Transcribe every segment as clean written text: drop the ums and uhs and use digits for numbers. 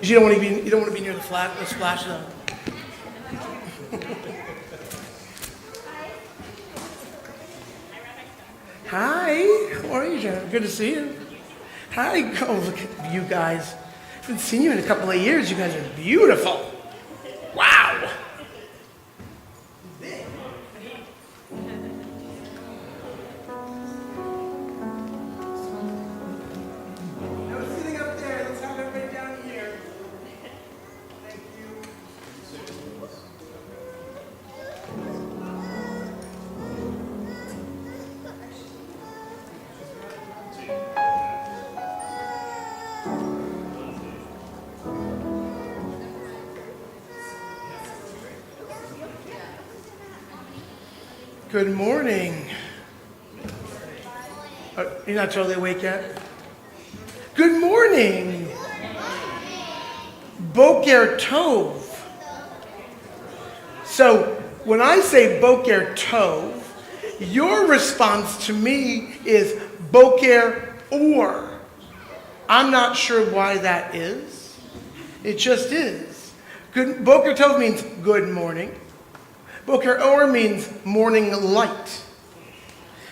You don't want to be near the splash zone. Hi, how are you, Jen? Good to see you. Hi, oh look at you guys. I haven't seen you in a couple of years. You guys are beautiful. Wow. No sitting up there. Let's have it right down here. Thank you. Good morning. You're not totally awake yet? Good morning. Boker Tov. So when I say Boker Tov, your response to me is Boker Or. I'm not sure why that is. It just is. Boker Tov means good morning. Boker Or means morning light.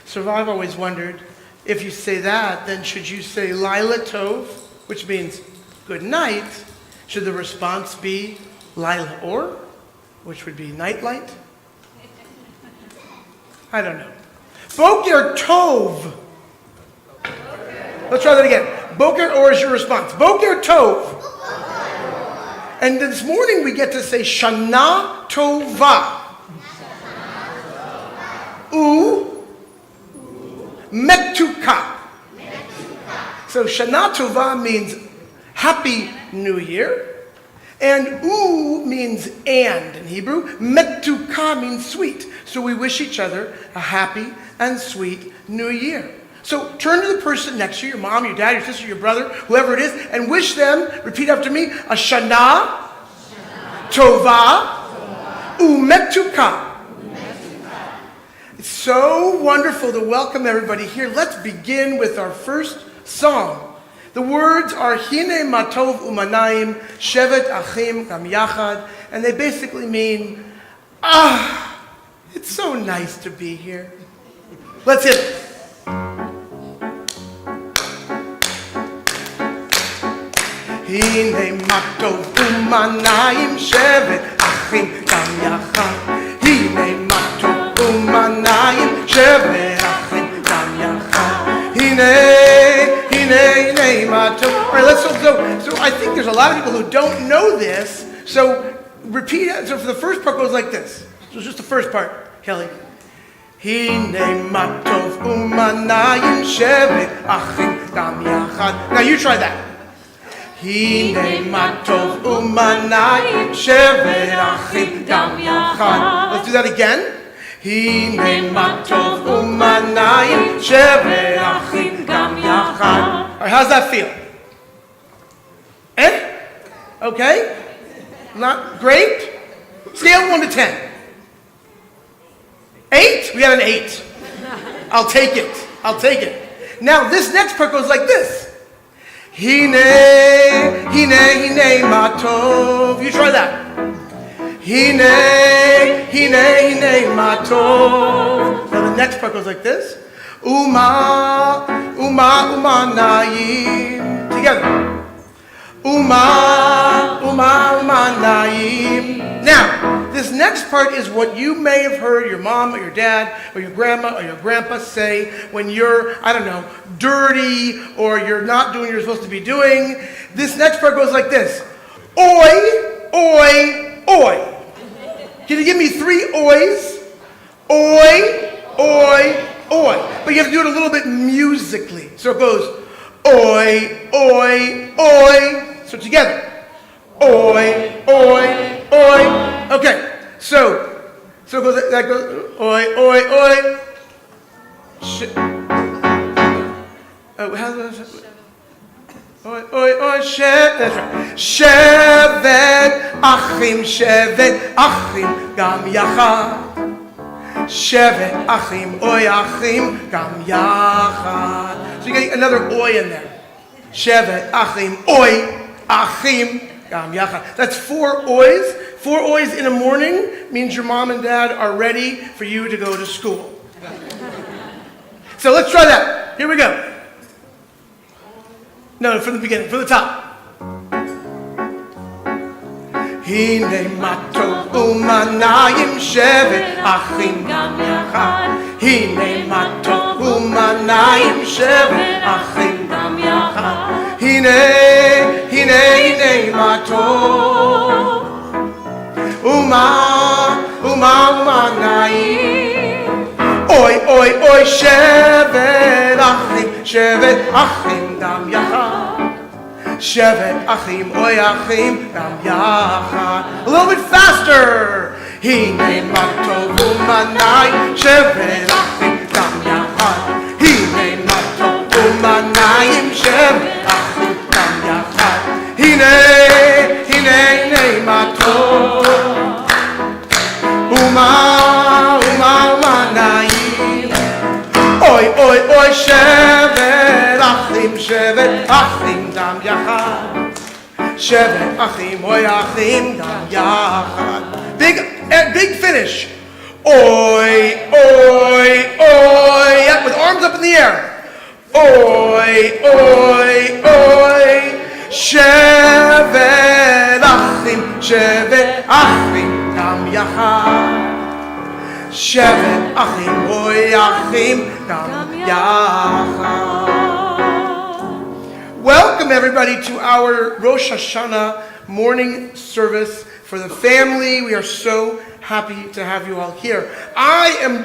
So I've always wondered, if you say that, then should you say Laila Tov, which means good night? Should the response be Laila Or, which would be night light? I don't know. Boker Tov. Let's try that again. Boker Or is your response. Boker Tov. And this morning we get to say Shana Tova. U Metuka. So Shana Tova means Happy New Year. And U means and in Hebrew. Metuka means sweet. So we wish each other a happy and sweet New Year. So turn to the person next to you, your mom, your dad, your sister, your brother, whoever it is, and wish them, repeat after me, a Shana Tova Umetuka. It's so wonderful to welcome everybody here. Let's begin with our first song. The words are Hine Matov Umanayim Shevet Achim Gam Yachad, and they basically mean, it's so nice to be here. Let's hit it. Hine Matov Umanayim Shevet Achim Gam Yachad. Hine Matov Umanayim Shevet Achim Gam Yachad. Hine Matov. All right, so I think there's a lot of people who don't know this. So repeat it. So for the first part goes like this. So it's just the first part, Kelly. Hine Matov Umanayim Shevet Achim Gam Yachad. Now you try that. Hine Matov Umanayim Shevet Achim Gam Yachad. Let's do that again. Hine Matov Umanayim Shevet Achim Gam Yachad. All right, how's that feel? Okay? Not great? Scale 1 to 10. 8? We got an 8. I'll take it. Now this next part goes like this. Hine Matov. You try that. Hine Matov. Now the next part goes like this. Uma Nayim. Together. Uma Nayim. Now, this next part is what you may have heard your mom or your dad or your grandma or your grandpa say when you're, dirty or you're not doing what you're supposed to be doing. This next part goes like this. Oi, oi, oi. Can you give me 3 ois? Oi, oi, oi. But you have to do it a little bit musically. So it goes, oi, oi, oi. So together. Oi, oi, oi. Okay, so it goes, that goes, oi, oi, oi. How's that? Oi, oi, oi, that's right. Shevet Achim Gam Yachad. Shevet Achim, oi Achim Gam Yachad. So you get another oi in there. Shevet Achim, oi Achim Gam Yachad. That's 4 ois. 4 ois in the morning means your mom and dad are ready for you to go to school. So let's try that. Here we go. No, from the beginning, from the top. Hine Matov Umanayim Shevet Achim Gam Yachad. Hine Matov Umanayim Shevet Achim Gam Yachad. Hine Matov Umanayim. Oi, oi, oi, Shevet Achim Gam Yachad. Shevet Achim, oi Achim Gam Yachad. A little bit faster. Hine Matov Umanayim שבת אחים דם יחד. הנה מתוק ומנעים שבת אחים דם יחד. הנה מתוק ומנעים. אוי שבת אחים דם יחד. שבת אחים אוי אחים דם יחד. Big finish. Oi, with arms up in the air. Oi, shevet achim, tam yachad. Shevet achim, oi achim, tam yachad. Welcome everybody to our Rosh Hashanah morning service for the family. We are so happy to have you all here. I am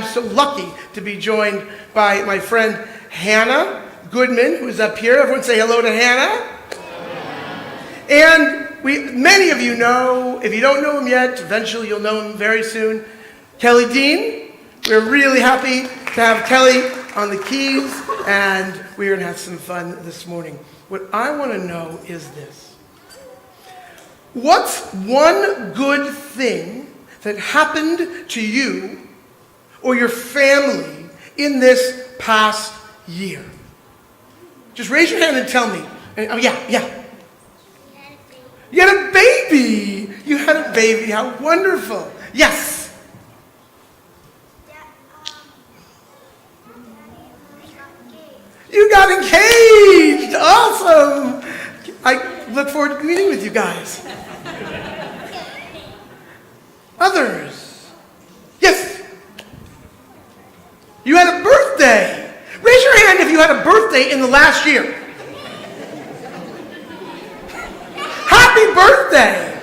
so lucky to be joined by my friend Hannah Goodman, who's up here. Everyone say hello to Hannah. And many of you know, if you don't know him yet, eventually you'll know him very soon, Kelly Dean. We're really happy to have Kelly on the keys, and we're going to have some fun this morning. What I want to know is this. What's one good thing that happened to you or your family in this past year? Just raise your hand and tell me. Oh, yeah. You had a baby. You had a baby. How wonderful. Yes. You got engaged. Awesome. I look forward to meeting with you guys. Others. Yes. You had a birthday. Raise your hand if you had a birthday in the last year. Happy birthday.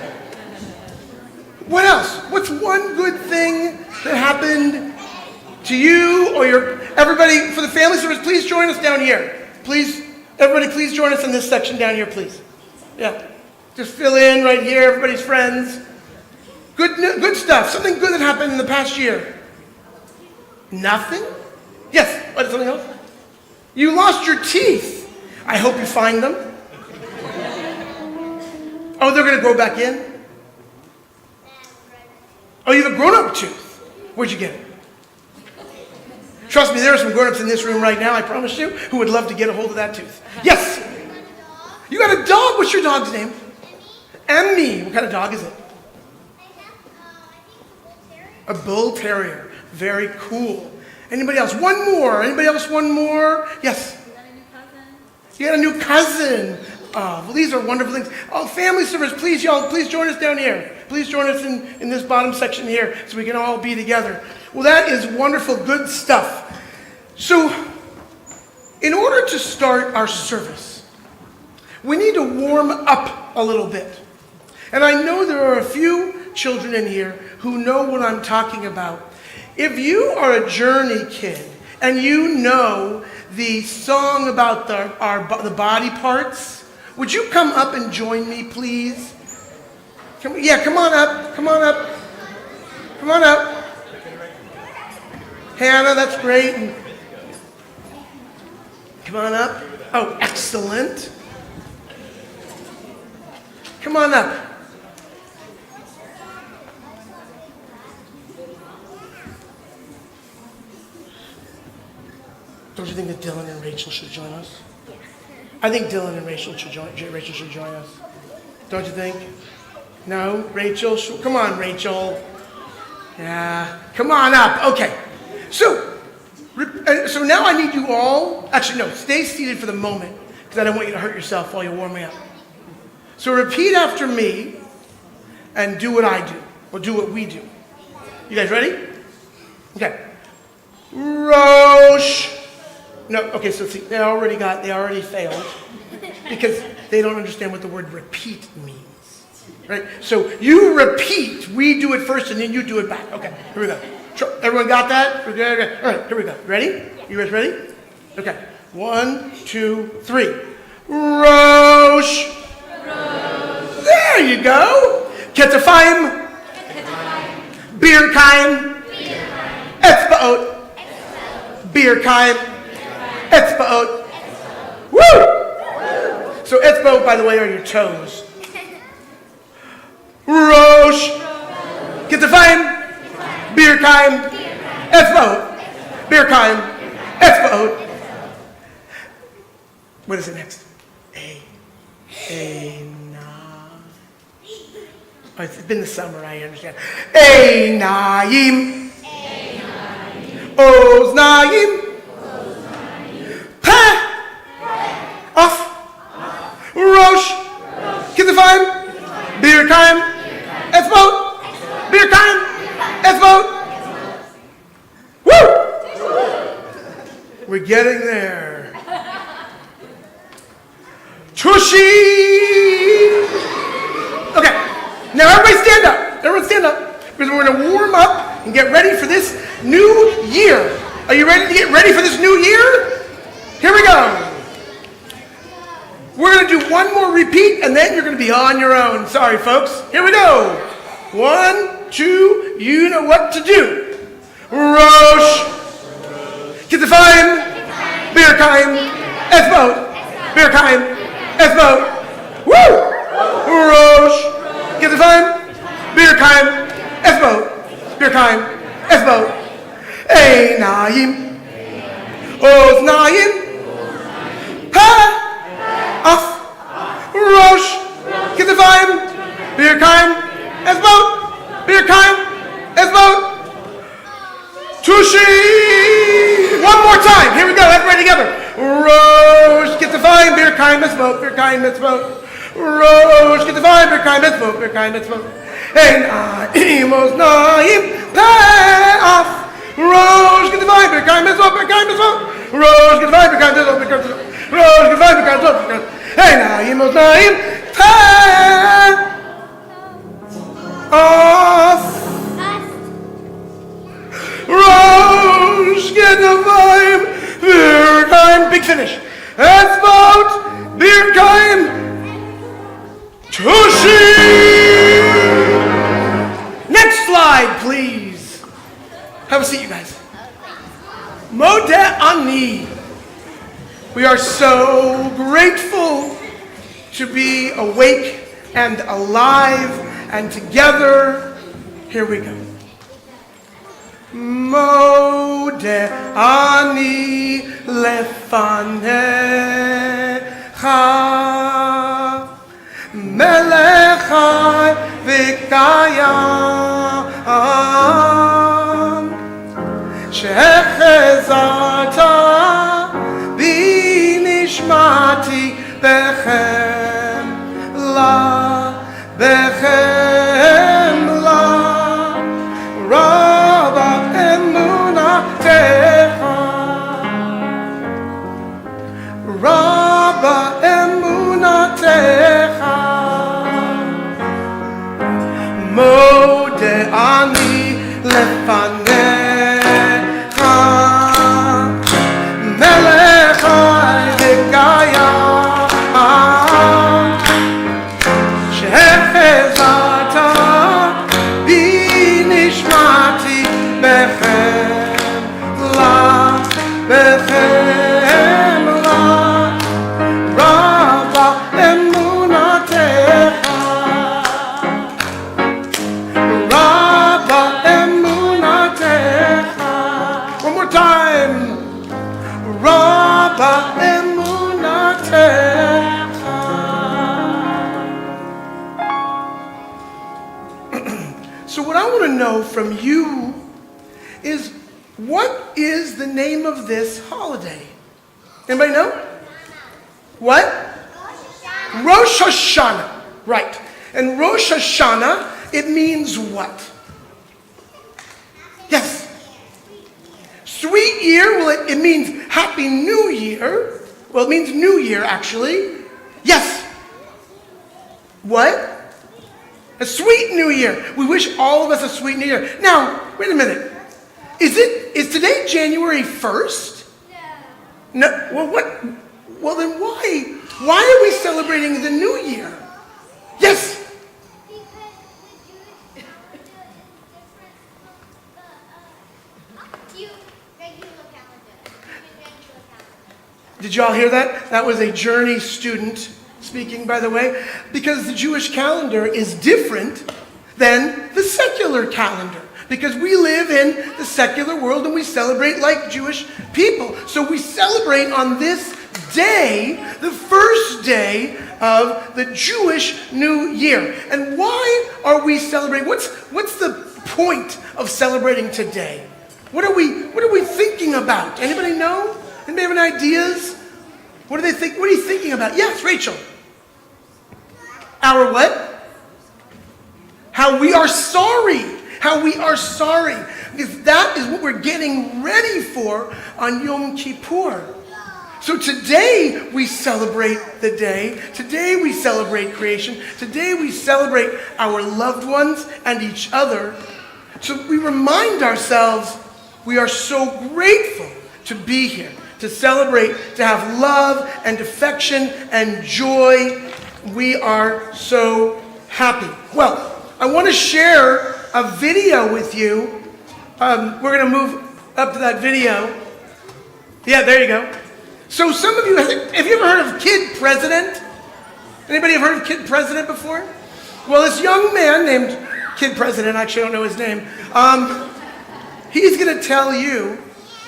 What else? What's one good thing that happened to you or everybody for the family service? Please join us down here. Please, everybody, please join us in this section down here, please. Yeah. Just fill in right here, everybody's friends. Good stuff. Something good that happened in the past year. Nothing? Yes. What, something else? You lost your teeth. I hope you find them. Oh, they're going to grow back in? Oh, you have a grown-up tooth. Where'd you get it? Trust me, there are some grown-ups in this room right now, I promise you, who would love to get a hold of that tooth. Yes. You got a dog. What's your dog's name? Emmy. What kind of dog is it? A bull terrier. Very cool. Anybody else? One more. Anybody else? One more? Yes. You got a new cousin. Well, these are wonderful things. Oh, family service, please, y'all, please join us down here. Please join us in this bottom section here so we can all be together. Well, that is wonderful, good stuff. So, in order to start our service, we need to warm up a little bit. And I know there are a few children in here who know what I'm talking about. If you are a Journey kid and you know the song about the body parts, would you come up and join me, please? Come on up. Come on up. Come on up. Hannah, that's great. Come on up. Oh, excellent. Come on up. Don't you think that Dylan and Rachel should join us? I think Dylan and Rachel should join us. Don't you think? No? Rachel? Come on, Rachel. Yeah. Come on up. Okay. So now I need you all, actually no, stay seated for the moment because I don't want you to hurt yourself while you're warming up. So repeat after me and do what I do, or do what we do. You guys ready? Okay. Rosh. No, okay, so see, they already failed because they don't understand what the word repeat means. Right? So you repeat, we do it first and then you do it back. Okay, here we go. Everyone got that? Okay. All right, here we go. Ready? You guys ready? Okay. 1, 2, 3. Rosh. There you go. Ketafayim. Birkayim. birkaim, etzbaot. Woo! So etzbaot, by the way, are your toes. Rosh, Kitzafayim, birkaim, etzbaot, birkaim, etzbaot. What is it next? Oh, it's been the summer, I understand. Einayim. Oznaim. Peh. Off. Rosh. Kitzafayim. Birkaim. Etzbaot. Birkaim. Etzbaot. Woo! We're getting there. Tushi. Okay. Now everybody stand up. Everyone stand up. Because we're going to warm up and get ready for this new year. Are you ready to get ready for this new year? Here we go. We're going to do one more repeat and then you're going to be on your own. Sorry, folks. Here we go. 1, 2, you know what to do. Rosh. Kitzafayim. Birkaim. Etzbaot. Birkaim. Etzbaot. Woo! Rosh. Kitzafayim, birkaim, etzbaot, birkaim, etzbaot. Einayim, oznayim, peh, af, rosh, kitzafayim, birkaim, etzbaot, birkaim, etzbaot. Tushi. One more time. Here we go. Everybody together. Rosh, kitzafayim, birkaim, etzbaot, birkaim, etzbaot. Rosh, Kitzafayim, birkaim, etzbaot, birkaim, etzbaot. Einayim, oznaim, peh, Rosh, Kitzafayim, birkaim, etzbaot, birkaim, etzbaot. Rosh, Kitzafayim, birkaim, etzbaot, birkaim, etzbaot. Rosh, Kitzafayim, birkaim, etzbaot, birkaim, etzbaot. Einayim, oznaim, peh, Rosh, Kitzafayim, birkaim, big finish. Etzbaot, birkaim, Tushi! Next slide, please. Have a seat, you guys. Modeh Ani. We are so grateful to be awake and alive and together. Here we go. Modeh Ani lefanecha. Melechai v'kayam shechezarta b'nishmati bechem la rabba emunatecha rabba emunatecha Modeh Ani lefanecha melechai v'kayam shechezarta b'nishmati bechem la rabba emunatecha So what I want to know from you is, what is the name of this holiday? Anybody know? What? Rosh Hashanah. Right. And Rosh Hashanah, it means what? Yes. Sweet year, well, it means Happy New Year. Well, it means New Year, actually. Yes. What? A sweet New Year. We wish all of us a sweet New Year. Now, wait a minute. Is today January 1st? No. Well, what? Well, then why? Why are we celebrating the New Year? Yes. Did y'all hear that? That was a Journey student speaking, by the way, because the Jewish calendar is different than the secular calendar. Because we live in the secular world and we celebrate like Jewish people. So we celebrate on this day, the first day of the Jewish New Year. And why are we celebrating? What's the point of celebrating today? What are we thinking about? Anybody know? Anybody have any ideas? What do they think? What are you thinking about? Yes, Rachel. Our what? How we are sorry. How we are sorry. Because that is what we're getting ready for on Yom Kippur. So today we celebrate the day. Today we celebrate creation. Today we celebrate our loved ones and each other. So we remind ourselves we are so grateful to be here, to celebrate, to have love and affection and joy. We are so happy. Well, I want to share a video with you. We're going to move up to that video. Yeah, there you go. So some of you, have you ever heard of Kid President? Anybody have heard of Kid President before? Well, this young man named Kid President, actually I don't know his name, he's going to tell you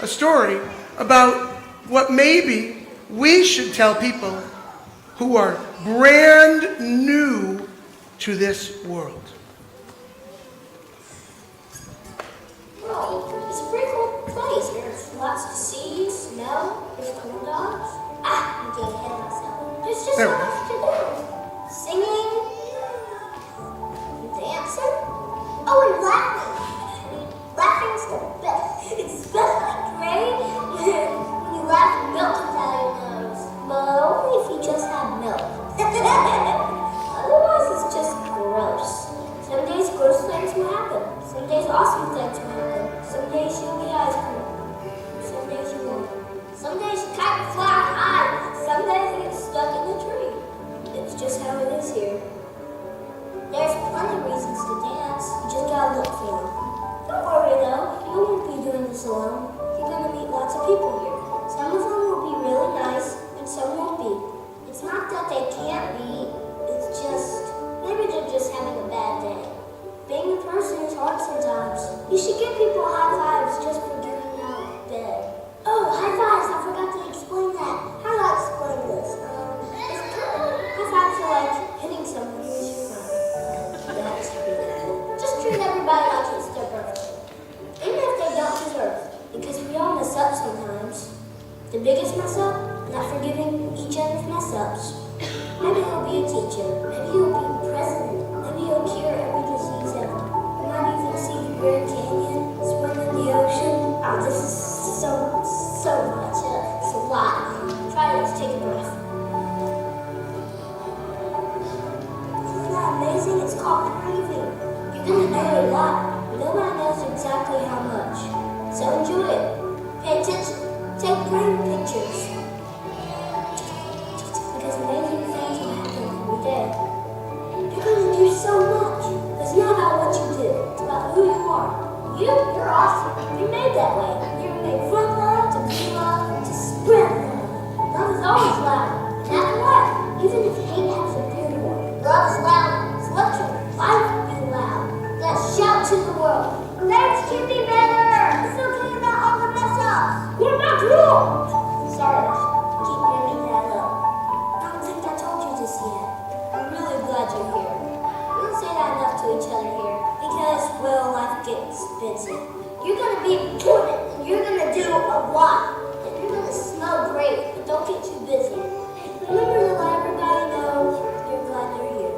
a story about what maybe we should tell people who are brand new to this world. Well, it's a pretty cool place. There's lots to see, snow, there's corn dogs. I'm getting ahead of myself. There's just so much to do. Singing, dancing, and laughing. Laughing's the best. It's especially great when you laugh and milk comes out of your nose. But only if you just have milk. Otherwise, it's just gross. Some days gross things will happen. Some days awesome things will happen. Some days you'll get ice cream. Some days you won't. Some days you kite and fly high. Some days you get stuck in the tree. It's just how it is here. There's plenty of reasons to dance. You just gotta look for them. Don't worry though, you won't be doing this alone. You're gonna meet lots of people here. Some of them will be really nice, and some won't be. It's not that they can't be. It's just maybe they're just having a bad day. Being a person is hard sometimes. You should give people high fives just for getting out of bed. Oh, high fives! I forgot to explain that. How do I explain this? High fives are like hitting someone who's your friend. That's really cool. Just treat everybody like it's their birthday. Even if they don't deserve it. Because we all mess up sometimes. The biggest mess up, not forgiving each other's mess ups. Maybe he'll be a teacher. Maybe he'll be president. Maybe he'll cure every disease ever. You might even see the Grand Canyon, swim in the ocean. Oh, this is so much. It's a lot. Try to take a breath. Isn't that amazing? It's called breathing. You're gonna know a lot. Nobody knows exactly how much. So enjoy it. Pay attention. Take great pictures. Because amazing things will happen every day. You're going to do so much. It's not about what you do. It's about who you are. You're awesome. You're made that way. You're made for love, to be loved, to spread love. Love is always loud. And after what? Even if hate has a big one. Love is loud. So let your life be loud. Let's shout to the world. Things can be better. It's okay about all the mess ups. What about you? Sorry, keep bringing that up. I don't think I told you this yet. I'm really glad you're here. We don't say that enough to each other here because, well, life gets busy. You're going to be important and you're going to do a lot. And you're going to smell great, but don't get too busy. Remember to let everybody know you're glad they're here.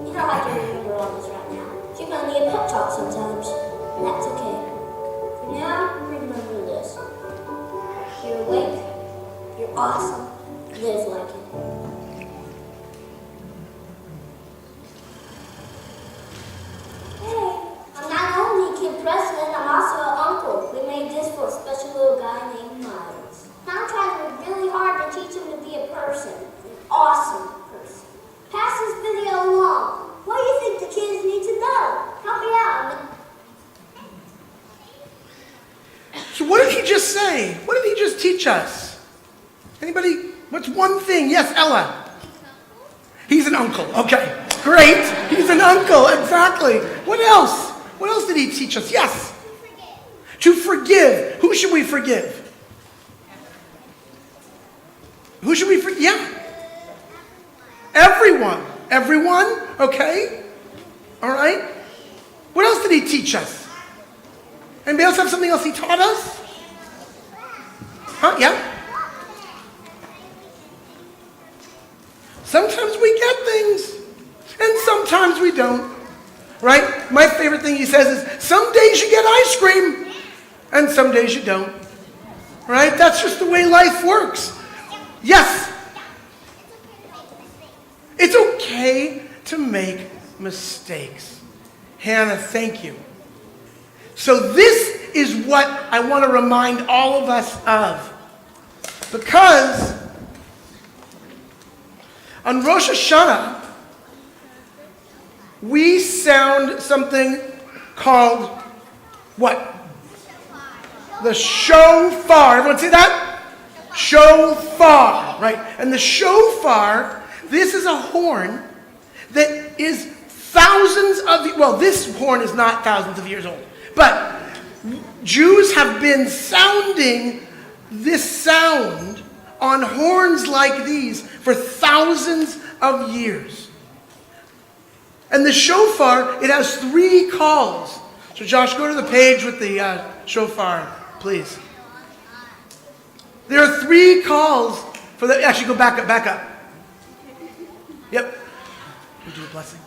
You don't have to remember all this right now. You're going to need a pep talk sometimes, and that's okay. For now, remember this. You're awake, you're awesome, live like it. Hey, I'm not only Kid President, I'm also an uncle. We made this for a special little guy named Miles. Now I'm trying really hard to teach him to be a person, an awesome person. Pass this video along. What do you think the kids need to know? Help me out. So what did he just say? What did he just teach us? Anybody? What's one thing? Yes, Ella. He's an uncle. Okay, great. He's an uncle, exactly. What else? What else did he teach us? Yes. To forgive. Who should we forgive? Who should we forgive? Yeah. Everyone. Everyone? Okay. All right. What else did he teach us? Anybody else have something else he taught us? Huh? Yeah? Sometimes we get things, and sometimes we don't. Right? My favorite thing he says is, some days you get ice cream, and some days you don't. Right? That's just the way life works. Yes? It's okay to make mistakes. Hannah, thank you. So this is what I want to remind all of us of. Because on Rosh Hashanah, we sound something called what? The shofar. Everyone see that? Shofar, right? And the shofar, this is a horn that is thousands of, well, this horn is not thousands of years old, but Jews have been sounding this sound on horns like these for thousands of years. And the shofar, it has 3 calls. So Josh, go to the page with the shofar, please. There are 3 calls for the, actually go back up. Yep. We'll do a blessing.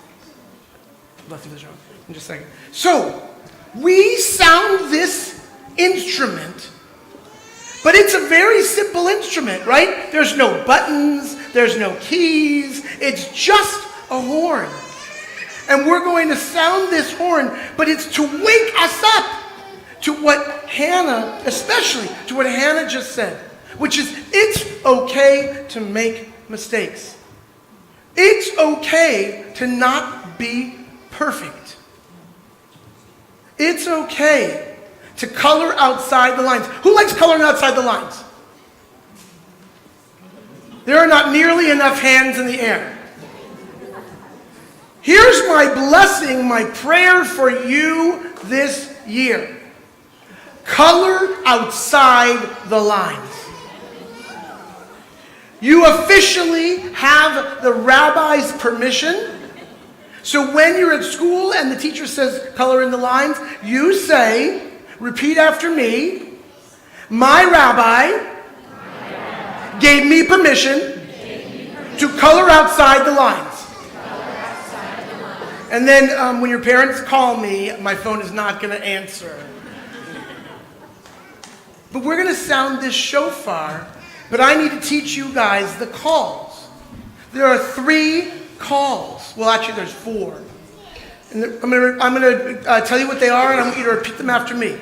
Blessing the show in just a second. So, we sound this instrument, but it's a very simple instrument, right? There's no buttons, there's no keys, it's just a horn. And we're going to sound this horn, but it's to wake us up to what Hannah, especially to what Hannah just said, which is it's okay to make mistakes. It's okay to not be perfect. It's okay to color outside the lines. Who likes coloring outside the lines? There are not nearly enough hands in the air. Here's my blessing, my prayer for you this year. Color outside the lines. You officially have the rabbi's permission. So when you're at school and the teacher says color in the lines, you say, repeat after me, my rabbi gave me permission to color outside the lines. And then when your parents call me, my phone is not going to answer. But we're going to sound this shofar, but I need to teach you guys the calls. There are 3 calls. Well, actually, there's 4. And I'm going to tell you what they are, and I want you to repeat them after me.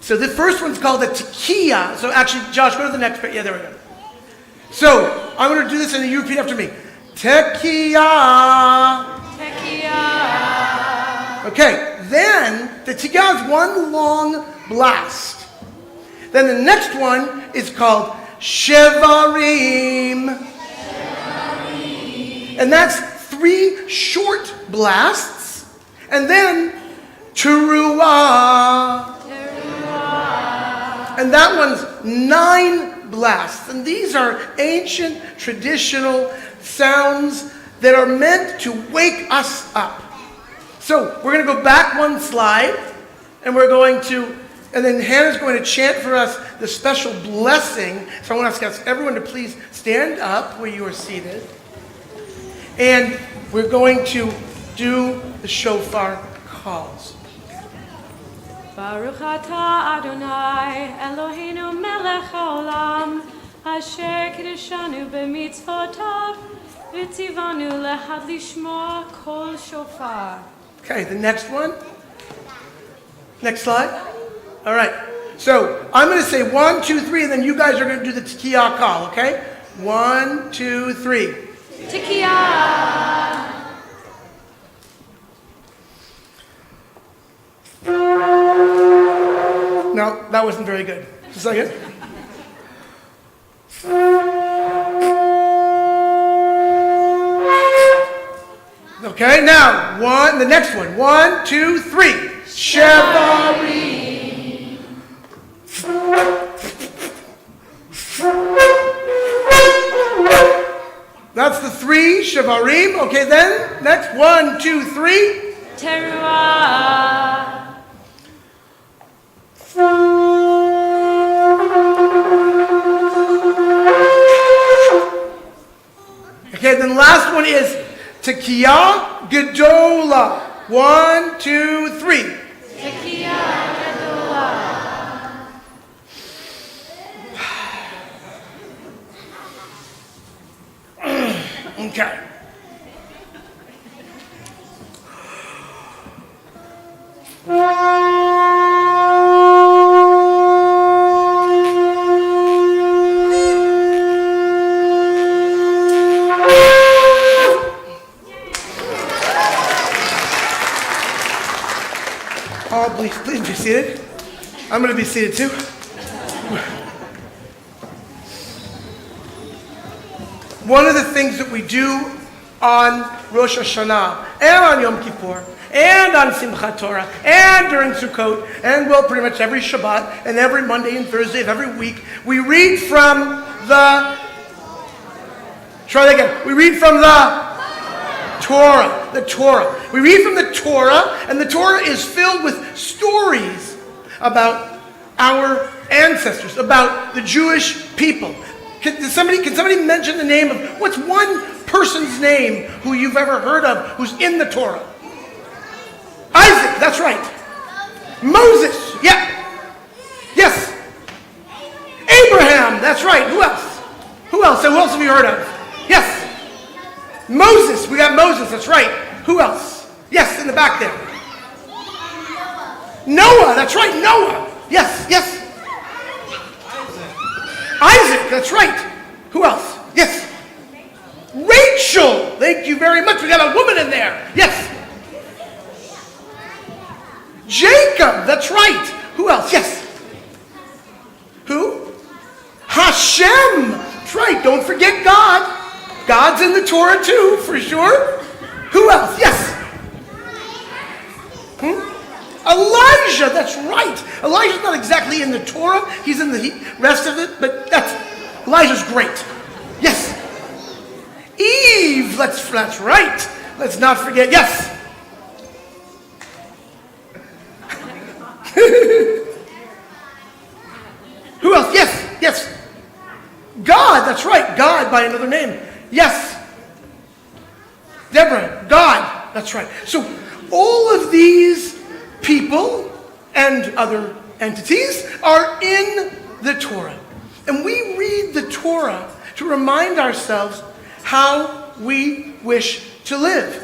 So the first one's called the tekiah. So actually, Josh, go to the next page. Yeah, there we go. So I'm going to do this, and you repeat after me. Tekiah. Tekiah. Okay, then the tekiah is one long blast. Then the next one is called shevarim. And that's 3 short blasts. And then teruah. And that one's 9 blasts. And these are ancient, traditional sounds that are meant to wake us up. So we're going to go back one slide, and and then Hannah's going to chant for us the special blessing. So I want to ask everyone to please stand up where you are seated. And we're going to do the shofar calls. Baruch atah Adonai Eloheinu melech haolam asher kiddushanu b'mitzvotav v'tzivanu lehad lishmoa kol shofar. Okay, the next one. Next slide. All right. So I'm going to say 1, 2, 3, and then you guys are going to do the tekiah call, okay? 1, 2, 3. Tekiah. No, that wasn't very good. Just a second. Okay, now, the next one. 1, 2, 3. Shevarim. That's the 3, Shevarim. Okay, then, next. 1, 2, 3. Teruah. Okay, then the last one is Tekiyah Gedola. 1, 2, 3. Tekiyah Gedolah. Okay. Oh, please be seated. I'm going to be seated too. One of the things that we do on Rosh Hashanah and on Yom Kippur and on Simchat Torah and during Sukkot and pretty much every Shabbat and every Monday and Thursday of every week, we read from the Torah. The Torah. We read from the Torah, and the Torah is filled with stories about our ancestors, about the Jewish people. Can somebody mention the name of, what's one person's name who you've ever heard of who's in the Torah? Isaac, that's right. Moses, yeah. Yes. Abraham, that's right. Who else? Who else have you heard of? Yes. Moses, we got Moses, that's right. Who else? Yes, in the back there. Noah, that's right, Noah. Yes. Isaac, that's right. Who else? Yes. Rachel, thank you very much. We got a woman in there. Yes. Jacob, that's right. Who else? Yes. Who? Hashem, that's right. Don't forget God. God's in the Torah too, for sure. Who else? Yes. Elijah, that's right. Elijah's not exactly in the Torah. He's in the rest of it, but Elijah's great. Yes. Eve, that's right. Let's not forget. Yes. Who else? Yes. God, that's right. God by another name. Yes. Deborah, God, that's right. So all of these people and other entities are in the Torah. And we read the Torah to remind ourselves how we wish to live.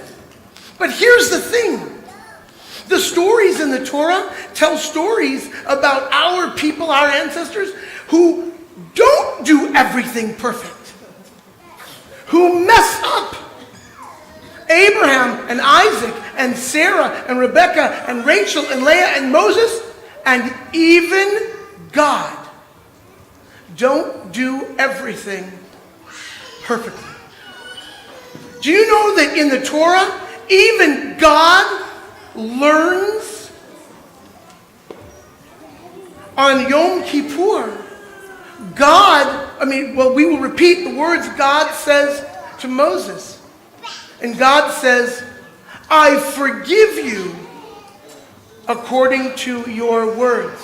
But here's the thing. The stories in the Torah tell stories about our people, our ancestors, who don't do everything perfect, who mess up. Abraham and Isaac and Sarah and Rebekah and Rachel and Leah and Moses and even God don't do everything perfectly. Do you know that in the Torah, even God learns on Yom Kippur? We will repeat the words God says to Moses. And God says, I forgive you according to your words.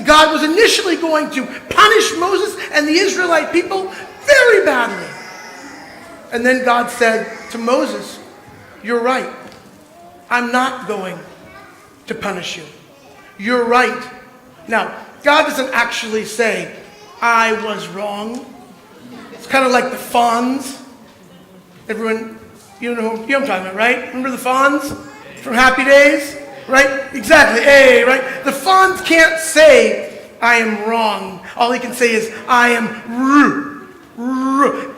God was initially going to punish Moses and the Israelite people very badly. And then God said to Moses, you're right. I'm not going to punish you. You're right. Now, God doesn't actually say, I was wrong. It's kind of like the Fonz. Everyone, you know what I'm talking about, right? Remember the Fonz from Happy Days? Right? Exactly. Hey, right? The Fonz can't say, I am wrong. All he can say is, I am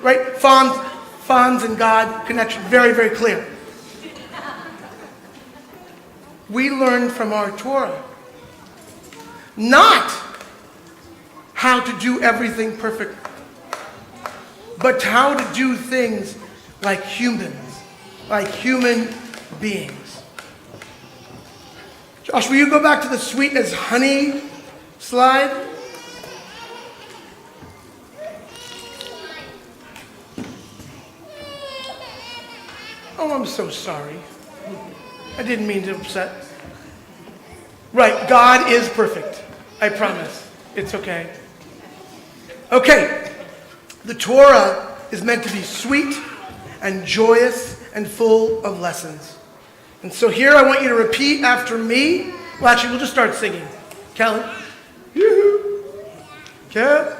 right? Fonz and God connection, very, very clear. We learn from our Torah Not how to do everything perfect, but how to do things like humans, like human beings. Josh, will you go back to the sweet as honey slide? Oh, I'm so sorry. I didn't mean to upset. Right, God is perfect. I promise. It's okay. Okay, the Torah is meant to be sweet and joyous and full of lessons. And so here I want you to repeat after me. Well, actually, we'll just start singing. Kelly. Yoo-hoo. Kel.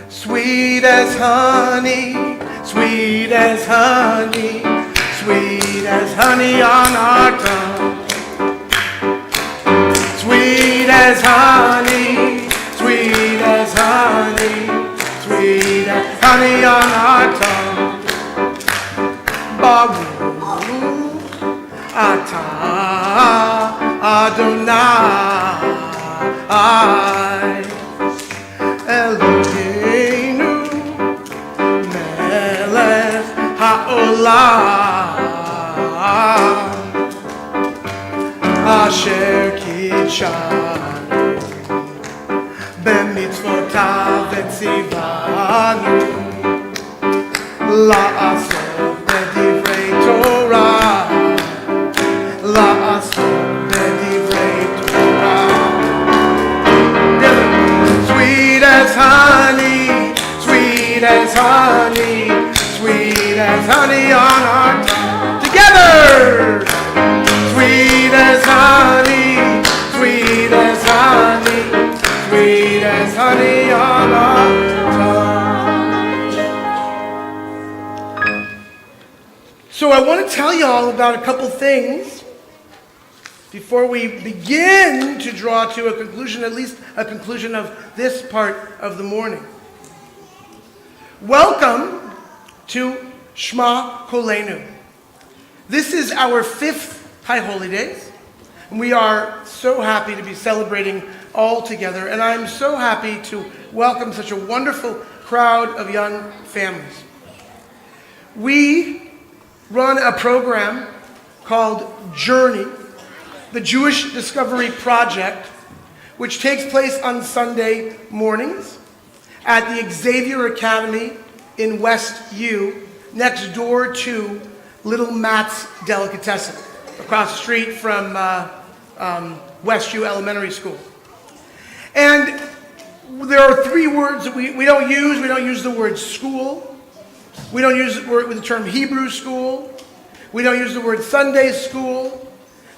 Sweet as honey, sweet as honey, sweet as honey on our tongue. Sweet as honey, sweet as honey, sweet as honey on our tongue. Baruch atah Adonai Eloheinu melech haolam asher kitshanu b'mitzvotav v'tzivanu la'asot b'divrei Torah la'asot b'divrei Torah. Sweet as honey, sweet as honey, sweet as honey on our tongue. Together! Sweet as honey, sweet as honey, sweet as honey on our tongue. So I want to tell you all about a couple things before we begin to draw to a conclusion, at least a conclusion of this part of the morning. Welcome to Shema Kolenu. This is our 5th High Holy Days, and we are so happy to be celebrating all together, and I'm so happy to welcome such a wonderful crowd of young families. We run a program called Journey, the Jewish Discovery Project, which takes place on Sunday mornings at the Xavier Academy in West U, next door to Little Matt's Delicatessen, across the street from West U Elementary School. And there are 3 words that we don't use. We don't use the word school. We don't use the term Hebrew school. We don't use the word Sunday school.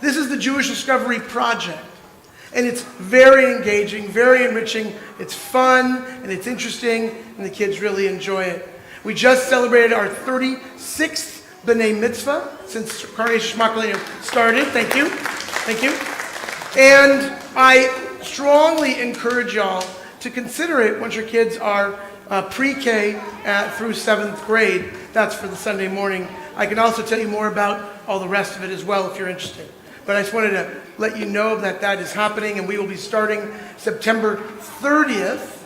This is the Jewish Discovery Project. And it's very engaging, very enriching. It's fun and it's interesting, and the kids really enjoy it. We just celebrated our 36th B'nai Mitzvah since Carnation Shema Kolenu started. Thank you. Thank you. And I strongly encourage y'all to consider it once your kids are pre-K through 7th grade. That's for the Sunday morning. I can also tell you more about all the rest of it as well if you're interested. But I just wanted to let you know that that is happening, and we will be starting September 30th.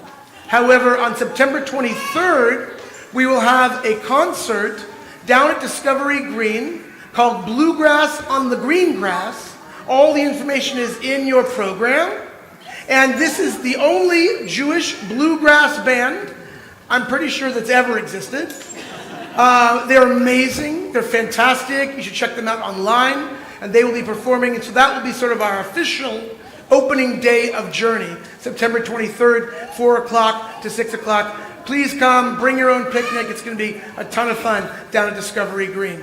However, on September 23rd, we will have a concert down at Discovery Green called Bluegrass on the Green Grass. All the information is in your program. And this is the only Jewish bluegrass band, I'm pretty sure, that's ever existed. They're amazing. They're fantastic. You should check them out online. And they will be performing. And so that will be sort of our official opening day of Journey, September 23rd, 4 o'clock to 6 o'clock. Please come. Bring your own picnic. It's going to be a ton of fun down at Discovery Green.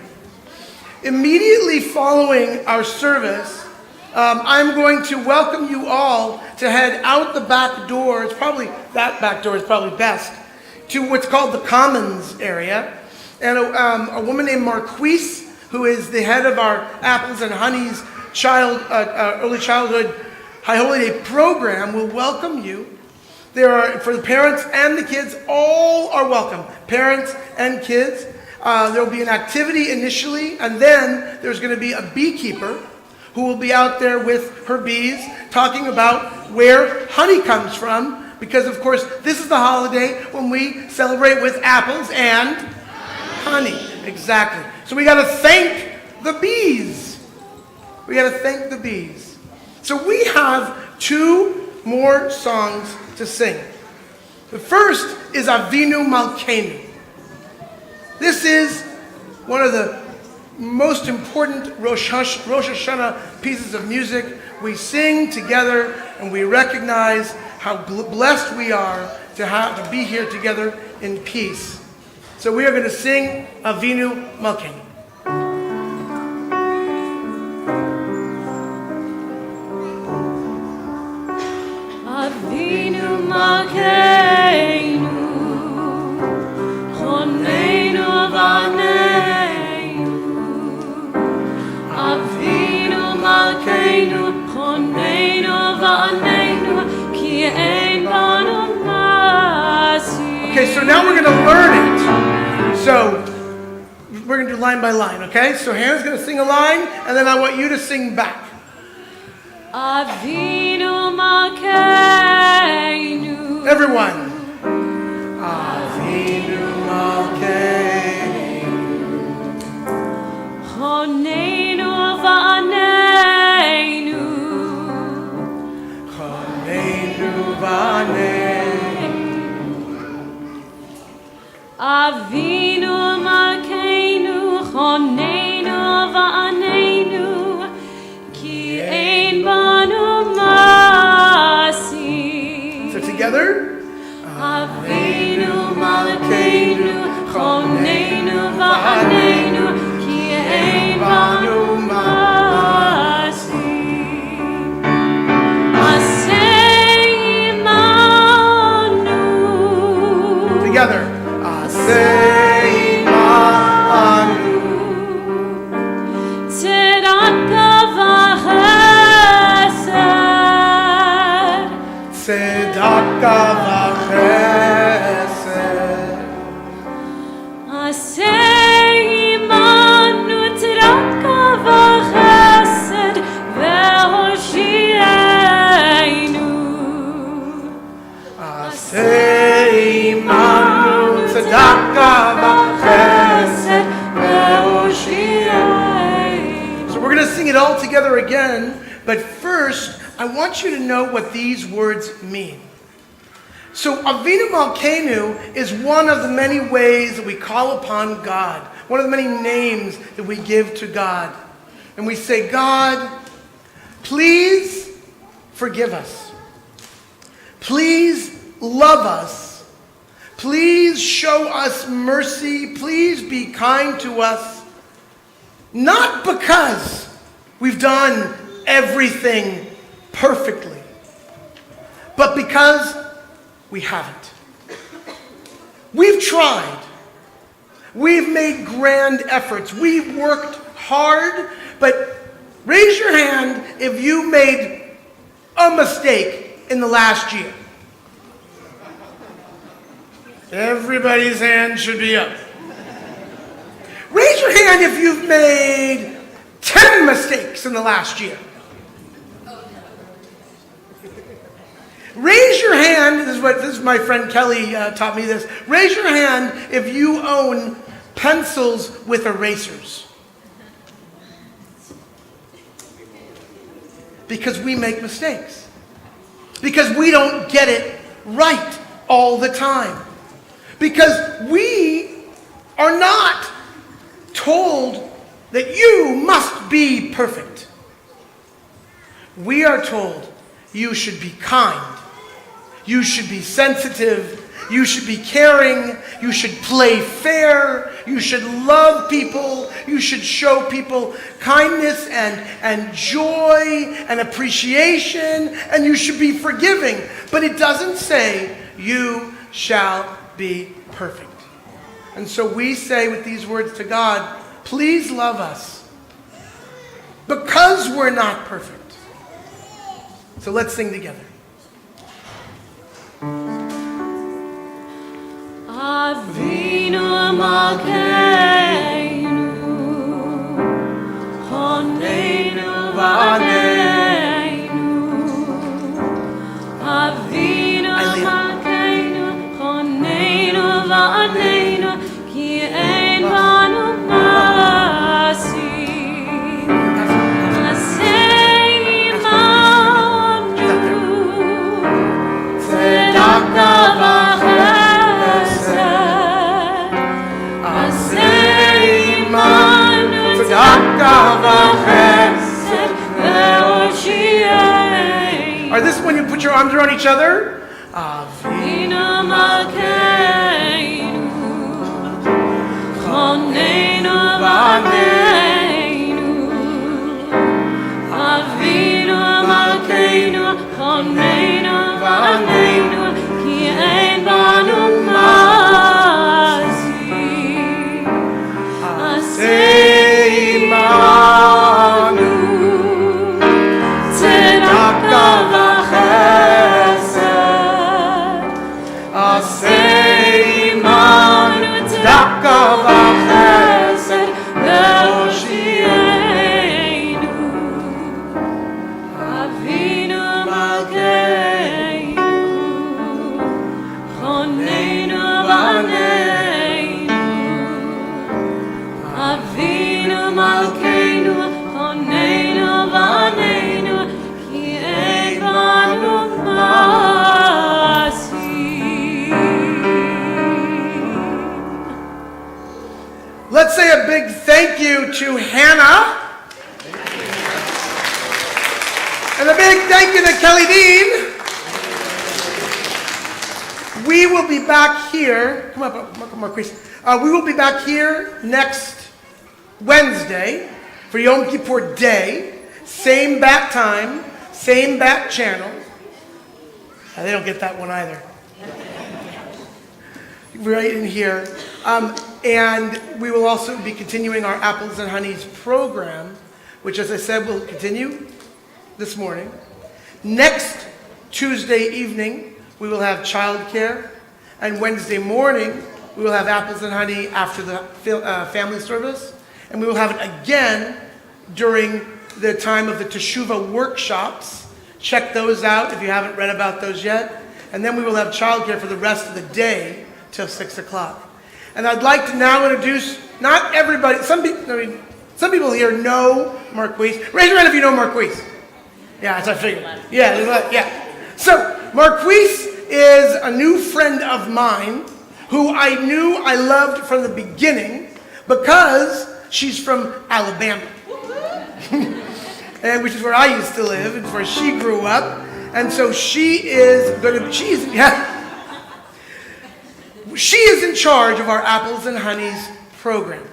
Immediately following our service, I'm going to welcome you all to head out the back door. It's probably, that back door is probably best, to what's called the Commons area. And a woman named Marquise, who is the head of our Apples and Honey's early childhood High Holy Day program, will welcome you. There are, for the parents and the kids, all are welcome. Parents and kids. There will be an activity initially, and then there's going to be a beekeeper who will be out there with her bees talking about where honey comes from, because of course this is the holiday when we celebrate with apples and honey. Exactly. So we got to thank the bees. We got to thank the bees. So we have 2 more songs to sing. The first is Avinu Malkeinu. This is one of the most important Rosh Hashanah pieces of music. We sing together and we recognize how blessed we are to be here together in peace. So we are going to sing Avinu Malkeinu. Avinu Malkeinu, Choneinu v'aneinu. Avinu Malkeinu, Choneinu v'aneinu, ki ein banu masi. Okay, so now we're going to learn it. So we're going to do line by line, okay? So Hannah's going to sing a line, and then I want you to sing back. Avinu Malkeinu. Everyone. Avinu Malkeinu. Choneinu v'aneinu. Choneinu v'aneinu. Avinu Malkeinu, Choneinu v'aneinu, ki ein banu masi. So together. Avinu Malkeinu, Choneinu v'aneinu, ki ein banu masi. Aseh imanu. Together. Aseh imanu. Tzedakah v'chesed. Tzedakah v'chesed. Aseh imanu tzedakah v'chesed ve'hoshi'enu. Aseh imanu tzedakah v'chesed ve'hoshi'enu. So we're going to sing it all together again, but first I want you to know what these words mean. So Avinu Malkeinu is one of the many ways that we call upon God, one of the many names that we give to God. And we say, God, please forgive us. Please love us. Please show us mercy. Please be kind to us. Not because we've done everything perfectly, but because we haven't. We've tried. We've made grand efforts. We've worked hard, but raise your hand if you made a mistake in the last year. Everybody's hand should be up. Raise your hand if you've made 10 mistakes in the last year. Raise your hand, this is my friend Kelly taught me this. Raise your hand if you own pencils with erasers. Because we make mistakes. Because we don't get it right all the time. Because we are not told that you must be perfect. We are told you should be kind. You should be sensitive. You should be caring. You should play fair. You should love people. You should show people kindness and joy and appreciation. And you should be forgiving. But it doesn't say you shall be perfect. And so we say with these words to God, please love us. Because we're not perfect. So let's sing together. Avinu Malkeinu. arms around each other. Avinu Avinu Malkeinu, Choneinu v'Aneinu. Avinu Malkeinu, Choneinu v'Aneinu, ki ein banu ma'asi. Asei imanu, tzedaka v'chesed. Asei imanu, tzedaka v'chesed, ve'oshienu. Avinu Malkeinu, Choneinu v'Aneinu. Avinu Malkeinu, Choneinu v'Aneinu, ki ein banu ma'asim. Let's say a big thank you to Hannah. And a big thank you to Kelly Dean. We will be back here. Come up, Marquise. We will be back here next Wednesday for Yom Kippur Day. Same bat time, same bat channel. They don't get that one either. Right in here. And we will also be continuing our Apples and Honeys program, which, as I said, will continue this morning. Next Tuesday evening, we will have childcare. And Wednesday morning, we will have Apples and Honey after the family service. And we will have it again during the time of the Teshuvah workshops. Check those out if you haven't read about those yet. And then we will have childcare for the rest of the day till 6 o'clock. And I'd like to now introduce, not everybody, some people here know Marquise. Raise your hand if you know Marquise. Yeah, that's what I figured. Yeah. So, Marquise is a new friend of mine who I knew I loved from the beginning because she's from Alabama. And which is where I used to live, and where she grew up. And so she is in charge of our Apples and Honeys program.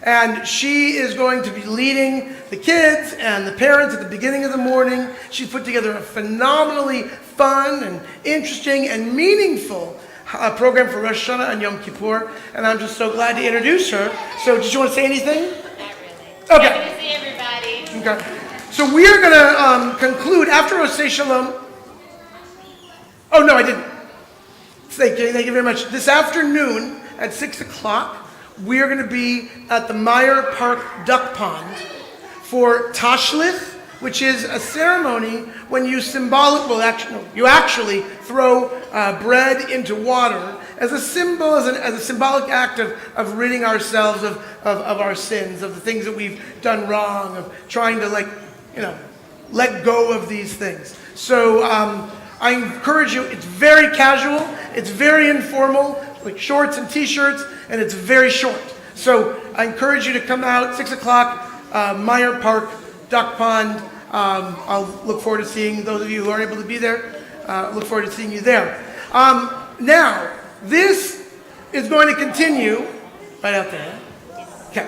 And she is going to be leading the kids and the parents at the beginning of the morning. She's put together a phenomenally fun and interesting and meaningful program for Rosh Hashanah and Yom Kippur. And I'm just so glad to introduce her. So did you want to say anything? Not really. Okay. Good to see everybody. Okay. So we are going to conclude after Osei Shalom. Oh, no, I didn't. Thank you very much. This afternoon at 6 o'clock, we are going to be at the Meyer Park Duck Pond for Tashlith, which is a ceremony when you actually throw bread into water as a symbol, as a symbolic act of ridding ourselves of our sins, of the things that we've done wrong, of trying to let go of these things. So I encourage you, it's very casual, it's very informal, like shorts and t-shirts, and it's very short. So I encourage you to come out, 6 o'clock, Meyer Park, Duck Pond. I'll look forward to seeing those of you who are able to be there. Look forward to seeing you there. Now, this is going to continue right out there. Okay.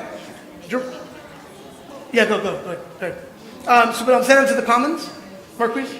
Yeah, go ahead. So, but I'm sending them to the Commons? Marquise?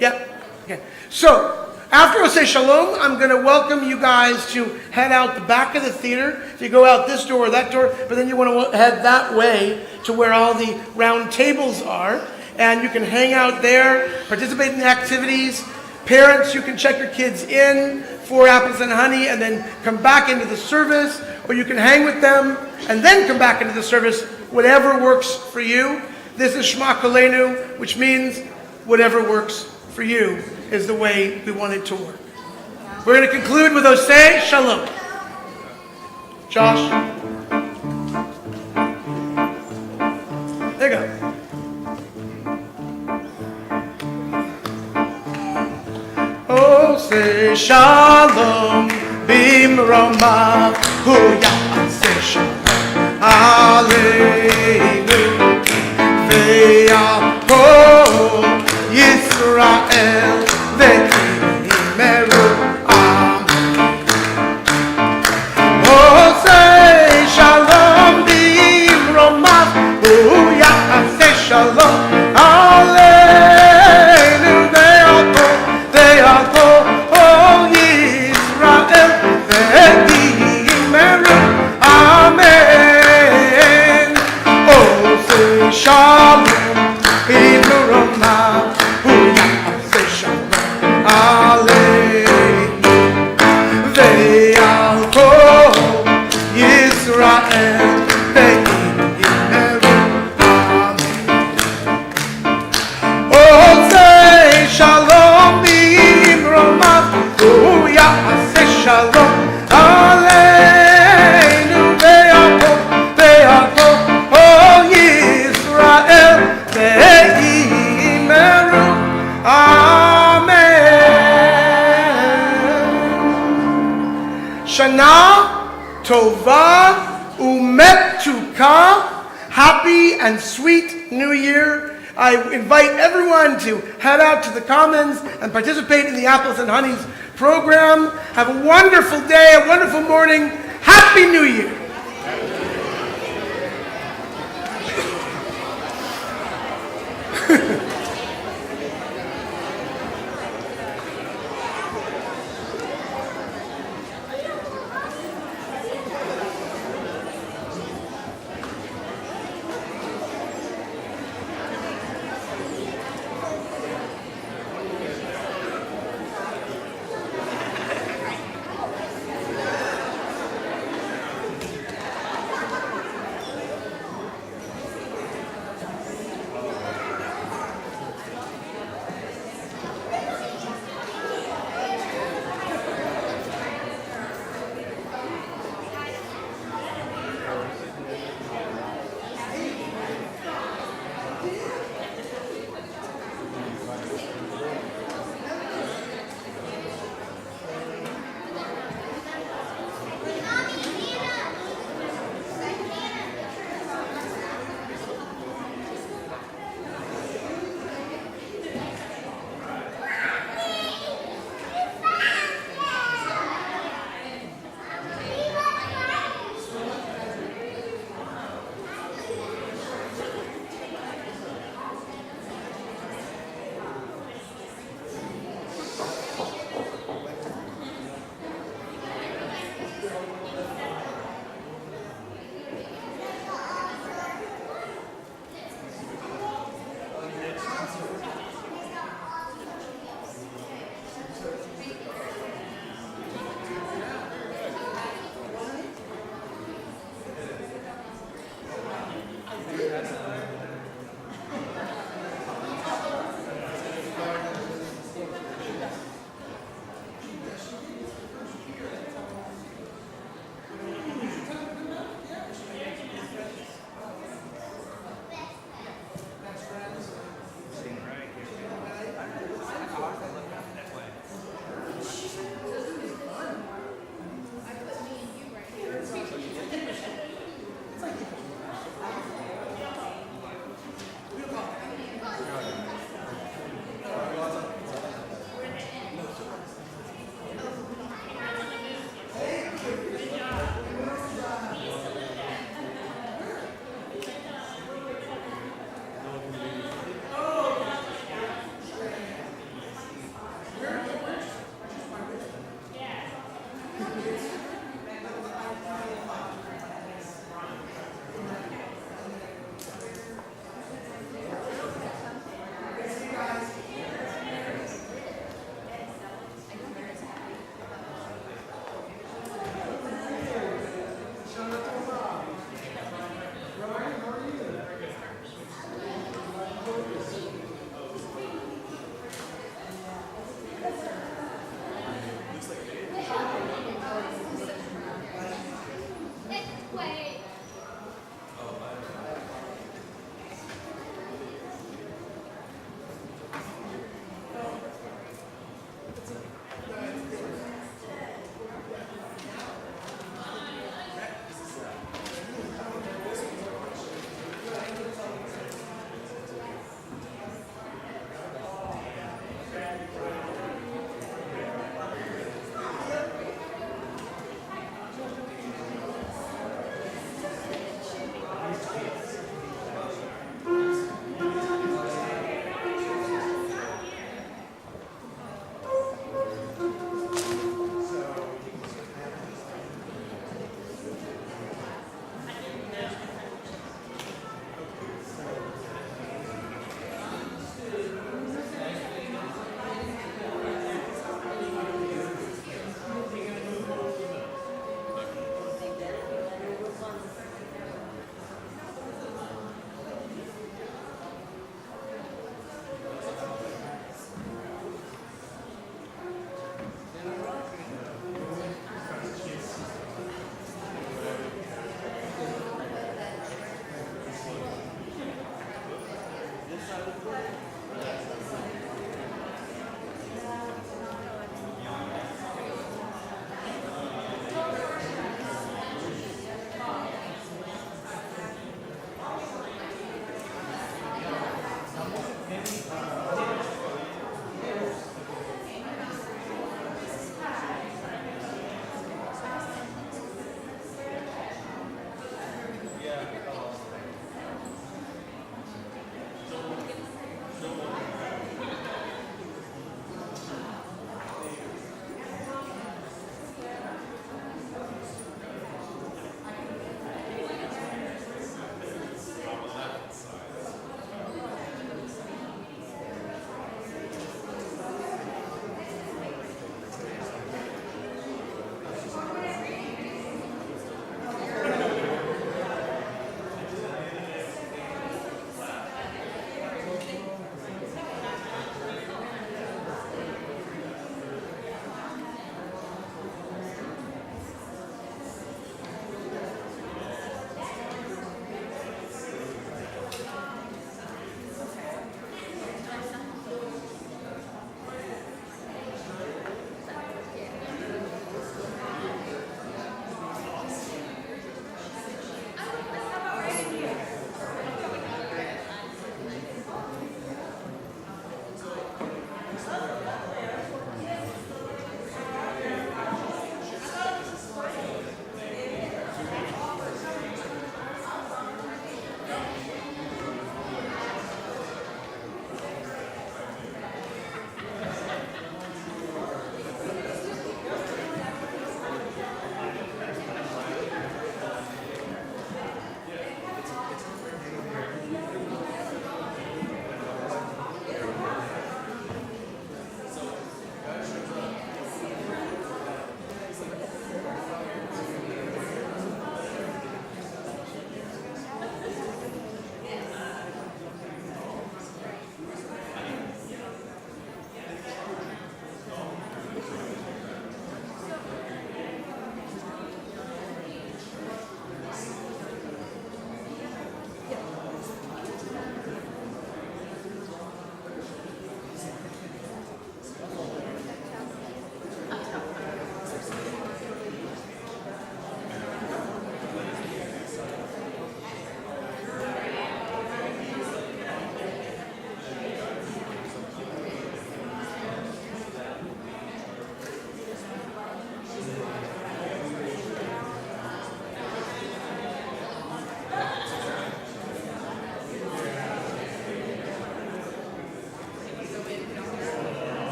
Yeah? Okay. So, after Osei Shalom, I'm going to welcome you guys to head out the back of the theater. If you go out this door or that door, but then you want to head that way to where all the round tables are. And you can hang out there, participate in the activities. Parents, you can check your kids in for Apples and Honey and then come back into the service. Or you can hang with them and then come back into the service, whatever works for you. This is Shema Kolenu, which means whatever works for you is the way we want it to work. We're going to conclude with Osei Shalom. Josh. There you go. Osei Shalom Bimroma Hu Ya'aseh Shalom Aleinu Ve'yapol Yisrael shalom, Imuroma, Uyase shalom, Aleinu, Ve'alko Yisrael, Ve'imeru, Amen. Oh, say shalom, Imuroma, Uyase shalom, Aleinu, Ve'alko, Ve'alko, oh, Yisrael, Ve'imeru, Amen. Shana Tova Umetuka. Happy and sweet New Year. I invite everyone to head out to the Commons and participate in the Apples and Honeys program. Have a wonderful day, a wonderful morning. Happy New Year.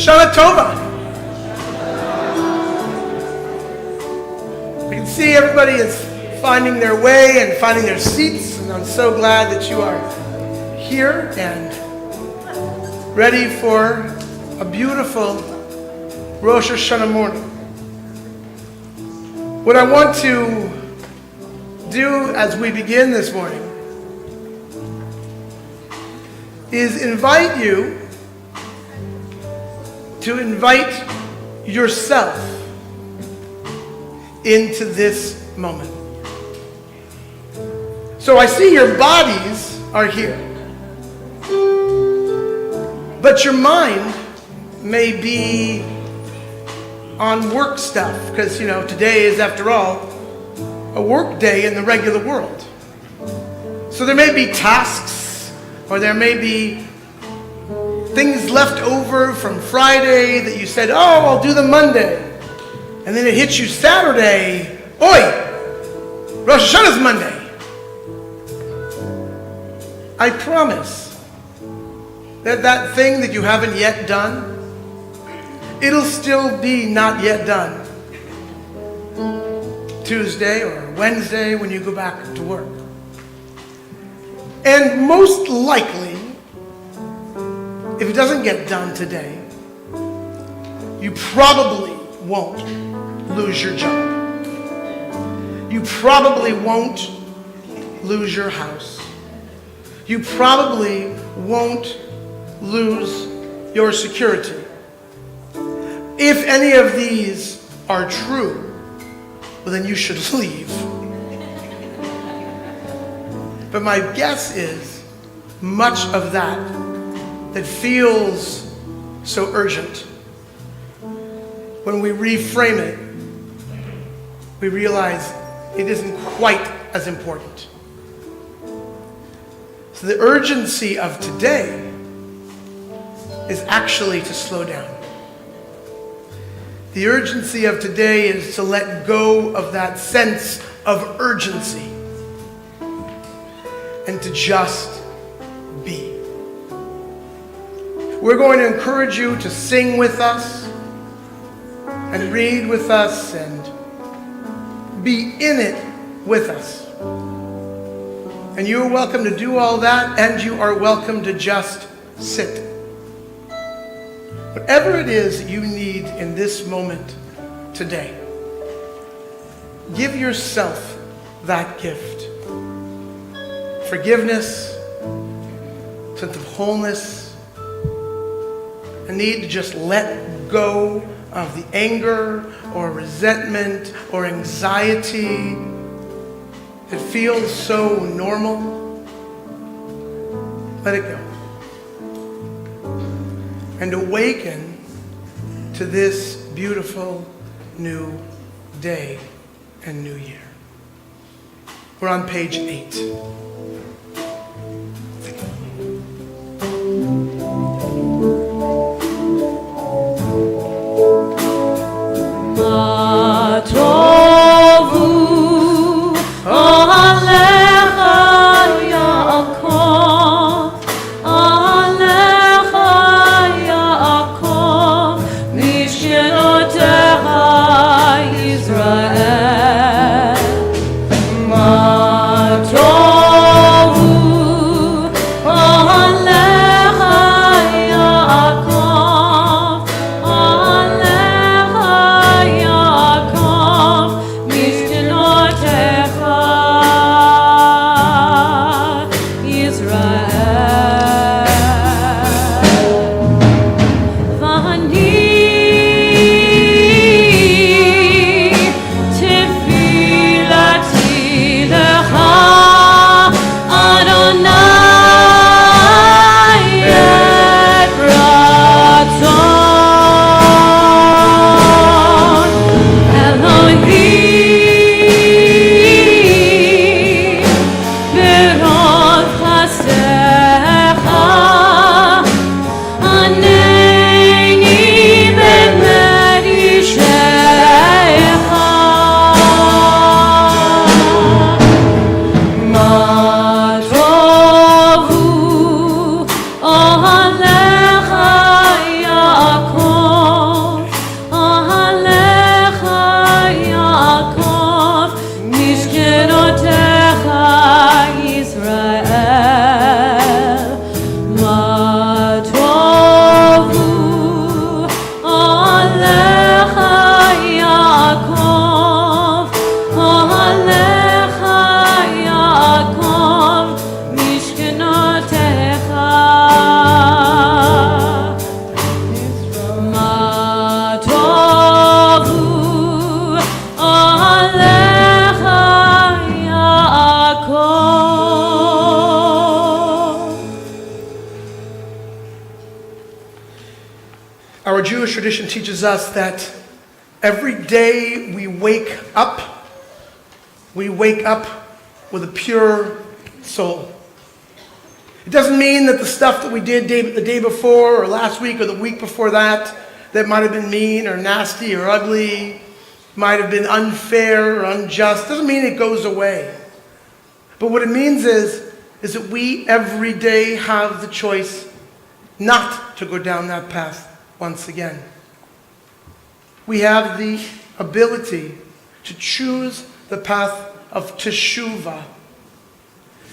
Shana Tova. I can see everybody is finding their way and finding their seats, and I'm so glad that you are here and ready for a beautiful Rosh Hashanah morning. What I want to do as we begin this morning is invite you to invite yourself into this moment. So I see your bodies are here, but your mind may be on work stuff, because today is, after all, a work day in the regular world. So there may be tasks, or there may be things left over from Friday that you said, oh, I'll do them Monday. And then it hits you Saturday, oi, Rosh Hashanah is Monday. I promise that thing that you haven't yet done, it'll still be not yet done Tuesday or Wednesday when you go back to work. And most likely, if it doesn't get done today, you probably won't lose your job. You probably won't lose your house. You probably won't lose your security. If any of these are true, well, then you should leave. But my guess is much of that feels so urgent, when we reframe it, we realize it isn't quite as important. So the urgency of today is actually to slow down. The urgency of today is to let go of that sense of urgency and to just be. We're going to encourage you to sing with us and read with us and be in it with us. And you are welcome to do all that, and you are welcome to just sit. Whatever it is you need in this moment today, give yourself that gift. Forgiveness, sense of wholeness, a need to just let go of the anger or resentment or anxiety that feels so normal. Let it go. And awaken to this beautiful new day and new year. We're on page 8. Israel, Our Jewish tradition teaches us that every day we wake up with a pure soul. It doesn't mean that the stuff that we did the day before or last week or the week before that might have been mean or nasty or ugly, might have been unfair or unjust, doesn't mean it goes away. But what it means is that we every day have the choice not to go down that path once again. We have the ability to choose the path of teshuvah,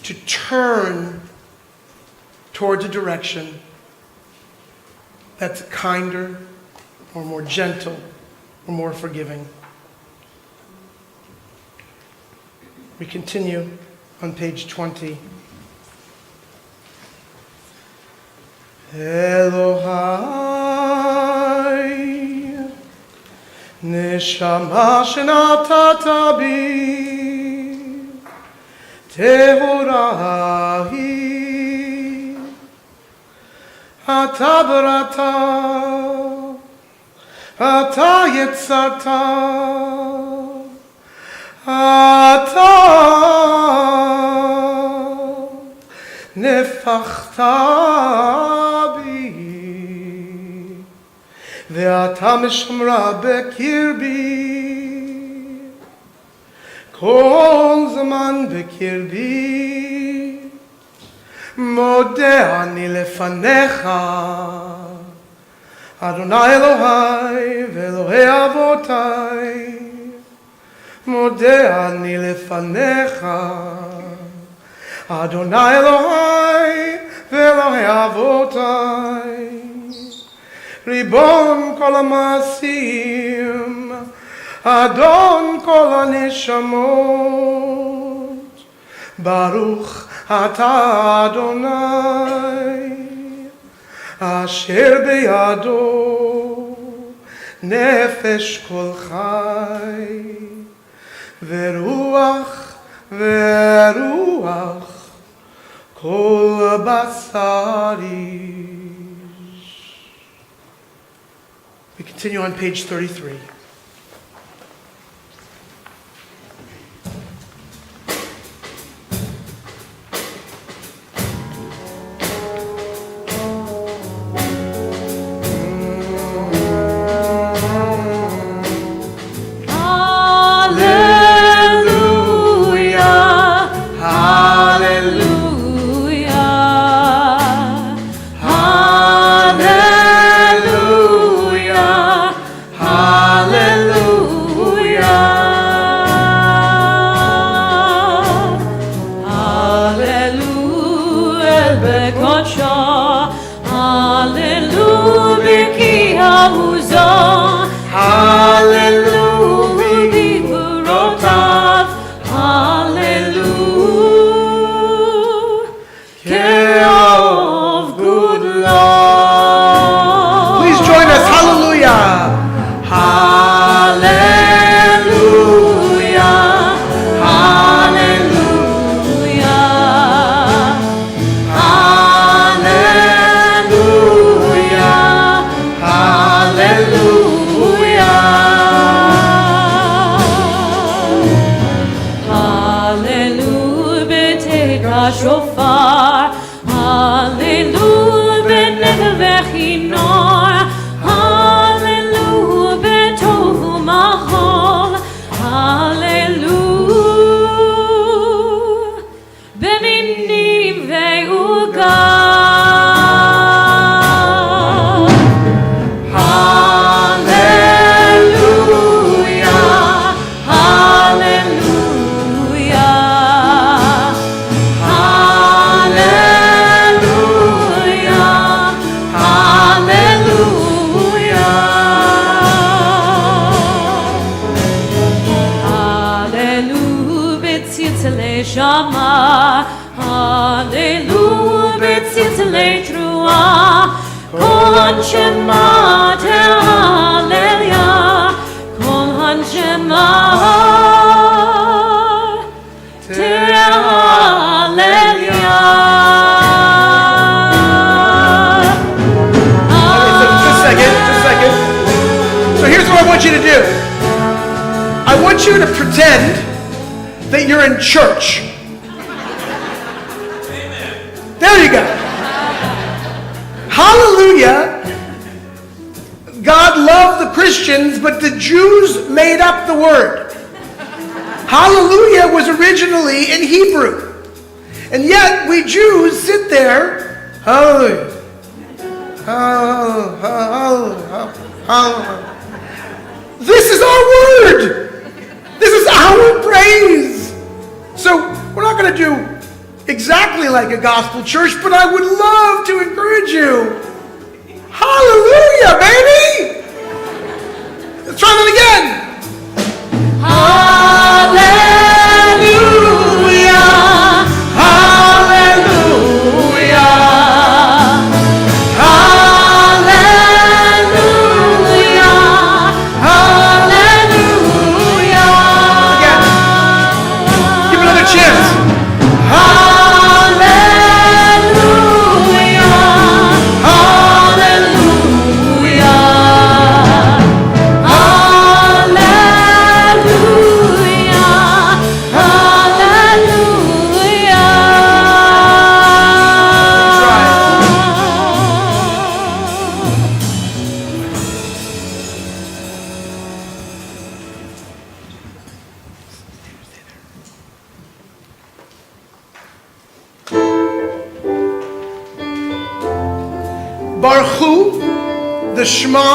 to turn towards a direction that's kinder or more gentle or more forgiving. We continue on page 20. Elohai, neshama shenatata bi, tehorahi, ata barata, ata yetzata, ata nefachta bi, ve'ata mishmra bekirbi, kol zaman bekirbi, modeh ani lefanecha, Adonai Elohai ve'Elohei avotai, modeh ani lefanecha, Adonai Elohai ve'Elohei avotai, Ribon kol ha'masim, Adon kol ha'neshamot, Baruch ata Adonai, Asher beyado nefesh kol chai, veruach kol basari. We continue on page 33. you to pretend that you're in church. There you go. Hallelujah. God loved the Christians, but the Jews made up the word. Hallelujah was originally in Hebrew. And yet we Jews sit there, hallelujah. Hallelujah. Hallelujah. This is our word. This is our praise. So we're not going to do exactly like a gospel church, but I would love to encourage you. Hallelujah, baby! Let's try that again. Hallelujah, hallelujah, hallelujah, hallelujah. Again. Give it another chance. Baruch, the Shema,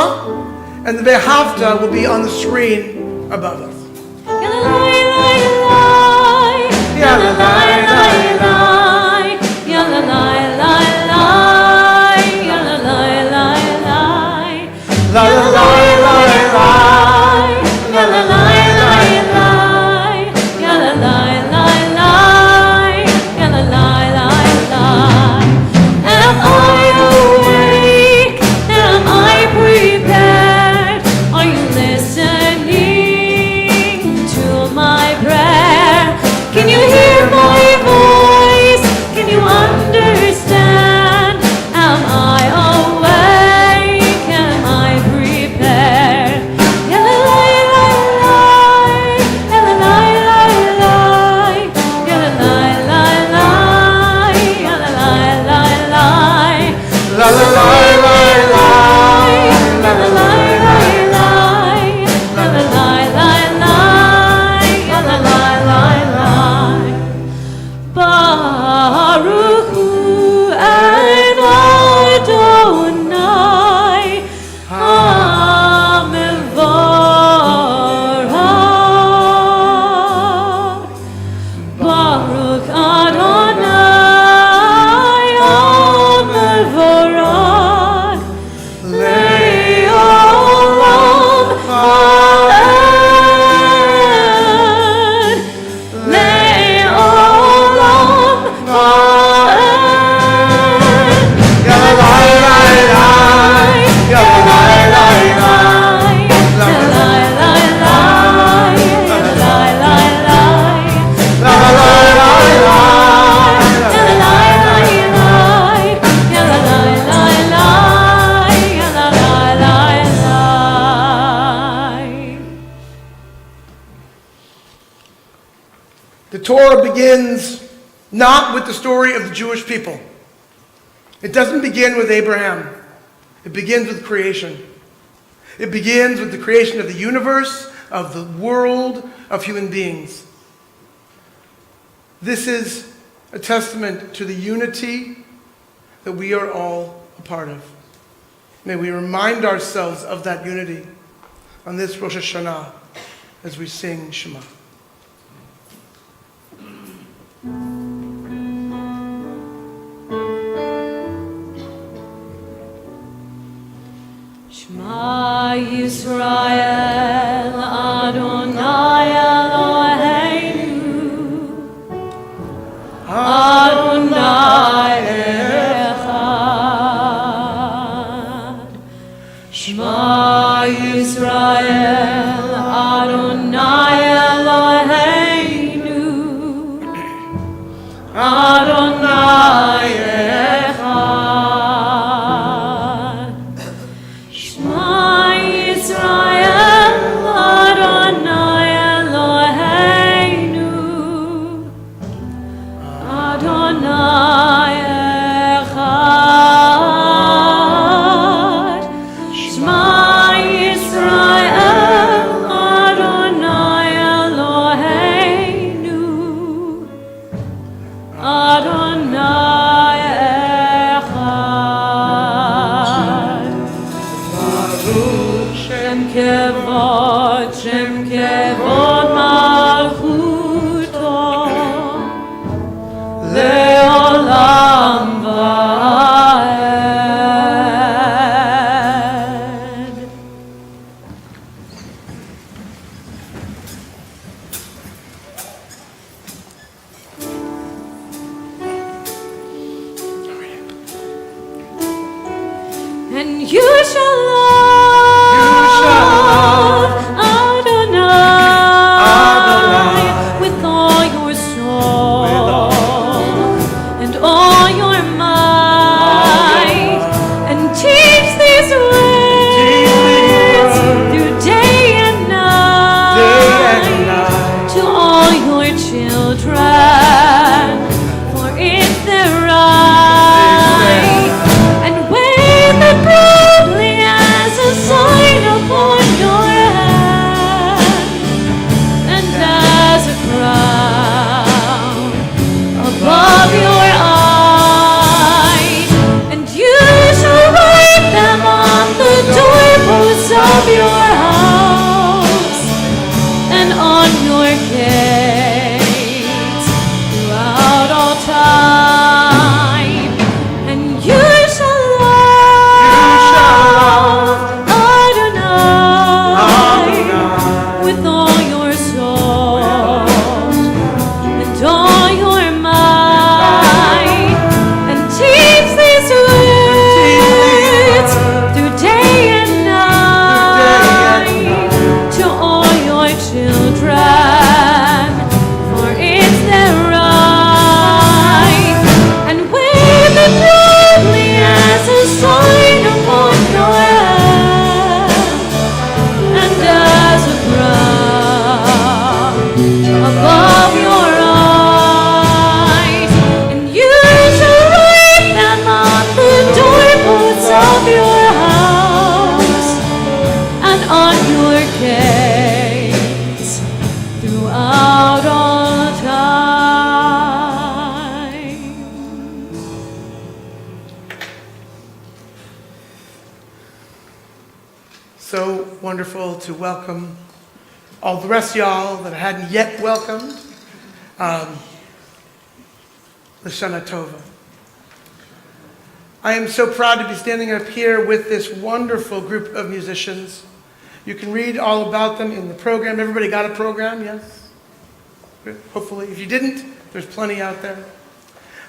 and the Ve'havta will be on the screen above us. The Torah begins not with the story of the Jewish people. It doesn't begin with Abraham. It begins with creation. It begins with the creation of the universe, of the world, of human beings. This is a testament to the unity that we are all a part of. May we remind ourselves of that unity on this Rosh Hashanah as we sing Shema. Shema Yisrael Adonai Eloheinu Adonai Echad. Shema Yisrael Adonai Eloheinu Adonai Echad. Shema Yisrael Adonai Eloheinu and you shall love Adonai with all your soul and all your might, and teach these words through day and night to all your children, for it's their right. And wave the proudly as a sign upon your hand, and as a crown above your eyes, and you shall write them on the doorposts of your house and on your gates throughout all time. And you shall love Adonai with all your soul and all your might, and teach these words through day and night to all your children, for it's their right. And wave it proudly as a sign upon your hand, and as a crown above your eyes. And you shall write them on the doorposts of your house and on your gates throughout all time. So wonderful to welcome all the rest of y'all that I hadn't yet welcomed. L'Shana Tova. I am so proud to be standing up here with this wonderful group of musicians. You can read all about them in the program. Everybody got a program, yes? Good. Hopefully. If you didn't, there's plenty out there.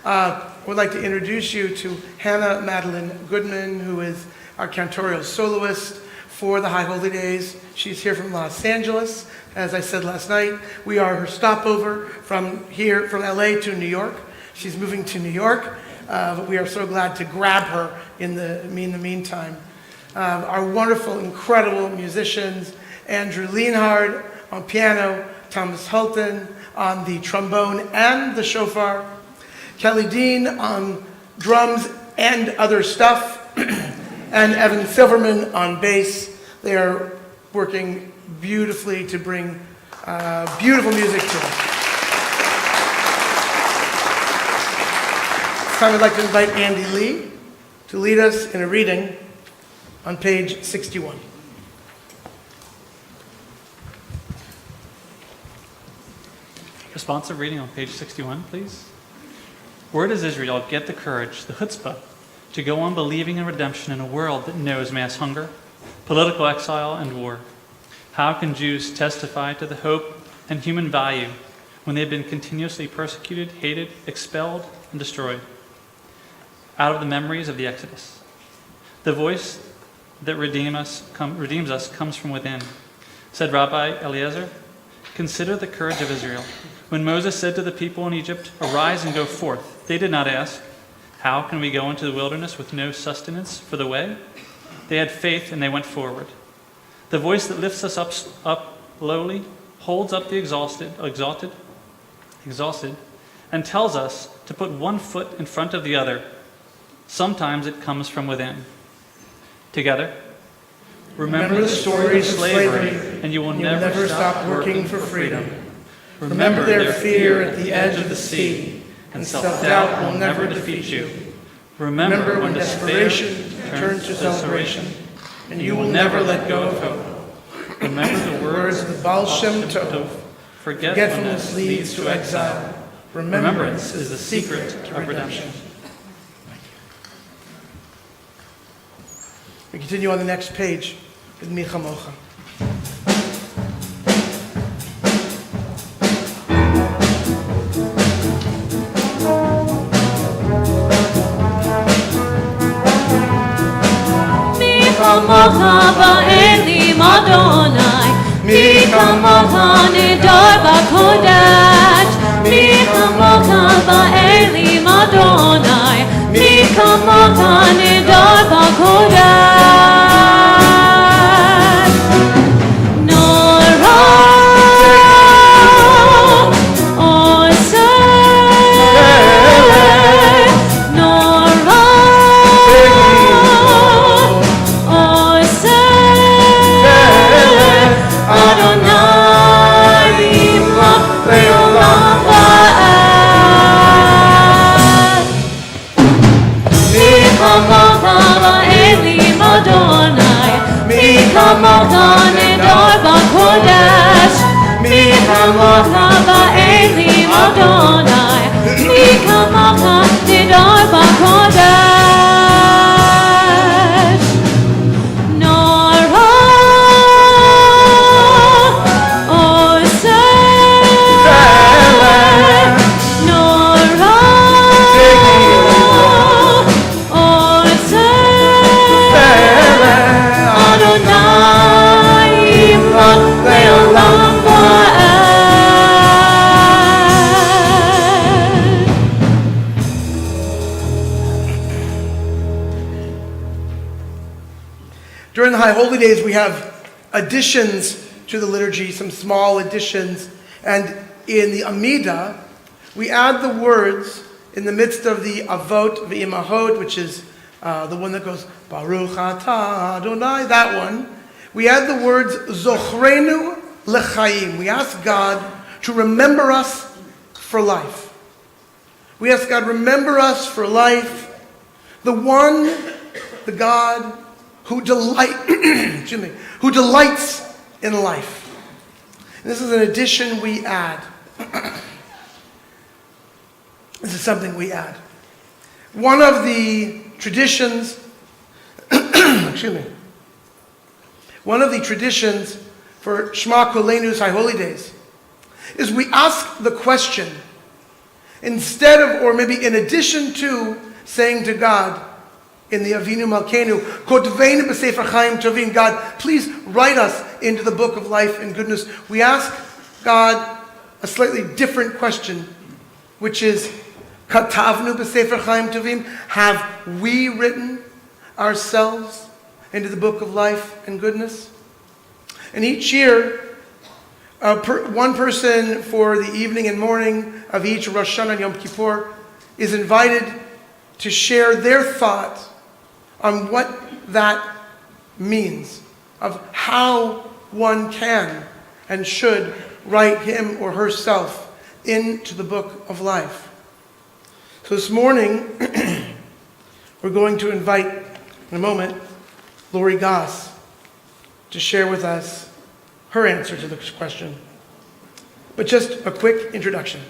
I would like to introduce you to Hannah Madeline Goodman, who is our cantorial soloist for the High Holy Days. She's here from Los Angeles. As I said last night, we are her stopover from here, from LA to New York. She's moving to New York, but we are so glad to grab her in the meantime. Our wonderful, incredible musicians, Andrew Lienhard on piano, Thomas Hulton on the trombone and the shofar, Kelly Dean on drums and other stuff, and Evan Silverman on bass. They are working beautifully to bring beautiful music to us. This time I'd like to invite Andy Lee to lead us in a reading on page 61. Responsive reading on page 61, please. Where does Israel get the courage, the chutzpah, to go on believing in redemption in a world that knows mass hunger, political exile, and war? How can Jews testify to the hope and human value when they've been continuously persecuted, hated, expelled, and destroyed? Out of the memories of the Exodus. The voice that redeems us comes from within. Said Rabbi Eliezer, consider the courage of Israel. When Moses said to the people in Egypt, arise and go forth, they did not ask, how can we go into the wilderness with no sustenance for the way? They had faith and they went forward. The voice that lifts us up lowly, holds up the exhausted, and tells us to put one foot in front of the other. Sometimes it comes from within. Together, remember the stories of slavery, and you will never stop working for freedom. Remember their fear at the edge of the sea, and self-doubt will never defeat you. Remember when desperation turns to celebration, and you will never let go of hope. Remember the words of the Baal Shem Tov, forgetfulness leads to exile. Remembrance is the secret of redemption. We continue on the next page with Mi Chamocha. kamocha ba'elim Adonai, mi kamocha nidar b'kodesh, mi kamocha ba'elim Adonai, mi kamocha nidar b'kodesh. Nora oseh, Nora oseh, Adonai yimlach le'olam va'ed. Mi kamocha ba'elim Adonai, mi kamocha nidar b'kodesh, mi kamocha ba'elim Adonai, mi kamocha nidar b'kodesh. Nora oseh, Nora oseh, Adonai yimlach le'olam va'ed. During the High Holy Days, we have additions to the liturgy, some small additions. And in the Amidah, we add the words in the midst of the Avot V'imahot, which is the one that goes, Baruch Atah Adonai, that one. We add the words Zochrenu L'chaim. We ask God to remember us for life. We ask God, remember us for life. The one, the God who who delights in life. And this is an addition we add. This is something we add. One of the traditions, one of the traditions for Shema Koleinu's High Holy Days is we ask the question, instead of, or maybe in addition to, saying to God, in the Avinu Malkeinu, Kotveinu b'Sefer Chaim Tovim, God, please write us into the book of life and goodness. We ask God a slightly different question, which is, Katavnu b'Sefer Chaim Tovim, have we written ourselves into the book of life and goodness? And each year, one person for the evening and morning of each Rosh Hashanah and Yom Kippur is invited to share their thought on what that means, of how one can and should write him or herself into the book of life. So this morning, we're going to invite, in a moment, Lori Goss to share with us her answer to this question. But just a quick introduction.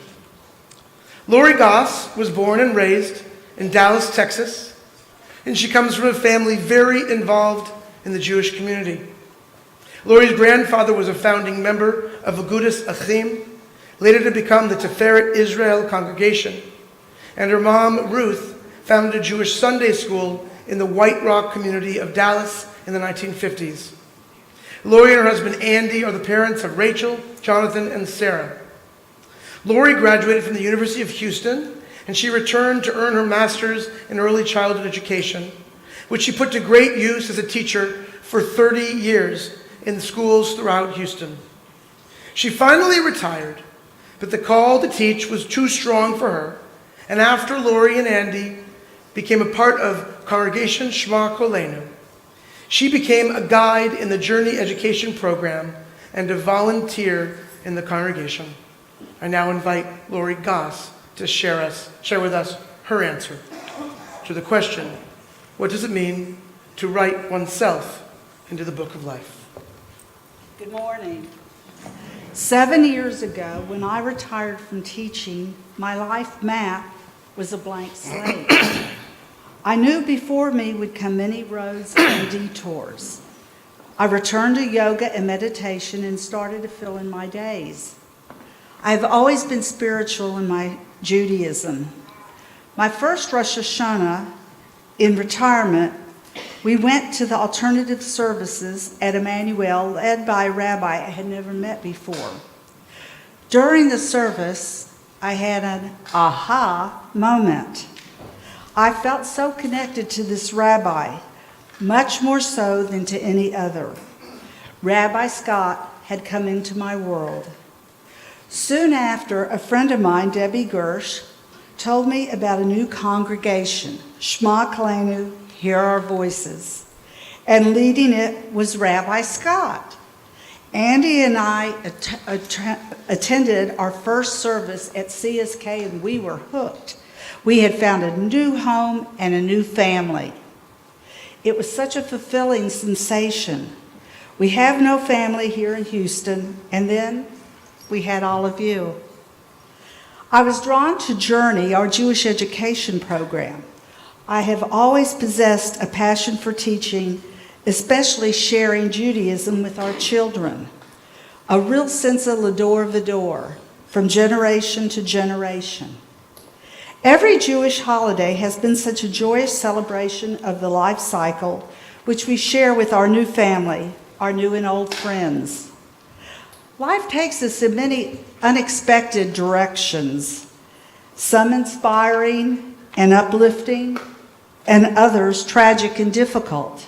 Lori Goss was born and raised in Dallas, Texas, and she comes from a family very involved in the Jewish community. Lori's grandfather was a founding member of Agudas Achim, later to become the Tiferet Israel congregation, and her mom, Ruth, founded a Jewish Sunday school in the White Rock community of Dallas in the 1950s. Lori and her husband, Andy, are the parents of Rachel, Jonathan, and Sarah. Lori graduated from the University of Houston, and she returned to earn her master's in early childhood education, which she put to great use as a teacher for 30 years in schools throughout Houston. She finally retired, but the call to teach was too strong for her, and after Lori and Andy became a part of Congregation Shema Koleinu, she became a guide in the Journey Education Program and a volunteer in the congregation. I now invite Lori Goss to share with us her answer to the question, what does it mean to write oneself into the book of life? Good morning. 7 years ago, when I retired from teaching, my life map was a blank slate. I knew before me would come many roads and detours. I returned to yoga and meditation and started to fill in my days. I have always been spiritual in my Judaism. My first Rosh Hashanah in retirement We went to the alternative services at Emmanuel, led by a rabbi I had never met before. During the service, I had an aha moment. I felt so connected to this rabbi, much more so than to any other. Rabbi Scott had come into my world. Soon after, a friend of mine, Debbie Gersh, told me about a new congregation, Shema Kalenu, Hear Our Voices, and leading it was Rabbi Scott. Andy and I attended our first service at CSK, and we were hooked. We had found a new home and a new family. It was such a fulfilling sensation. We have no family here in Houston, and then we had all of you. I was drawn to Journey, our Jewish education program. I have always possessed a passion for teaching, especially sharing Judaism with our children. A real sense of l'dor v'dor, from generation to generation. Every Jewish holiday has been such a joyous celebration of the life cycle, which we share with our new family, our new and old friends. Life takes us in many unexpected directions, some inspiring and uplifting, and others tragic and difficult.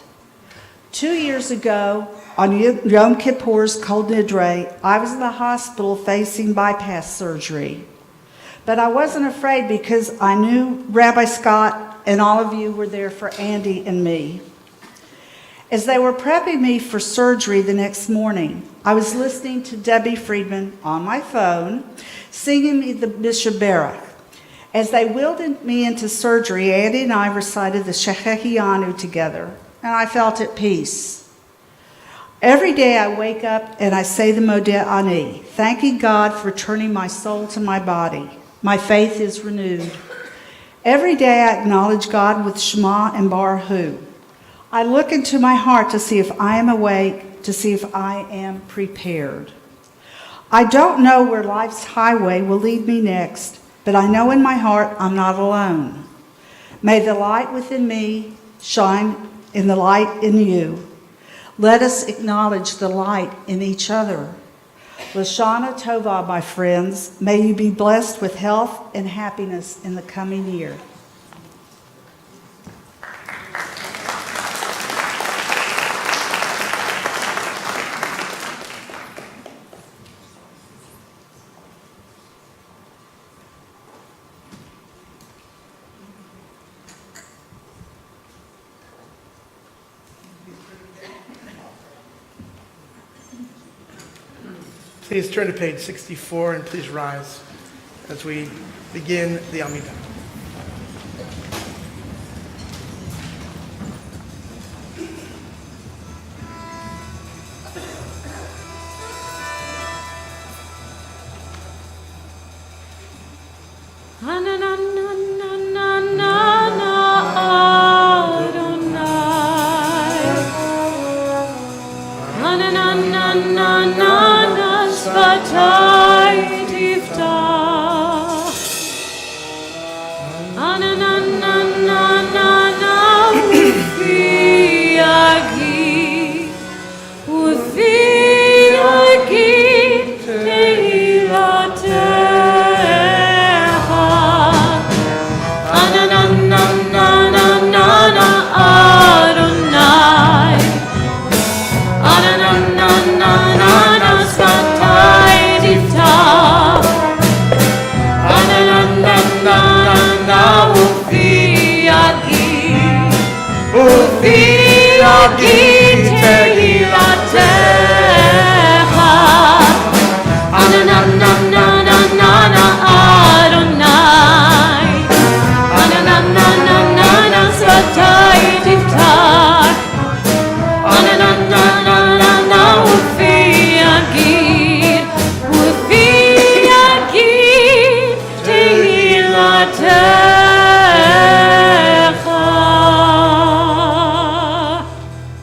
2 years ago, on Yom Kippur's Kol Nidre, I was in the hospital facing bypass surgery. But I wasn't afraid because I knew Rabbi Scott and all of you were there for Andy and me. As they were prepping me for surgery the next morning, I was listening to Debbie Friedman on my phone, singing me the Mishaberach. As they wheeled me into surgery, Andy and I recited the Shechehianu together, and I felt at peace. Every day I wake up and I say the Modeh Ani, thanking God for turning my soul to my body. My faith is renewed. Every day I acknowledge God with Shema and Baruch. I look into my heart to see if I am awake, to see if I am prepared. I don't know where life's highway will lead me next, but I know in my heart I'm not alone. May the light within me shine in the light in you. Let us acknowledge the light in each other. Lashana Tova, my friends, may you be blessed with health and happiness in the coming year. Please turn to page 64 and please rise as we begin the Amidah.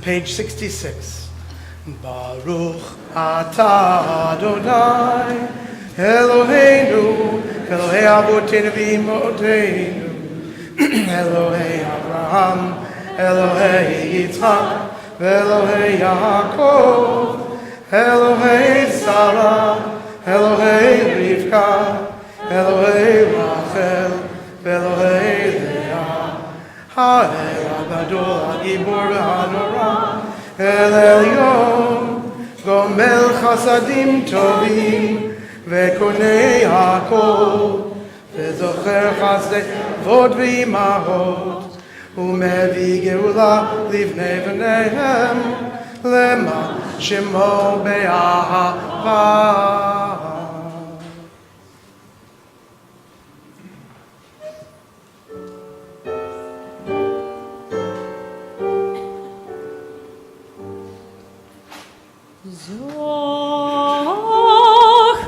Page 66. Baruch atah Adonai Eloheinu Elohei Avotenu v'Imotenu Elohei Avraham Elohei Yitzchak, Elohei Yaakov, Elohei Sarah, Elohei Rivka, Elohei Rachel, Elohei Leah, Ha'el HaGadol HaGibor VeHaNorah, El Elyon, Gomel Chasadim Tovim, Vekonei HaKol, Vezocher Chasdei Vod V'imahot, Umevi Geula Livnei V'neihem, Lema Shemo Be'ahava.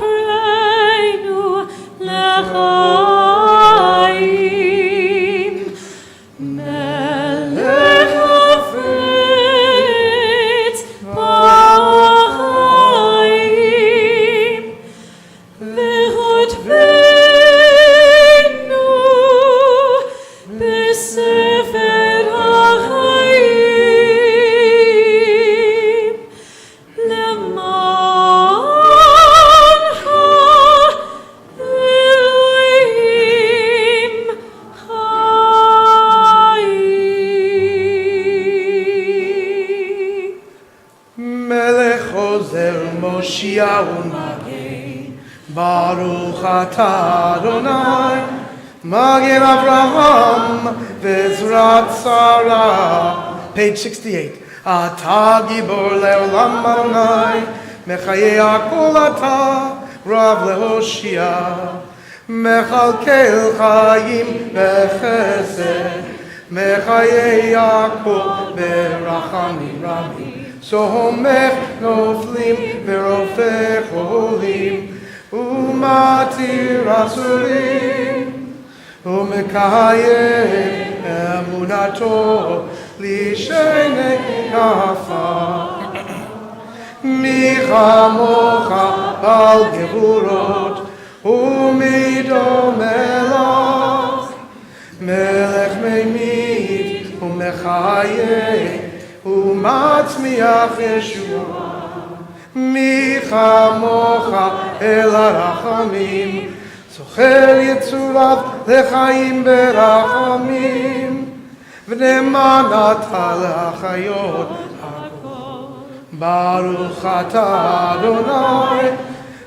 Zochreinu lechaim, melech hafritz b'chaim, v'hotveinu b'sefer ha'chaim, lemancha Elohim chayim. Melech Ozer Moshiach u'Magin, Baruch atah Adonai, Magen Avraham ve'Ezrat Sarah. Page 68. Atah Gibor le'olam Adonai, Mechayei hakol atah, Rav le'Hoshia, Mechalkel chayim b'chesed, Mechayei hakol berachamim rabim. Sohomech noflim verofech cholim, umatir asurim, umekayem emunato lishenei kafar. Micha mocha al gevurot, umidomelach, melech meimid umechayeh, ומצמיח ישועה, מיכה מוחה אל הרחמים, זוכר יצוריו לחיים ברחמים, ונאמנת להחיות הכל. ברוך אתה אדוני,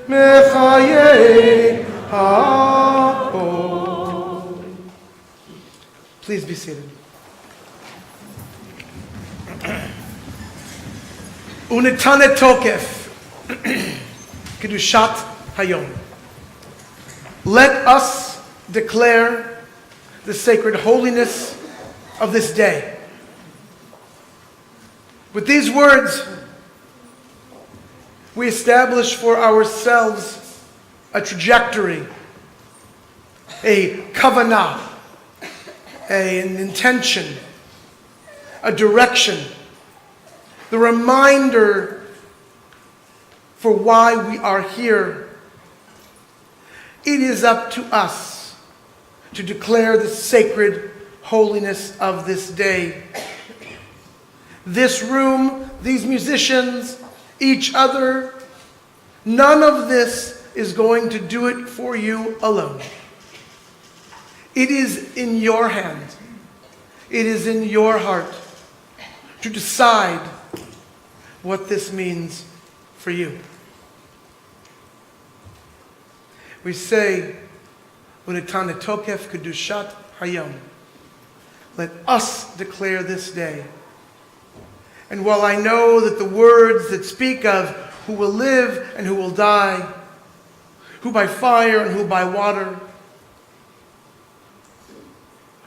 מחיי הכל. Please be seated. Unetane tokef, kedushat hayom. Let us declare the sacred holiness of this day. With these words, we establish for ourselves a trajectory, a kavanah, an intention, a direction, the reminder for why we are here. It is up to us to declare the sacred holiness of this day. This room, these musicians, each other, none of this is going to do it for you alone. It is in your hand. It is in your heart to decide what this means for you. We say, Unetane tokef kedushat hayom. Let us declare this day. And while I know that the words that speak of who will live and who will die, who by fire and who by water,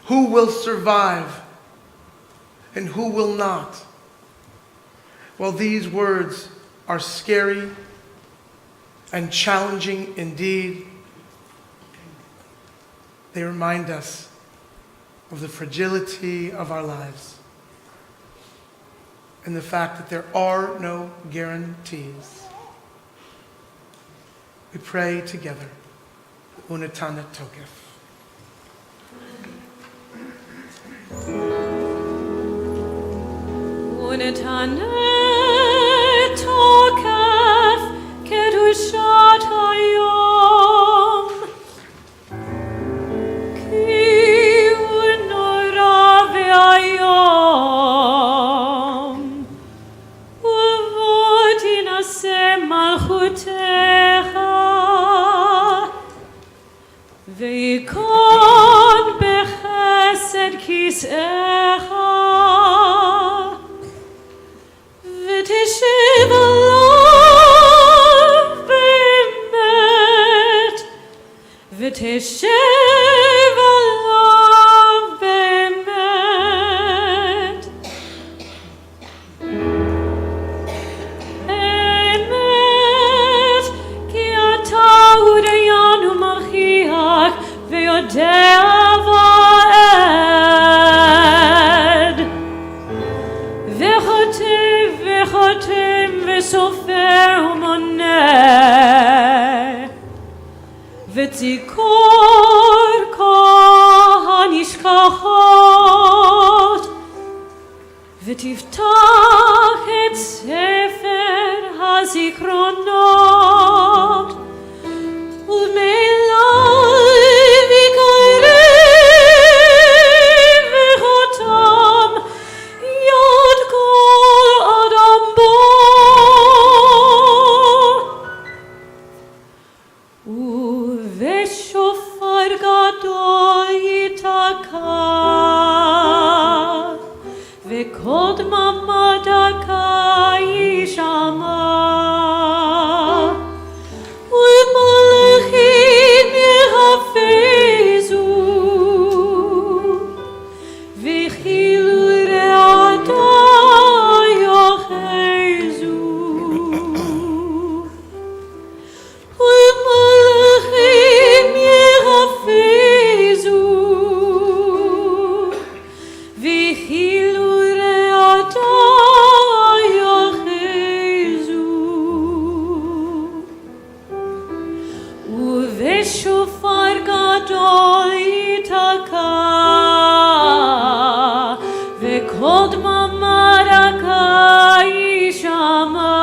who will survive and who will not, while these words are scary and challenging indeed, they remind us of the fragility of our lives and the fact that there are no guarantees. We pray together, Unetane tokef. ונתנה תוקף קדושת היום. כי הוא נורא ואיום, ובוא תנשא מלכותך, וייכון בחסד כיסאך, ותשב עליו באמת, ותשב עליו באמת. אמת, כי אתה הוא דיין ומכריע ויודע ועד, וחותם וחותם וסופר ומונה, ותזכור כל הנשכחות, ותפתח את ספר הזיכרונות, ומאליו יקרב וחותם יד כל אדם בו, ובשופר גדול ייתקע, וקול דממה דקה יישמע, ומלאכים יחפזו, וכאילו רעדה יאחזו, ומלאכים יחפזו, וכאילו רעדה יאחזו, ובשופר גדול ייתקע, וקול דממה רכה יישמע,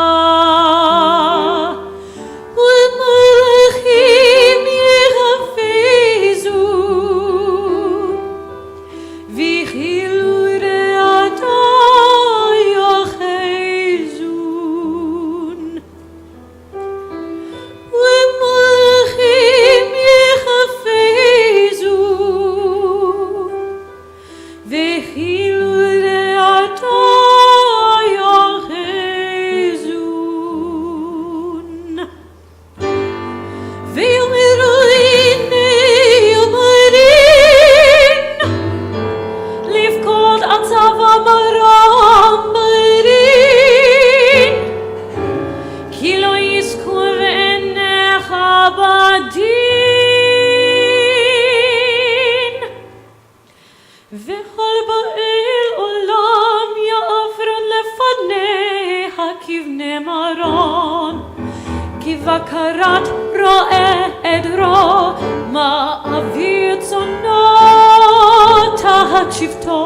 ומלאכים יחפזו, וכאילו רעדה יאחזון, ומלאכים יחפזו, וכאילו רעדה יאחזון. ויאמרין לבכות עצבה מרם ברין, כי לא יזכו בעיניך בדין, וכל באל עולם יעברון לפניך כבני מרון, כי בקרת רואה עדרו, מעביר צאנו תחת שבטו.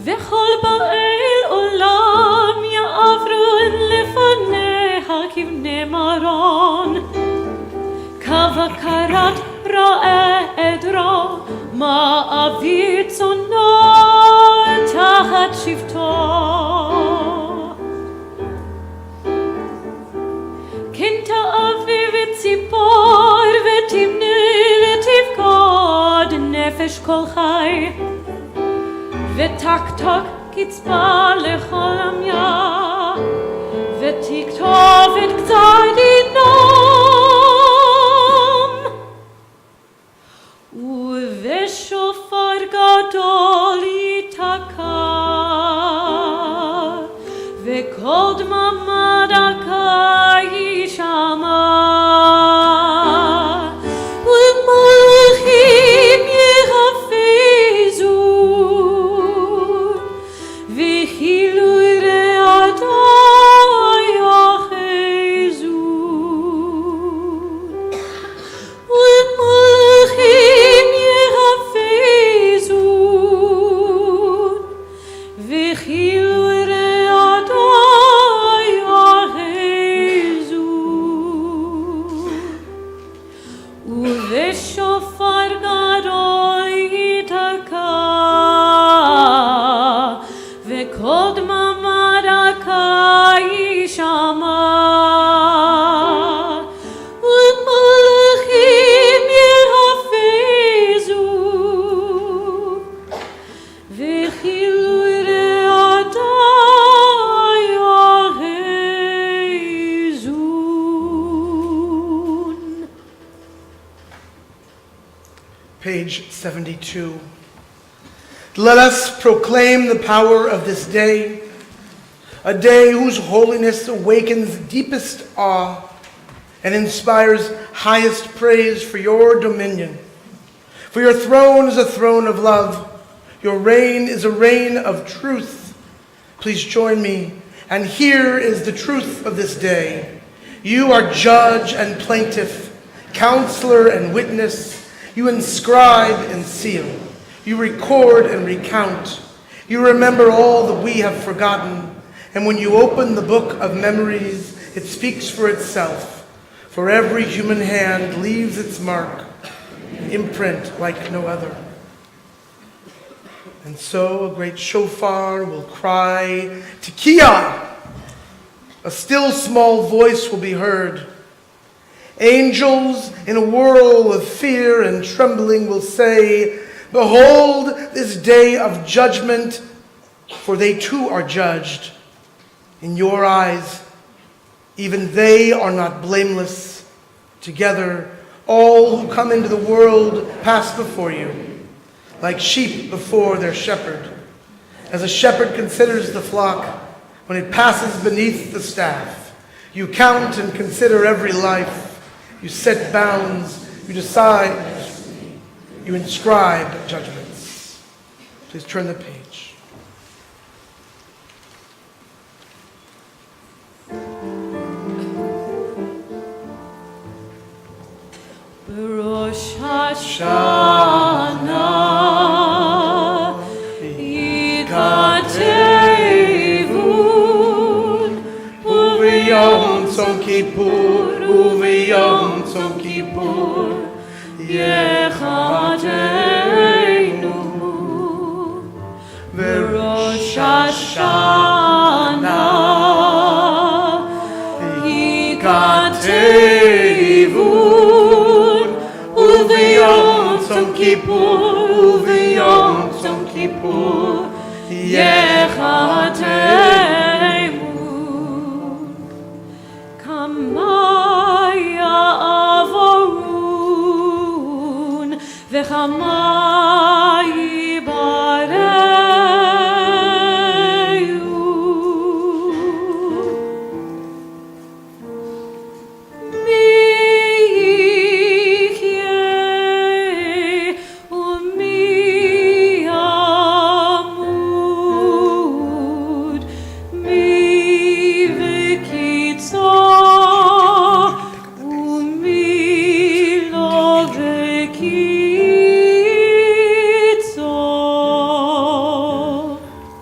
וכל באל עולם יעברון לפניך כבני מרון, כבקרת רואה עדרו, מעביר צאנו תחת שבטו. כן תאביב ציפור ותמנה ותפקוד נפש כל חי, ותקתק קצבה לכל עמיה, ותכתוב את גזר דינם, ובשופר גדול ייתקע, וקול דממה דקה יישמע, ומלאכים יחפזו, וכאילו רעדה יאחזו, ומלאכים יחפזו, ושופר גדול ייתקע, וקול דממה דקה יישמע, ומלאכים יחפזו, וחילול רעדה יחזון. Page 72. Let us proclaim the power of this day, a day whose holiness awakens deepest awe and inspires highest praise for your dominion. For your throne is a throne of love. Your reign is a reign of truth. Please join me, and here is the truth of this day. You are judge and plaintiff, counselor and witness. You inscribe and seal. You record and recount. You remember all that we have forgotten. And when you open the book of memories, it speaks for itself. For every human hand leaves its mark, an imprint like no other. And so a great shofar will cry, Tekiah! A still small voice will be heard. Angels in a whirl of fear and trembling will say, Behold this day of judgment, for they too are judged. In your eyes, even they are not blameless. Together, all who come into the world pass before you, like sheep before their shepherd. As a shepherd considers the flock when it passes beneath the staff, you count and consider every life. You set bounds, you decide, you inscribe judgments. Please turn the page. Rosh Hashanah Yikatevun Uviyom Tzom Kippur, Uviyom Tzom Kippur, Yechadeinu Rosh Hashanah Yikatevun Uviyom Tzom Kippur, Uviyom Tzom Kippur, Yechadeinu Kamaya Avorun V'Chama Yibareyu Mi Yichye Umi Yamud Mi V'Kitzor Umi Lo V'Kitzor.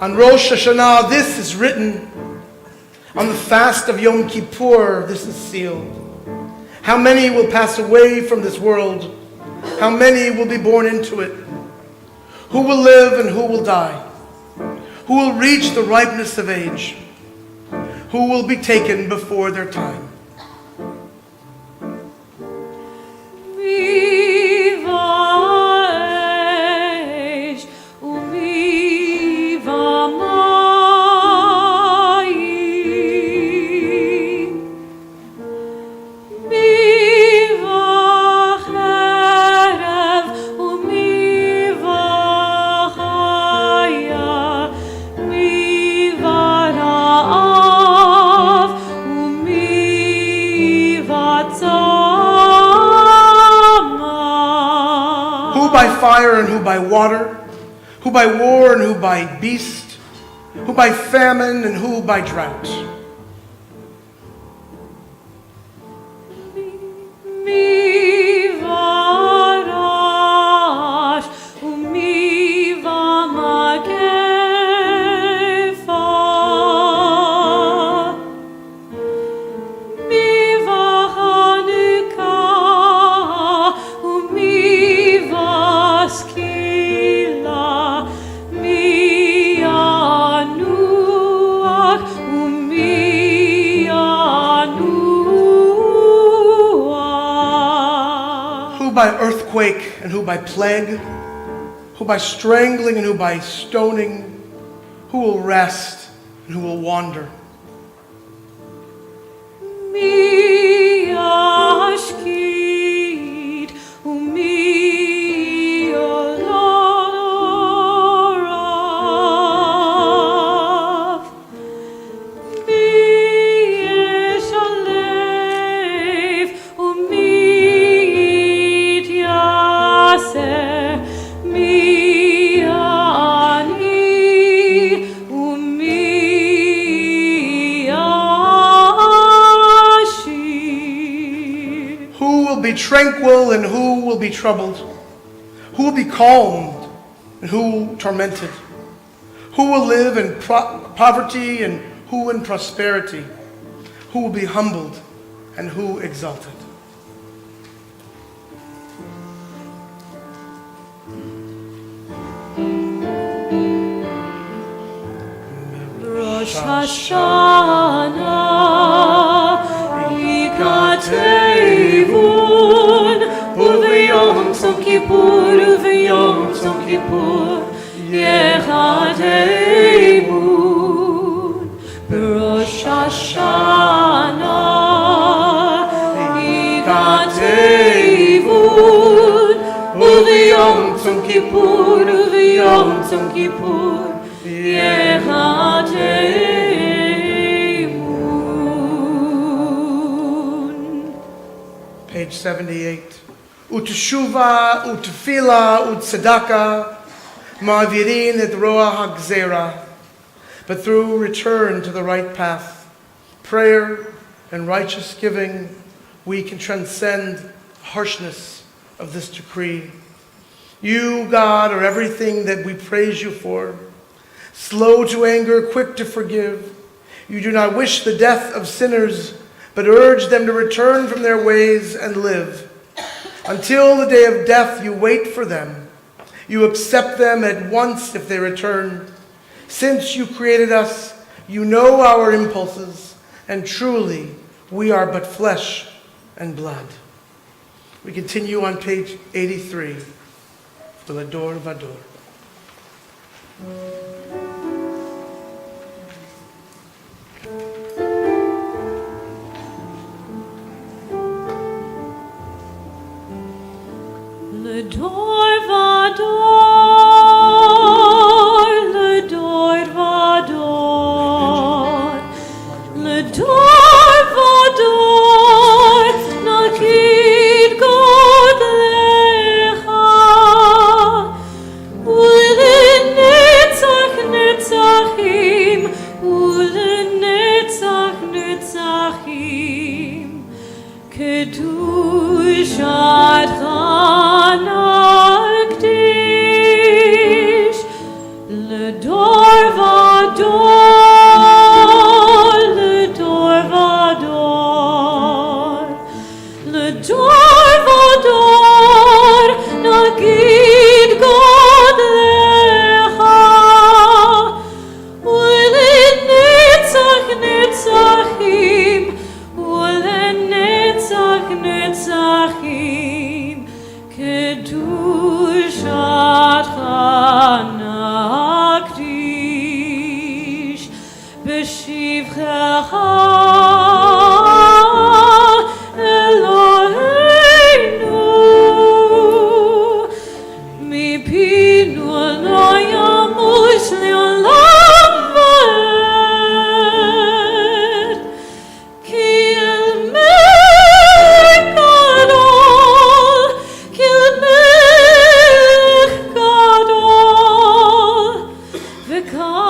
On Rosh Hashanah, this is written. On the fast of Yom Kippur, this is sealed. How many will pass away from this world? How many will be born into it? Who will live and who will die? Who will reach the ripeness of age? Who will be taken before their time? Mivaesh umivamayim mivacherev umivachaya mivaraav umivatzama. Who by fire and who by water? Who by war and who by beast? Who by famine and who by drought? Mivarash umivamagefa mivahanika by earthquake and who by plague, who by strangling and who by stoning, who will rest and who will wander. Mi ashkid umi olav. Mi eshalev umi ityaseh. Mi ani umi Who will be tranquil and who will be troubled? Who will be calmed and who tormented? Who will live in poverty and who in prosperity? Who will be humbled and who exalted? Rosh Hashanah, Yikatevun, Uveyom Tzom Kippur, Uveyom Tzom Kippur, Yekatevun. Rosh Hashanah, Yikatevun, Uveyom Tzom Kippur, Uveyom Tzom Kippur, Page 78. Uteshuva, utefila, utsedaka, ma'avirin et roa hagzera. But through return to the right path, prayer and righteous giving, we can transcend the harshness of this decree. You, God, are everything that we praise you for. Slow to anger, quick to forgive. You do not wish the death of sinners, but urge them to return from their ways and live. Until the day of death, you wait for them. You accept them at once if they return. Since you created us, you know our impulses, and truly, we are but flesh and blood. We continue on page 83, for the Dor Vador. Le dor vador, le dor vador, le dor vador, nakid god lecha, ulenetzach netzachim, ulenetzach netzachim, kedushat Hanakdish, le dor vador, le dor vador, le dor vador, nagid god lecha, ulenetzach netzachim, ulenetzach netzachim, kedushat Hanakdish, b'shivchecha Eloheinu, mipinu lo yamush le'olam va'ed, ki el melech gadol, ki el melech gadol, v'kadosh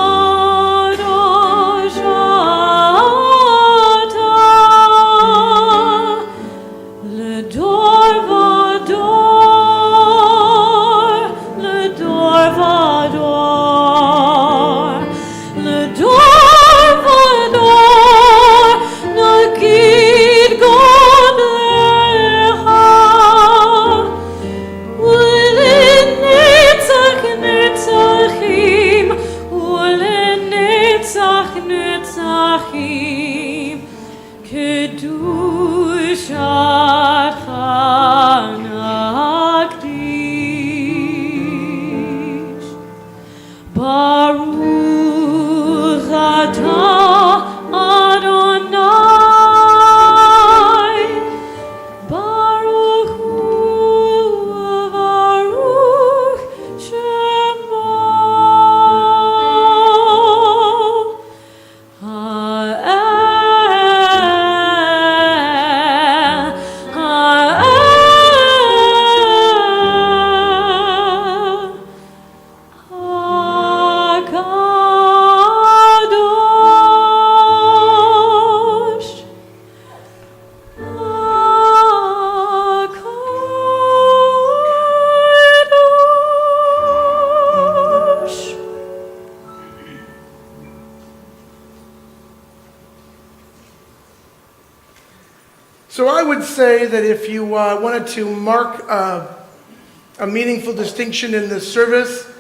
would say that if you wanted to mark a meaningful distinction in this service,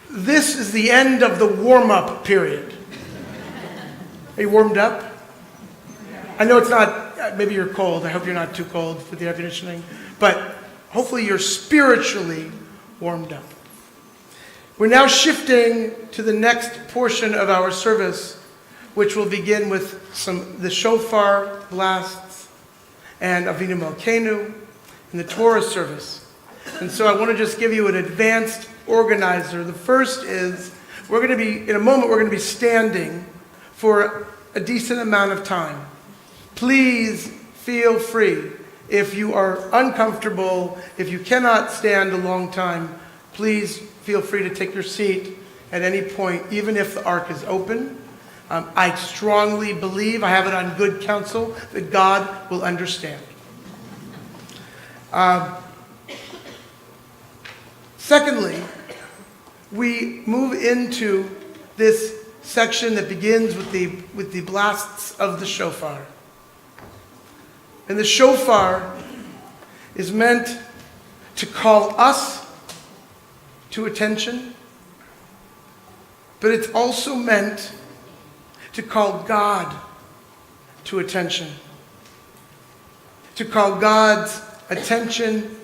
this is the end of the warm-up period. Are you warmed up? I know it's not, maybe you're cold. I hope you're not too cold for the air conditioning. But hopefully you're spiritually warmed up. We're now shifting to the next portion of our service, which will begin with the shofar blasts and Avinu Malkeinu and the Torah service. And so I want to just give you an advanced organizer. The first is, in a moment, we're going to be standing for a decent amount of time. Please feel free. If you are uncomfortable, if you cannot stand a long time, please feel free to take your seat at any point, even if the ark is open. I strongly believe, I have it on good counsel, that God will understand. Secondly, we move into this section that begins with the blasts of the shofar. And the shofar is meant to call us to attention, but it's also meant to call God to attention, to call God's attention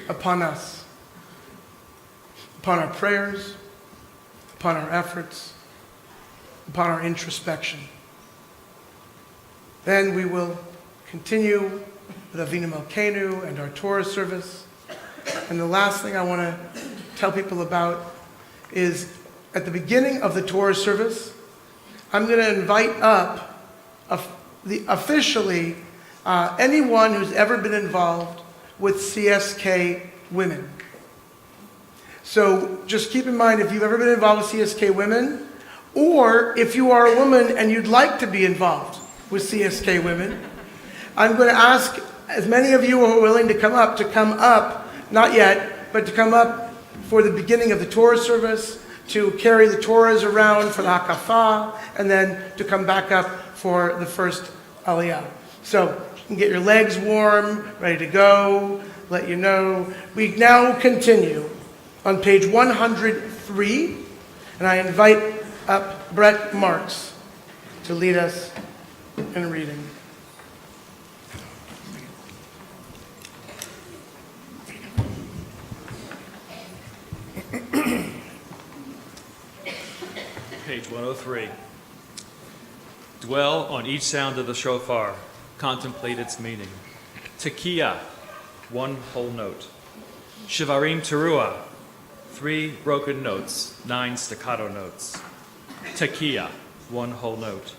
upon us, upon our prayers, upon our efforts, upon our introspection. Then we will continue with Avinu Malkeinu and our Torah service. And the last thing I want to tell people about is at the beginning of the Torah service, I'm going to invite up officially anyone who's ever been involved with CSK Women. So just keep in mind, if you've ever been involved with CSK Women, or if you are a woman and you'd like to be involved with CSK Women, I'm going to ask as many of you who are willing to come up, not yet, but to come up for the beginning of the Torah service, to carry the Torahs around for the Hakafah, and then to come back up for the first Aliyah. So you can get your legs warm, ready to go, let you know. We now continue on page 103, and I invite up Brett Marks to lead us in reading. Page 103. Dwell on each sound of the shofar. Contemplate its meaning. Tekiah, one whole note. Shivarim teruah, 3 broken notes, 9 staccato notes. Tekiah, one whole note.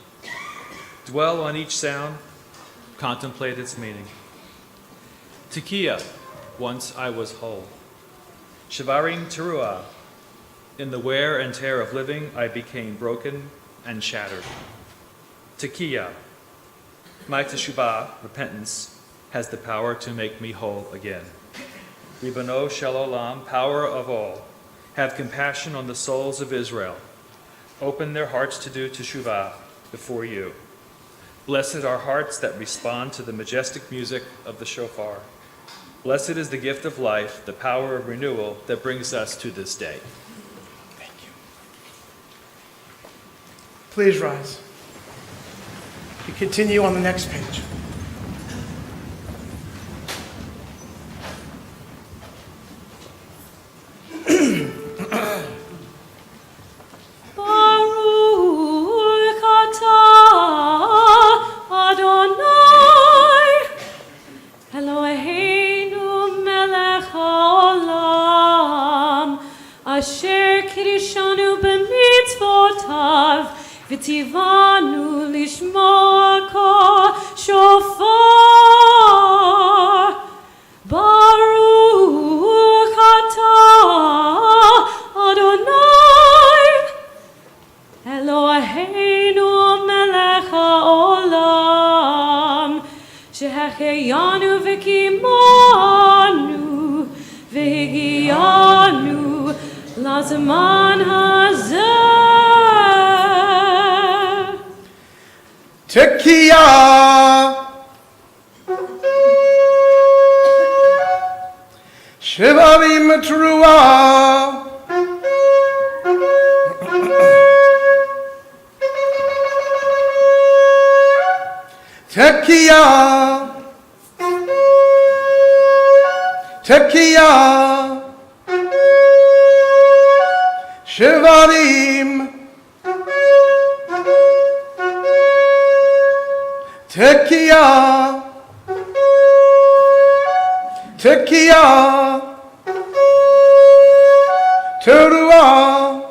Dwell on each sound. Contemplate its meaning. Tekiah, once I was whole. Shivarim teruah, in the wear and tear of living, I became broken and shattered. Tekiah, my teshuvah, repentance, has the power to make me whole again. Ribbono shel olam, power of all, have compassion on the souls of Israel. Open their hearts to do teshuvah before you. Blessed are hearts that respond to the majestic music of the shofar. Blessed is the gift of life, the power of renewal that brings us to this day. Please rise. We continue on the next page. Baruch atah Adonai Eloheinu melech haolam asher kirishanu b'mitzvotav v'tivanu lishmoa kol shofar. Baruch atah Adonai Eloheinu melech haolam shehecheyanu v'kimanu v'higiyanu lazman hazeh. Tekiah! Shivarim Teruah. Tekiah. Tekiah. Shivarim. Tekiah. Tekiah. Teruah.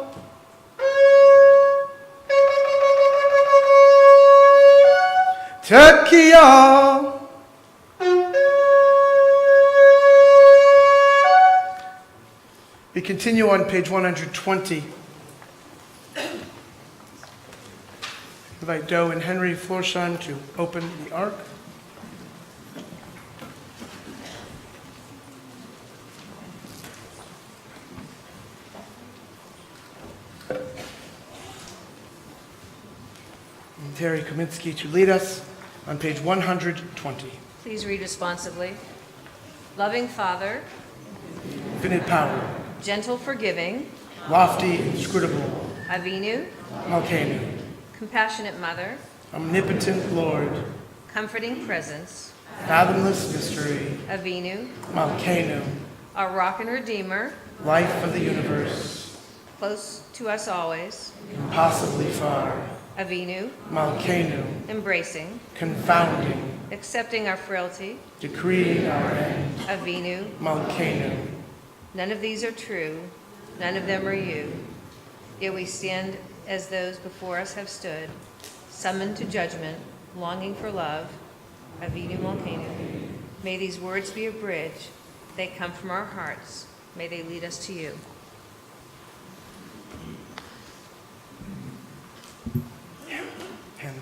Tekiah. We continue on page 120. Invite Doe and Henry Florsheim to open the ark. And Terry Kaminsky to lead us on page 120. Please read responsively. Loving Father, Infinite power, gentle forgiving, lofty, inscrutable, Avinu, Malkeinu, compassionate Mother, omnipotent Lord, comforting presence, fathomless mystery, Avinu, Malkeinu, our rock and Redeemer, life of the universe, close to us always, impossibly far, Avinu, Malkeinu, embracing, confounding, accepting our frailty, decreeing our end, Avinu, Malkeinu. none of these are true, none of them are you. Yet we stand as those before us have stood, summoned to judgment, longing for love, Avinu Malkeinu. May these words be a bridge. They come from our hearts. May they lead us to you. And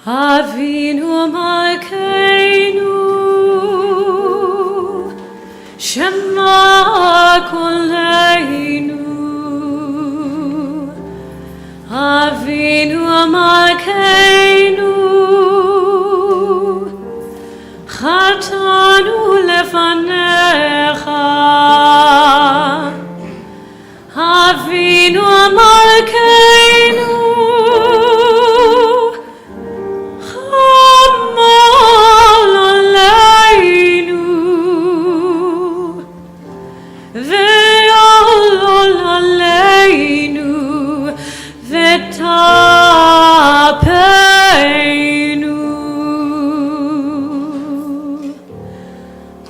Avinu Malkeinu, Shema Koleinu. Avinu Malkeinu, Chatanu lefanecha. Avinu Malkeinu, Chamal aleinu, ve'ol aleinu, ve'tapeinu.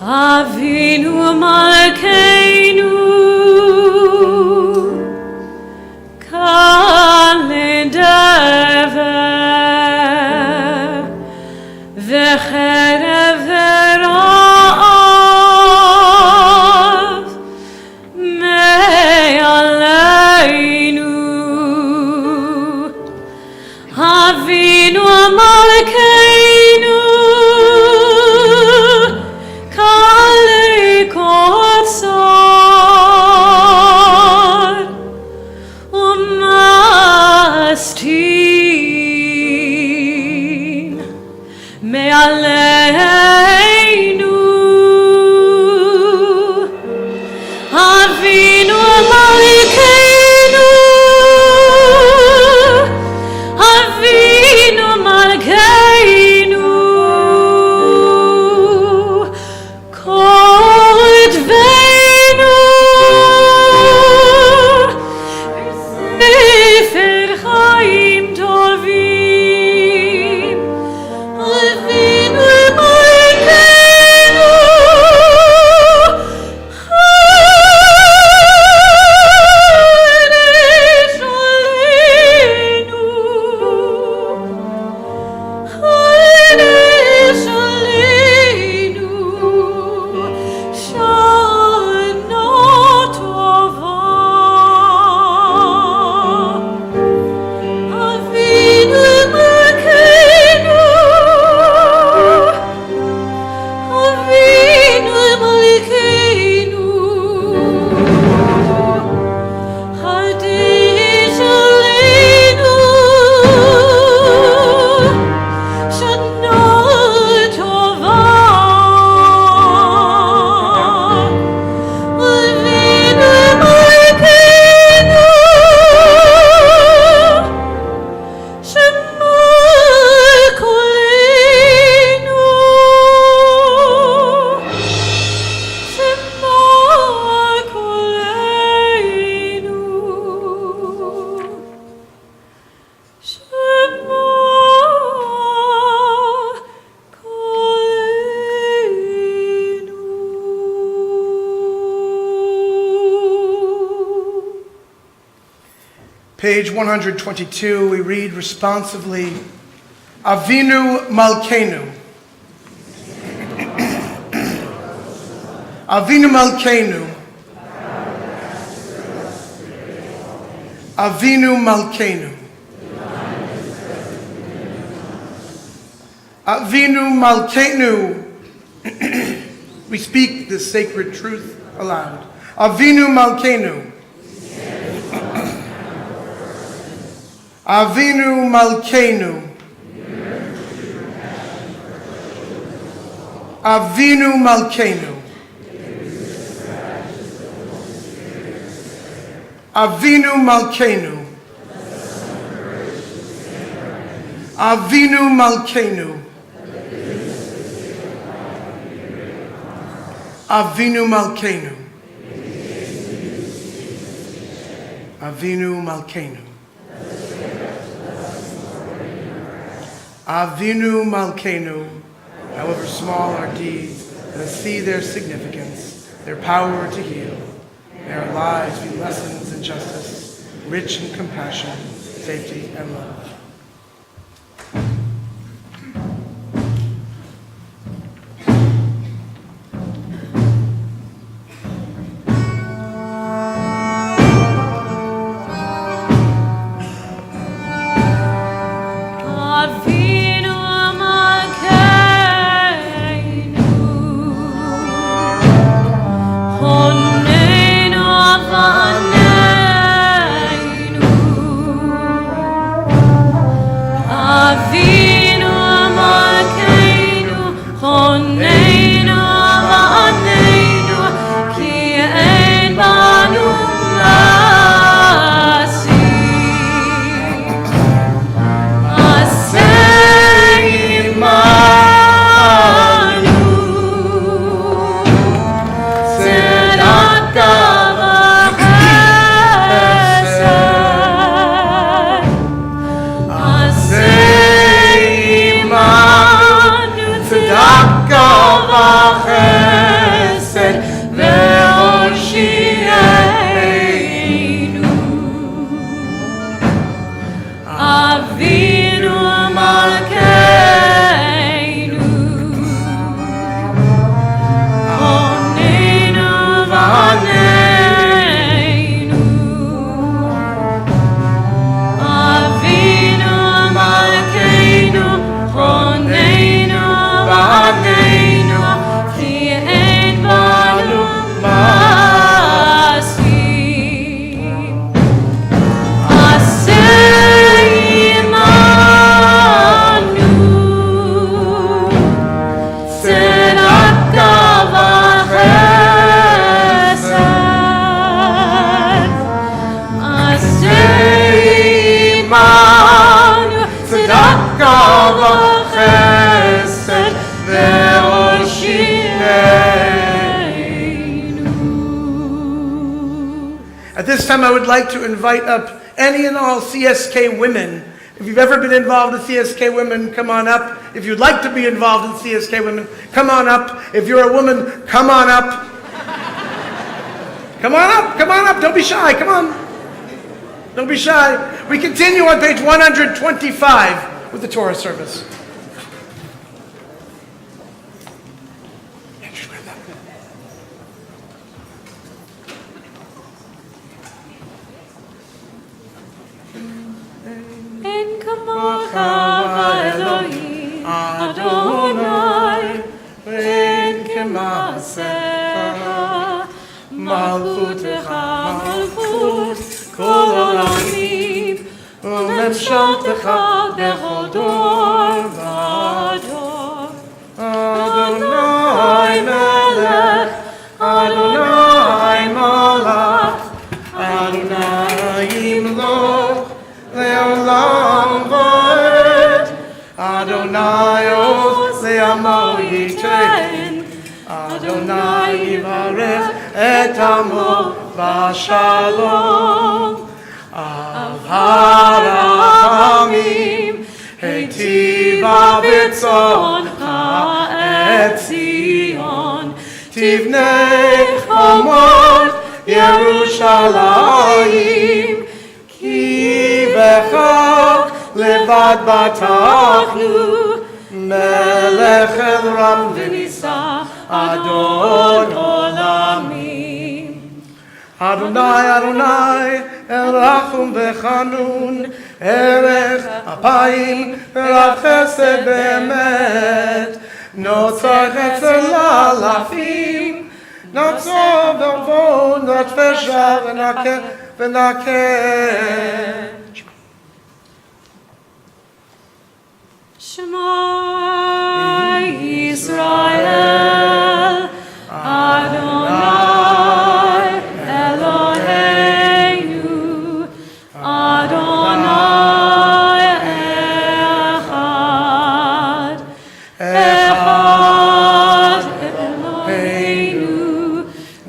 Avinu Malkeinu, Kalendever, ve'cherev ve'ra'av, me'aleinu. Avinu Malkeinu, Kalei Kotzar, Umastin, Me'aleinu. Avinu Malkeinu, Avinu Malkeinu, Kol Dveinu, Sefer Chaim Tovim, Avinu Page 122, we read responsively, Avinu Malkeinu. Avinu Malkeinu. Avinu Malkeinu. Avinu Malkeinu. We speak this sacred truth aloud. Avinu Malkeinu. Avinu Malkeinu. Avinu Malkeinu. Avinu Malkeinu. Avinu Malkeinu. Avinu Malkeinu. Avinu Malkeinu. Avinu Malkeinu. However small our deeds, let us see their significance, their power to heal. May our lives be lessons in justice, rich in compassion, safety, and love. Avinu Malkeinu, Honeinu Avaneinu. Avinu Malkeinu, Honeinu Avaneinu, Ki ein banu lasi. Avinu Malkeinu, Honeinu Vaneinu. Avinu Malkeinu, Honeinu Vaneinu, Ki ein banu masim. At this time, I would like to invite up any and all CSK women. If you've ever been involved in CSK Women, come on up. If you'd like to be involved in CSK Women, come on up. If you're a woman, come on up. Come on up, come on up. Don't be shy, come on. Don't be shy. We continue on page 125 with the Torah service. En kamocha v'Elohim Adonai, en kemasecha malchutecha malchut kol olamim, u'memshaltecha bechol dor v'dor. Adonai melech, Adonai malach, Adonai yimloch le'olam va'ed. Adonai oz le'amo yitein. Adonai yivarech et amo b'shalom. Av harachamim heitiva b'tzon ha'et Zion. Tivnei chomot Yerushalayim ki בך לבד בטחנו, מלך רם ונישא, אדון עולמים. אדוני, אדוני, אל רחום וחנון, ערך אפיים ורב חסד באמת, נוצר חסד לאלפים, נוצר בעוון ותפשע ונקה. Shema Yisrael, Adonai Eloheinu, Adonai Echad, Echad Eloheinu,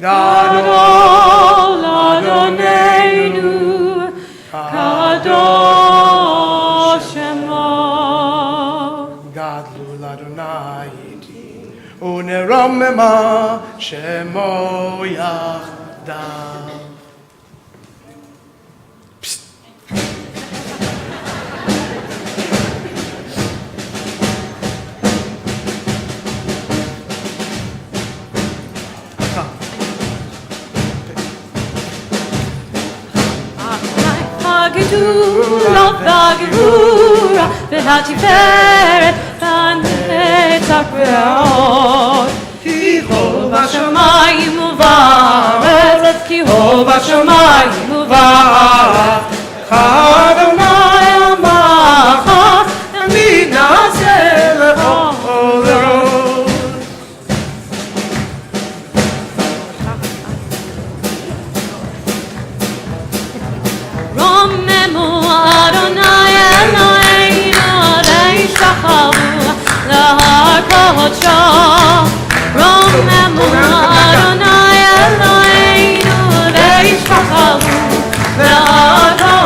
Gadol Adonenu, Kadosh Shemo. גדלו לאדוני איתי, ונרוממה שמו יחדיו. הגדולה והגבורה והתפארת והנצח והעוד כי הוא בשמיים ובארץ כי הוא בשמיים ובארץ אדוני עמך תמיד נעשה לכל דור. רוממו אדוני אלוהינו וישתחוו להר קודשו רוממו אדוני אלוהינו וישתחוו להר קודשו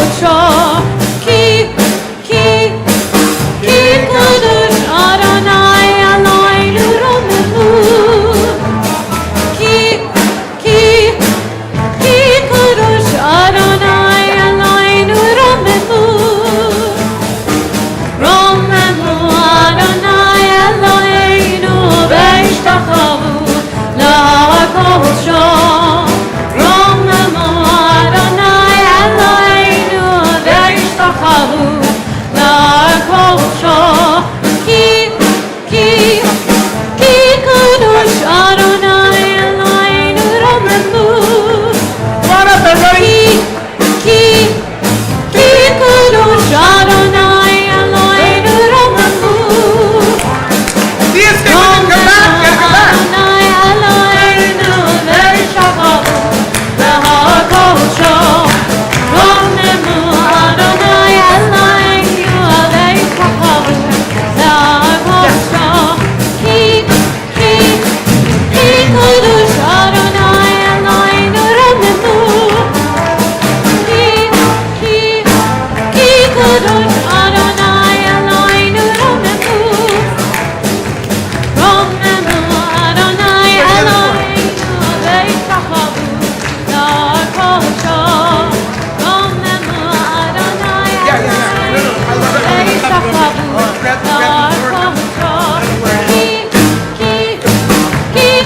kocho ki kadosh Adonai Eloheinu romemu ki kadosh Adonai Eloheinu romemu romemu Adonai Eloheinu ve'ishtachavu la'kocho romemu Adonai Eloheinu ve'ishtachavu la'kocho ki kadosh Adonai Eloheinu romemu Come on up, everybody. ki kadosh Adonai Eloheinu romemu CSK, come back. Yeah, come back. Adonai Eloheinu ve'ishtachavu la'kocho romemu Adonai Eloheinu ve'ishtachavu la'kocho ki kadosh Adonai Eloheinu romemu ki kadosh Adonai Eloheinu romemu romemu Adonai Eloheinu ve'ishtachavu la'kocho romemu Adonai Yeah. No, I love it. ve'ishtachavu Grab the sword. la'kocho ki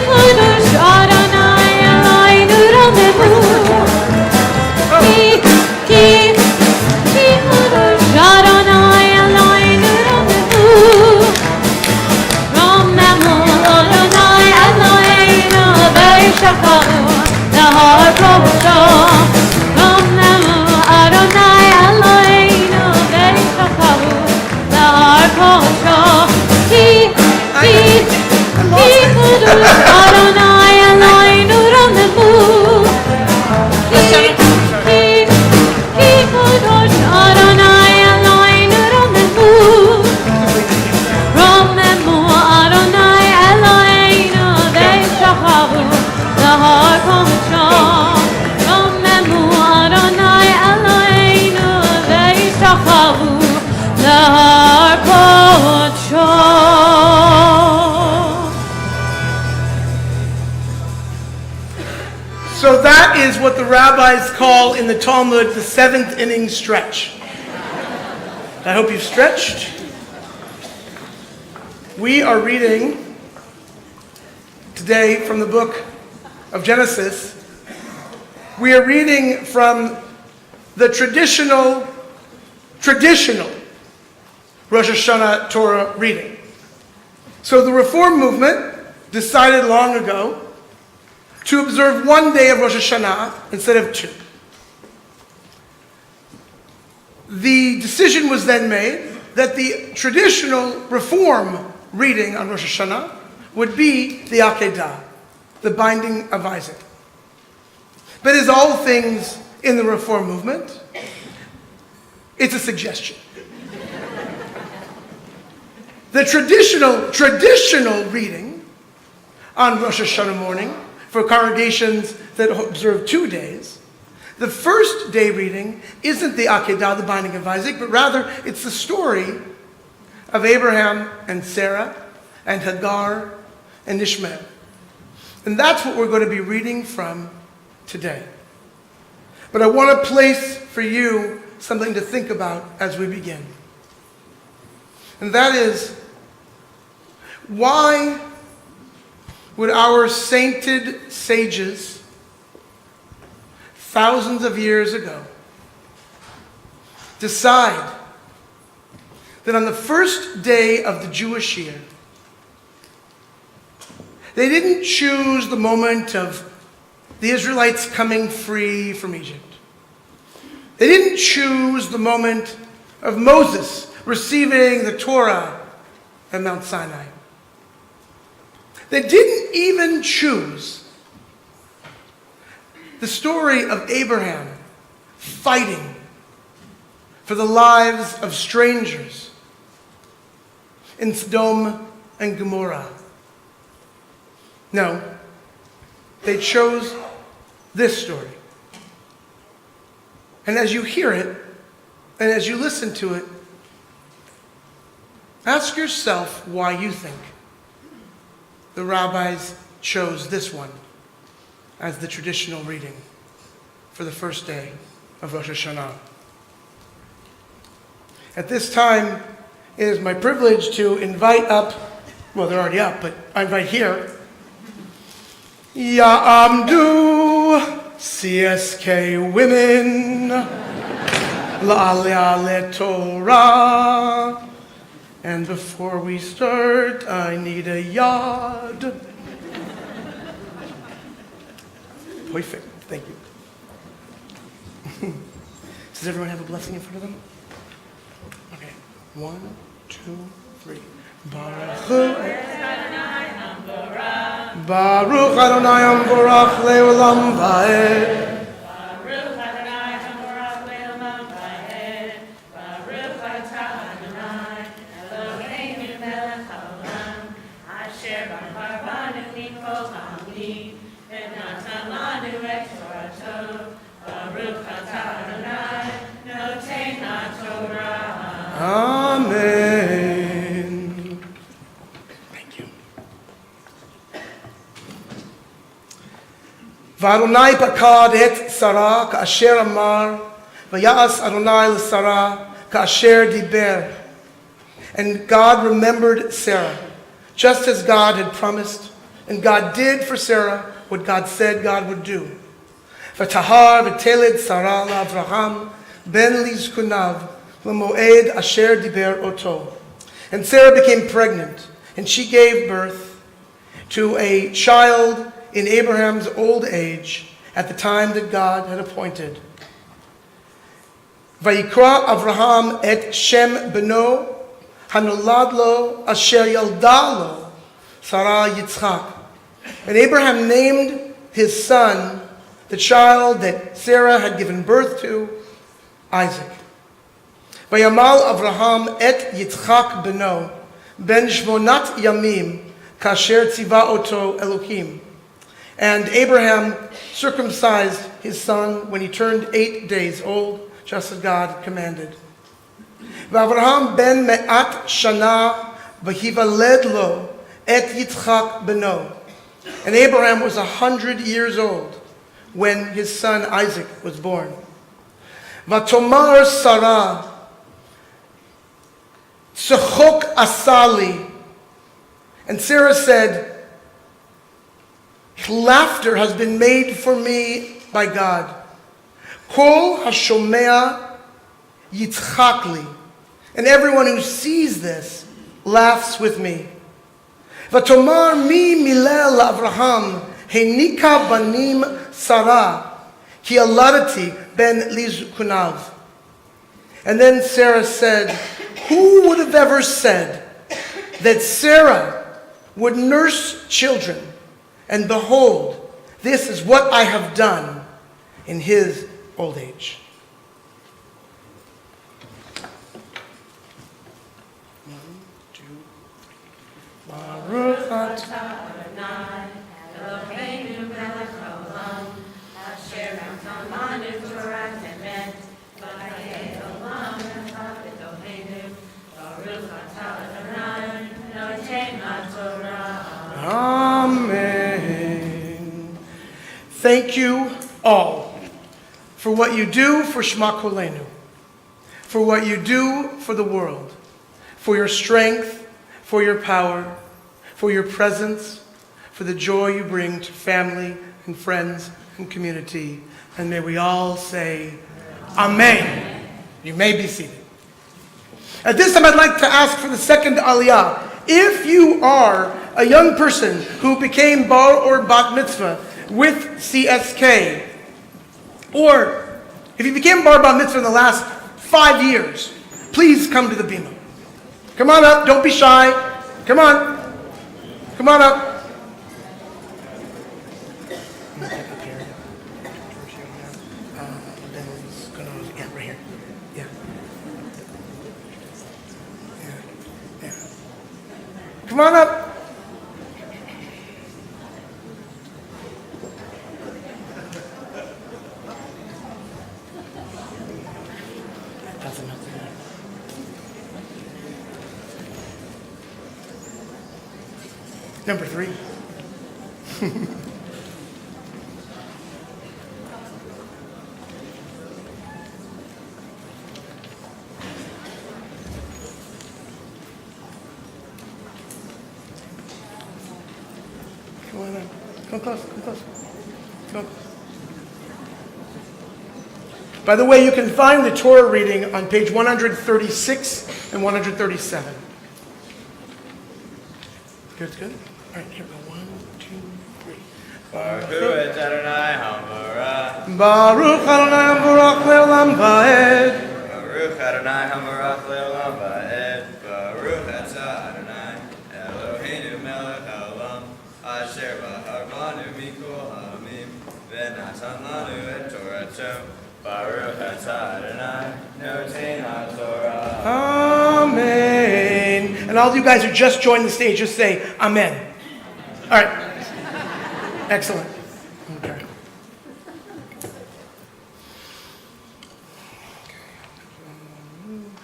kadosh Adonai Eloheinu romemu ki kadosh Adonai Eloheinu romemu romemu Adonai Eloheinu ve'ishtachavu la'kocho romemu Adonai Eloheinu ve'ishtachavu la'kocho ki kadosh Adonai Eloheinu romemu ki kadosh Adonai Eloheinu romemu romemu Adonai Eloheinu ve'ishtachavu la'kocho romemu Adonai Eloheinu ve'ishtachavu la'kocho. So that is what the rabbis call in the Talmud the seventh inning stretch. I hope you've stretched. We are reading today from the book of Genesis. We are reading from the traditional Rosh Hashanah Torah reading. So the Reform movement decided long ago to observe one day of Rosh Hashanah instead of two. The decision was then made that the traditional Reform reading on Rosh Hashanah would be the Akedah, the binding of Isaac. But as all things in the Reform movement, it's a suggestion. The traditional reading on Rosh Hashanah morning for congregations that observe 2 days, the first day reading isn't the Akedah, the binding of Isaac, but rather it's the story of Abraham and Sarah and Hagar and Ishmael. And that's what we're going to be reading from today. But I want to place for you something to think about as we begin. And that is, why would our sainted sages, thousands of years ago, decide that on the first day of the Jewish year, they didn't choose the moment of the Israelites coming free from Egypt. They didn't choose the moment of Moses receiving the Torah at Mount Sinai. They didn't even choose the story of Abraham fighting for the lives of strangers in Sodom and Gomorrah. No, they chose this story. And as you hear it, and as you listen to it, ask yourself why you think the rabbis chose this one as the traditional reading for the first day of Rosh Hashanah. At this time, it is my privilege to invite up, well, they're already up, but I invite here, Ya'amdu CSK women, La'aleh Torah. And before we start, I need a yod. Perfect. Thank you. Does everyone have a blessing in front of them? Okay. 1, 2, 3. Baruch Adonai Amvorach Leolam Vaed. Amen. Thank you. V'Adonai pakad et Sarah ka'asher amar, v'ya'as Adonai l'Sarah ka'asher diber. And God remembered Sarah, just as God had promised, and God did for Sarah what God said God would do. V'tahar v'teled Sarah la'Avraham ben lizkunav l'moed asher diber oto. And Sarah became pregnant, and she gave birth to a child in Abraham's old age at the time that God had appointed. Vayikra Avraham et Shem beno hanolad lo asher yalda lo Sarah Yitzchak. And Abraham named his son, the child that Sarah had given birth to, Isaac. Vayamal Avraham et Yitzchak beno ben shmonat yamim kasher tziva oto Elohim. And Abraham circumcised his son when he turned 8 days old, just as God had commanded. V'Avraham ben me'at shana v'hivaled lo et Yitzchak beno. And Abraham was 100 years old when his son Isaac was born. Vatomar Sarah Tzachok asali. And Sarah said, laughter has been made for me by God. Kol hashomea yitzchakli. And everyone who sees this laughs with me. Vatomar mi milel Avraham henika banim Sarah ki aladati ben lizkunav. And then Sarah said, who would have ever said that Sarah would nurse children? And behold, this is what I have done in his old age. Baruch atah Adonai Eloheinu melech haolam asher natan Torah temet v'hayei olam echad Eloheinu Baruch atah Adonai Eloheinu Torah. Amen. Thank you all for what you do for Shema Kolenu, for what you do for the world, for your strength, for your power, for your presence, for the joy you bring to family and friends and community. And may we all say, Amen. You may be seated. At this time, I'd like to ask for the second aliyah. If you are a young person who became bar or bat mitzvah with CSK, or if you became bar bat mitzvah in the last 5 years, please come to the bima. Come on up, don't be shy. Come on. Come on up. Yeah, right here. Yeah. Yeah. Come on up. Number 3. Come on in. Come close, come close. Come close. By the way, you can find the Torah reading on page 136 and 137. Good, good. All right, here we go. 1, 2, 3. Baruch et Adonai HaMorach. Baruch Adonai Baruch Le'olam Va'ed. Baruch Adonai HaMorach Le'olam Va'ed. Baruch Atah Adonai Eloheinu melech haolam asher bahar banu mikol ha'amim v'natan lanu et Torato. Baruch Atah Adonai noten HaTorah. Amen. And all you guys who just joined the stage, just say Amen. All right. Excellent. Okay.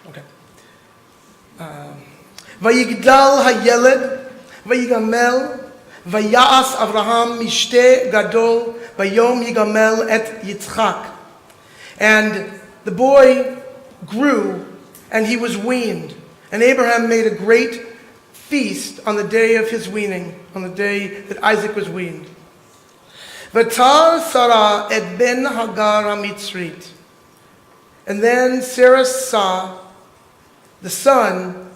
Okay. Vayigdal hayeled, vayigamel, vayas Avraham mishte gadol, vayom yigamel et Yitzchak. And the boy grew, and he was weaned. And Abraham made a great feast on the day of his weaning, on the day that Isaac was weaned. V'tar Sarah et ben Hagar HaMitzrit. And then Sarah saw the son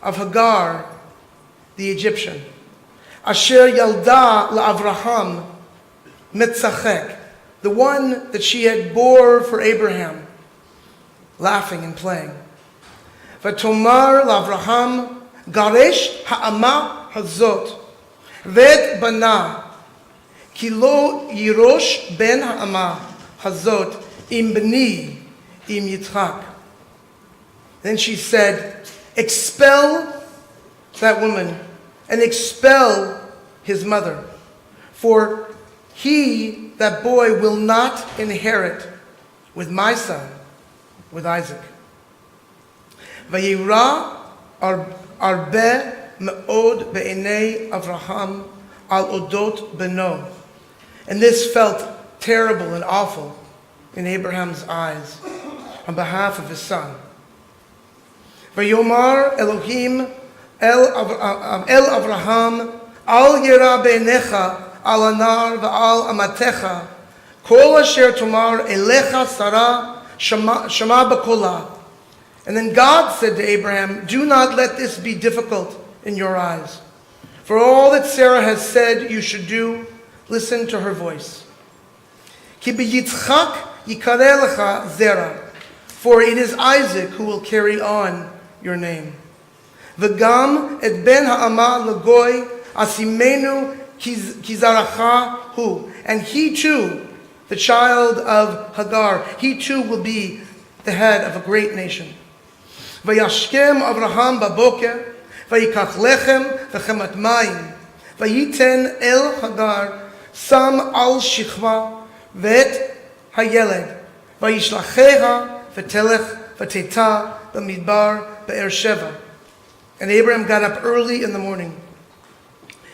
of Hagar, the Egyptian. Asher yalda la'Avraham mitzachek. The one that she had bore for Abraham, laughing and playing. V'tomar la'Avraham garesh ha'ama hazot v'et bana ki lo yirosh ben ha'ama hazot im bni im Yitzchak. Then she said, expel that woman and expel his mother, for he, that boy, will not inherit with my son, with Isaac. Vayira arbe me'od be'enei Avraham al odot beno. And this felt terrible and awful in Abraham's eyes on behalf of his son. Vayomar Elohim el Avraham al yira be'enecha al anar va'al amatecha kol asher tomar elecha Sarah shema b'kola. And then God said to Abraham, do not let this be difficult in your eyes. For all that Sarah has said you should do, listen to her voice. Ki b'yitzchak yikareh lecha zera. For it is Isaac who will carry on your name. V'gam et ben ha'ama l'goy asimenu kizaracha hu. And he too, the child of Hagar, he too will be the head of a great nation. Vayashkem Avraham baboker, vayikach lechem v'chemat mayim, vayiten el Hagar sam al shichva v'et hayeled, vayishlacheha v'telech v'teta b'midbar be'er sheva. And Abraham got up early in the morning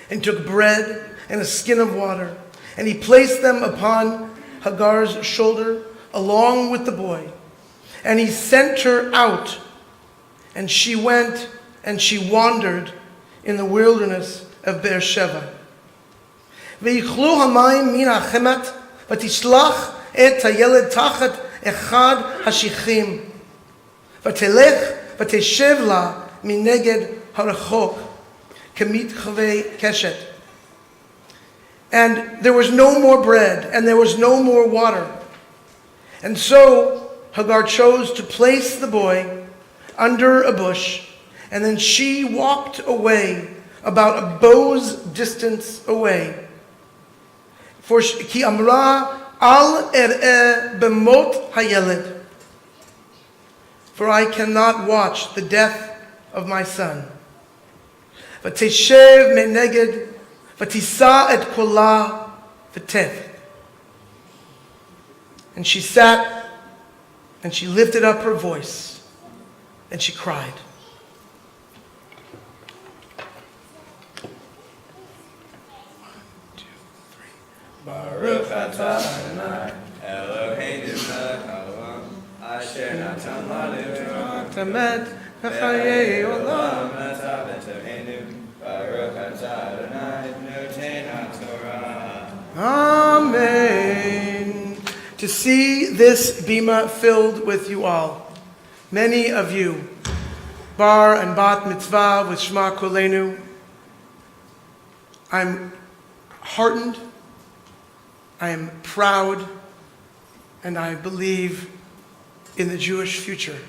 and took bread and a skin of water, and he placed them upon Hagar's shoulder along with the boy. And he sent her out, and she went and she wandered in the wilderness of Beersheba. V'yichlu hamayim min hachemat, v'tishlach et hayeled tachat echad hashichim, v'telech v'teshev la mineged harachok, kemit chavei keshet. And there was no more bread, and there was no more water. And so Hagar chose to place the boy under a bush, and then she walked away about a bow's distance away. For ki amra al er'eh b'mot hayeled. For I cannot watch the death of my son. V'teshev meneged, v'tisa et kola v'tef. And she sat and she lifted up her voice And she cried. Baruch atah Adonai, Eloheinu melech haolam, asher natan lanu Torah Tamet v'chayei olam. atah b'toheinu. Baruch atah Adonai, noten haTorah. Amen. To see this bima filled with you all, many of you, bar and bat mitzvah with Shema Kolenu, I'm heartened, I am proud, and I believe in the Jewish future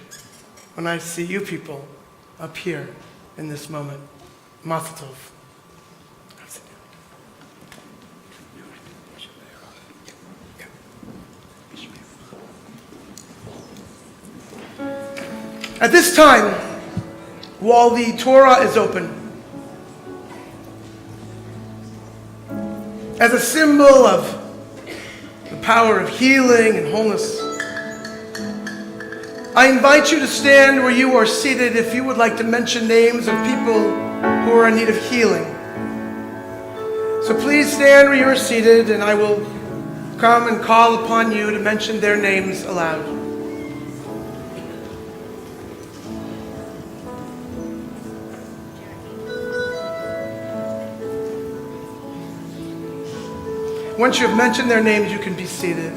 when I see you people up here in this moment. Mazel tov. At this time, while the Torah is open, as a symbol of the power of healing and wholeness, I invite you to stand where you are seated if you would like to mention names of people who are in need of healing. So please stand where you are seated, and I will come and call upon you to mention their names aloud. Once you have mentioned their names, you can be seated.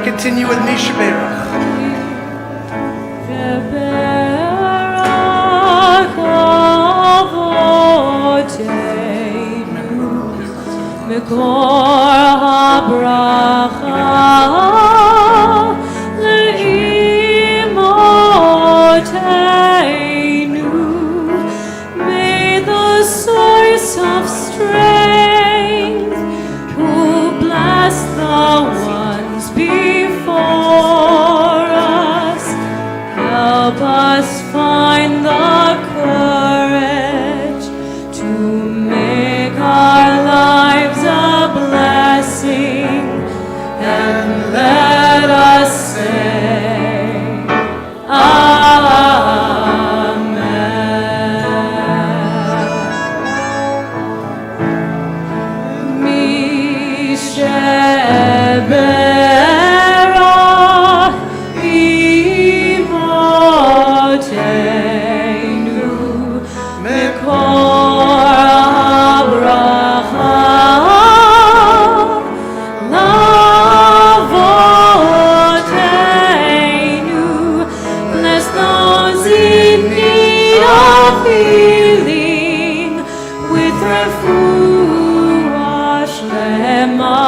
continue with Misha Berach. מקור הברכה לאמותינו. May the source of strength who bless the ones before us help us find the courage to make our lives a blessing, and let us say, Amen. Misheberach imotenu mekor habracha lavotenu. Bless those in need of healing with refuah shlema,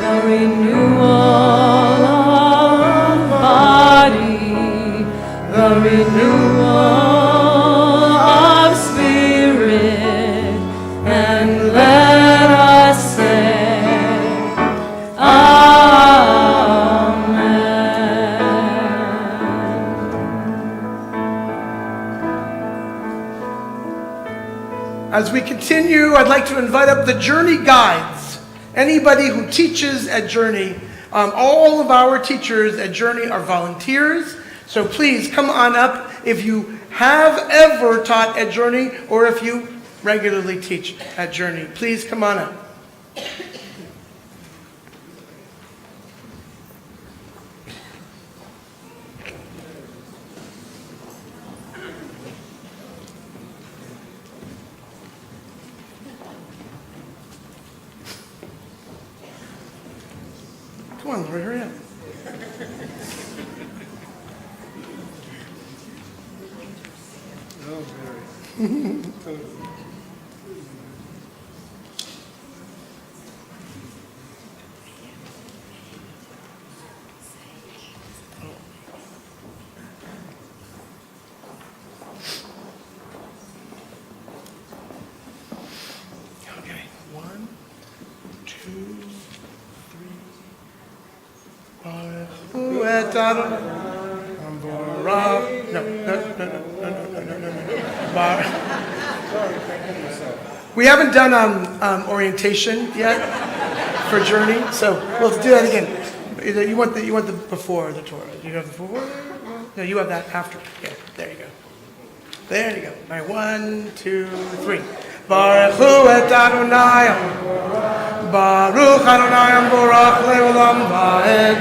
the renewal of body, the renewal of spirit, and let us say, Amen. As we continue, I'd like to invite up the Journey Guides. Anybody who teaches at Journey, all of our teachers at Journey are volunteers, so please come on up if you have ever taught at Journey or if you regularly teach at Journey. Please come on up. Come on, Lori, hurry up. Okay, 1, 2, 3. Baruch et Adonai. Baruch. No. We haven't done orientation yet for Journey, so we'll do that again. You want the before the Torah. Do you have the before? No, you have that after. Yeah, there you go. There you go. All right, 1, 2, 3. Baruch et Adonai. Baruch Adonai Borach Leolam Vaed.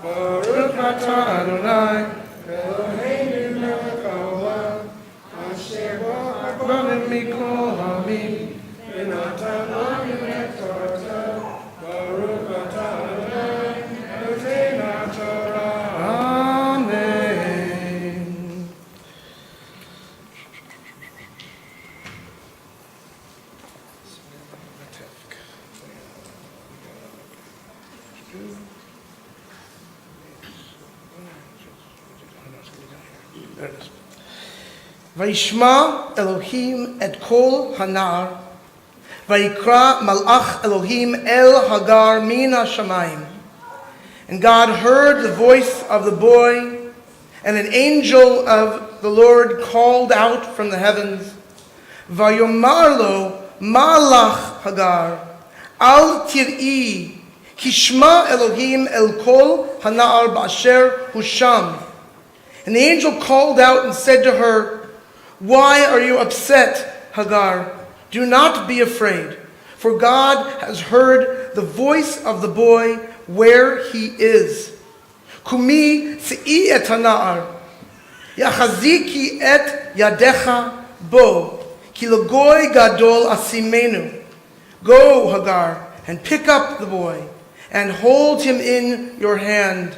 Baruch atah Adonai Eloheinu melech haolam asher ba'ar banim mikol hamim v'natan לנו את תורתו. Baruch atah Adonai Eloheinu Torah. Amen. There it is. Vayishma Elohim et kol hanar, vayikra malach Elohim el Hagar min hashamayim. And God heard the voice of the boy, and an angel of the Lord called out from the heavens, Vayomar lo malach Hagar, al tir'i, kishma Elohim el kol hanar ba'asher husham. And the angel called out and said to her, Why are you upset, Hagar? Do not be afraid, for God has heard the voice of the boy where he is. Kumi tzi'i et hana'ar, yachaziki et yadecha bo, ki l'goy gadol asimenu. Go, Hagar, and pick up the boy, and hold him in your hand.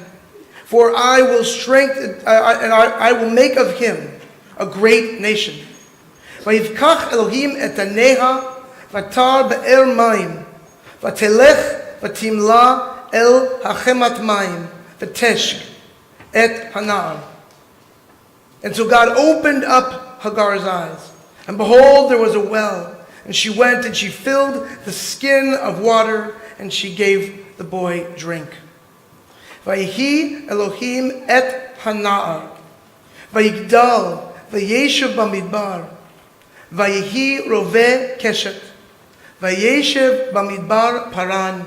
For I will strengthen, and I will make of him a great nation. ויבקח אלוהים את עיניה, ותר באר מים, ותלך ותמלא אל החמת מים, ותשק את הנער. And so God opened up Hagar's eyes, and behold, there was a well, and she went and she filled the skin of water, and she gave the boy drink. ויהי אלוהים את הנער, ויגדל, וישב במדבר, ויהי רובה קשת, וישב במדבר פרן,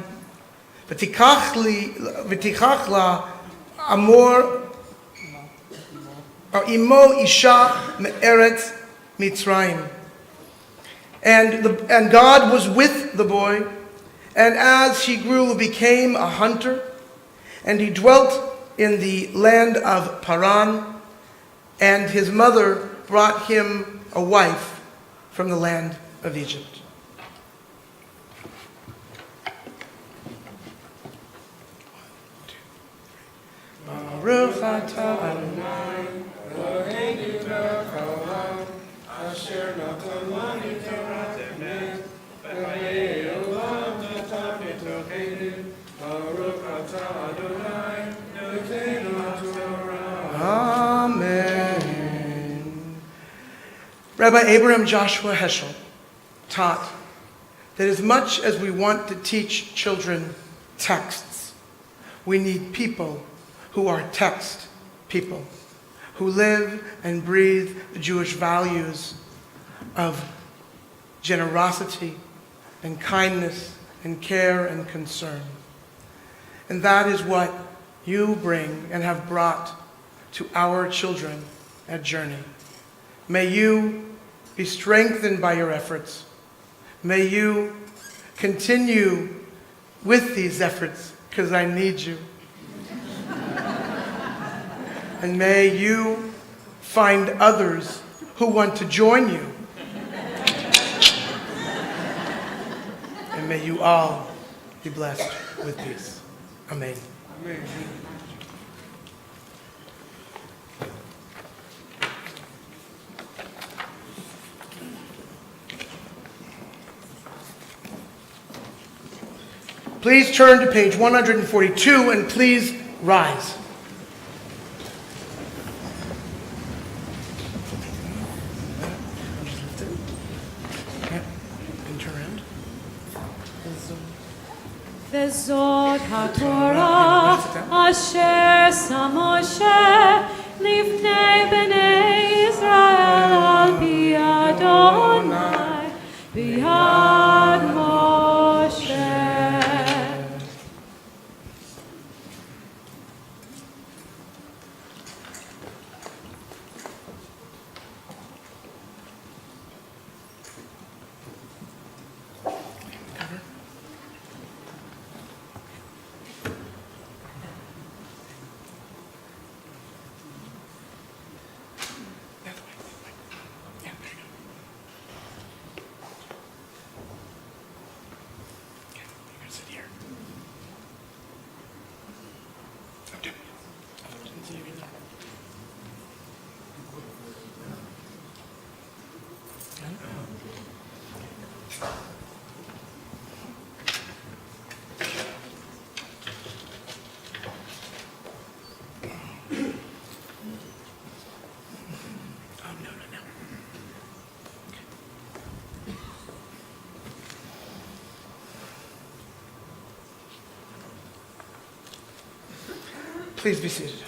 ותיקח לה אמו אישה מארץ מצרים. And God was with the boy, and as he grew, became a hunter, and he dwelt in the land of Paran, and his mother brought him a wife from the land of Egypt. Baruch atah Adonai, Eloheinu melech haolam, asher natan lanu Torat emet, v'chayei olam natan b'tocheinu. Baruch atah Adonai, Eloheinu haTorah. Amen. Rabbi Abraham Joshua Heschel taught that as much as we want to teach children texts, we need people who are text people, who live and breathe the Jewish values of generosity and kindness and care and concern. And that is what you bring and have brought to our children at Journey. May you be strengthened by your efforts. May you continue with these efforts, because I need you. And may you find others who want to join you. And may you all be blessed with peace. Amen. Amen. Please turn to page 142 and please rise. וזאת התורה אשר שם משה לפני בני ישראל על פי אדוני ביד משה. Please be seated.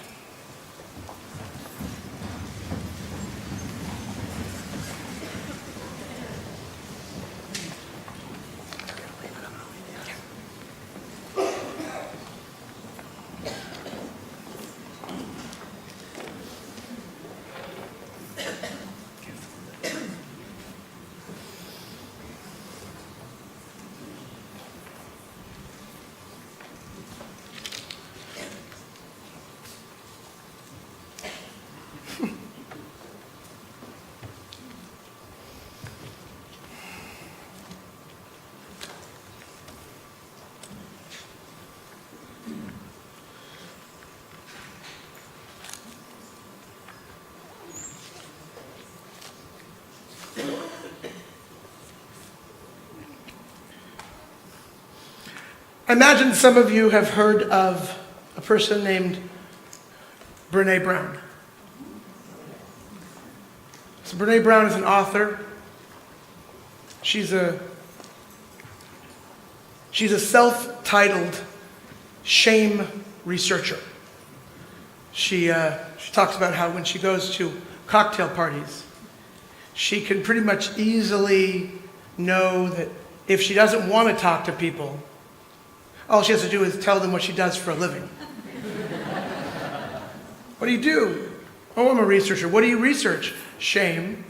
I imagine some of you have heard of a person named Brene Brown. So Brene Brown is an author. She's a self-titled shame researcher. She talks about how when she goes to cocktail parties, she can pretty much easily know that if she doesn't want to talk to people, all she has to do is tell them what she does for a living. What do you do? Oh, I'm a researcher. What do you research? Shame.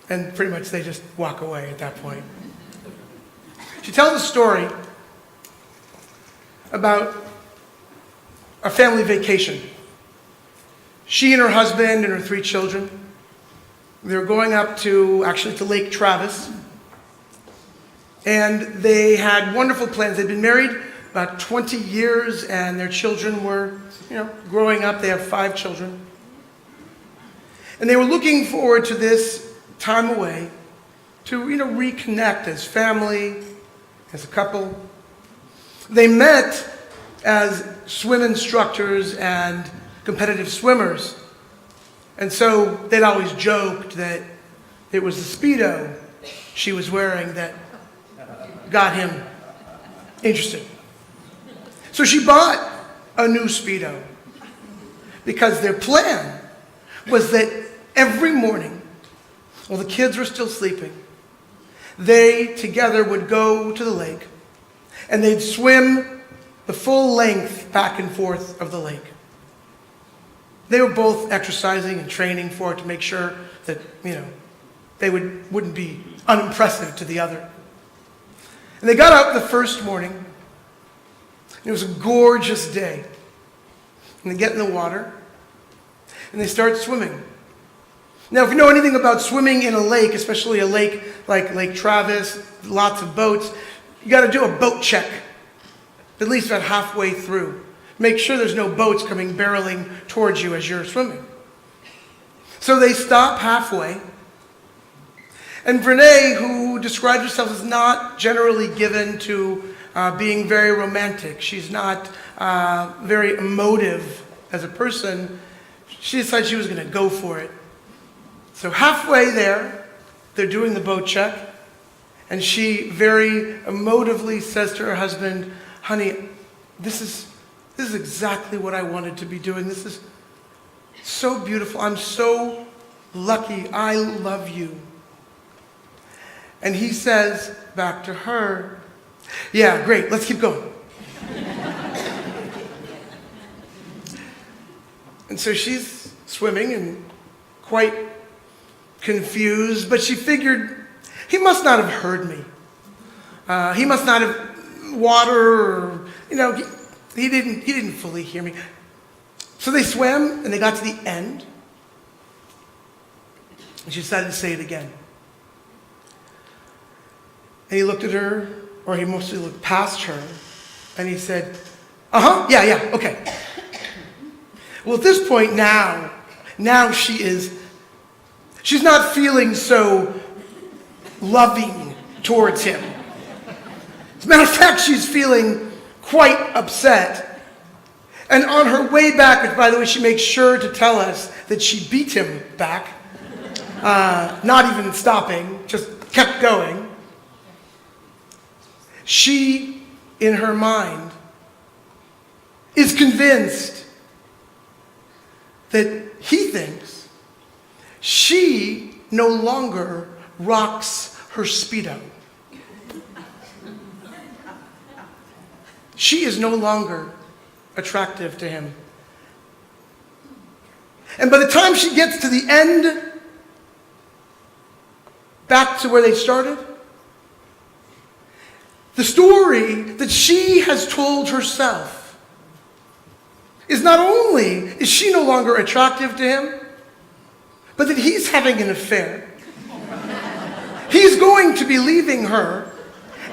And pretty much they just walk away at that point. She tells a story about a family vacation. She and her husband and her 3 children, they were going up to Lake Travis. And they had wonderful plans. They'd been married about 20 years and their children were, growing up. They have 5 children. And they were looking forward to this time away to, reconnect as family, as a couple. They met as swim instructors and competitive swimmers. And so they'd always joked that it was the Speedo she was wearing that got him interested. So she bought a new Speedo because their plan was that every morning, while the kids were still sleeping, they together would go to the lake and they'd swim the full length back and forth of the lake. They were both exercising and training for it to make sure that, they wouldn't be unimpressive to the other. And they got up the first morning. And it was a gorgeous day. And they get in the water. And they start swimming. Now, if you know anything about swimming in a lake, especially a lake like Lake Travis, lots of boats, you got to do a boat check, at least about halfway through. Make sure there's no boats coming barreling towards you as you're swimming. So they stop halfway. And Brene, who describes herself as not generally given to being very romantic, she's not very emotive as a person, she decided she was going to go for it. So halfway there, they're doing the boat check, and she very emotively says to her husband, "Honey, this is exactly what I wanted to be doing. This is so beautiful. I'm so lucky. I love you." And he says back to her, "Yeah, great, let's keep going." And so she's swimming and quite confused, but she figured he must not have heard me. He must not have water, or he didn't fully hear me. So they swam and they got to the end, and she decided to say it again. And he looked at her, or he mostly looked past her, and he said, yeah, okay. Well, at this point now she's not feeling so loving towards him. As a matter of fact, she's feeling quite upset. And on her way back, which by the way, she makes sure to tell us that she beat him back, not even stopping, just kept going. She, in her mind, is convinced that he thinks she no longer rocks her Speedo. She is no longer attractive to him. And by the time she gets to the end, back to where they started, the story that she has told herself is not only is she no longer attractive to him, but that he's having an affair. He's going to be leaving her,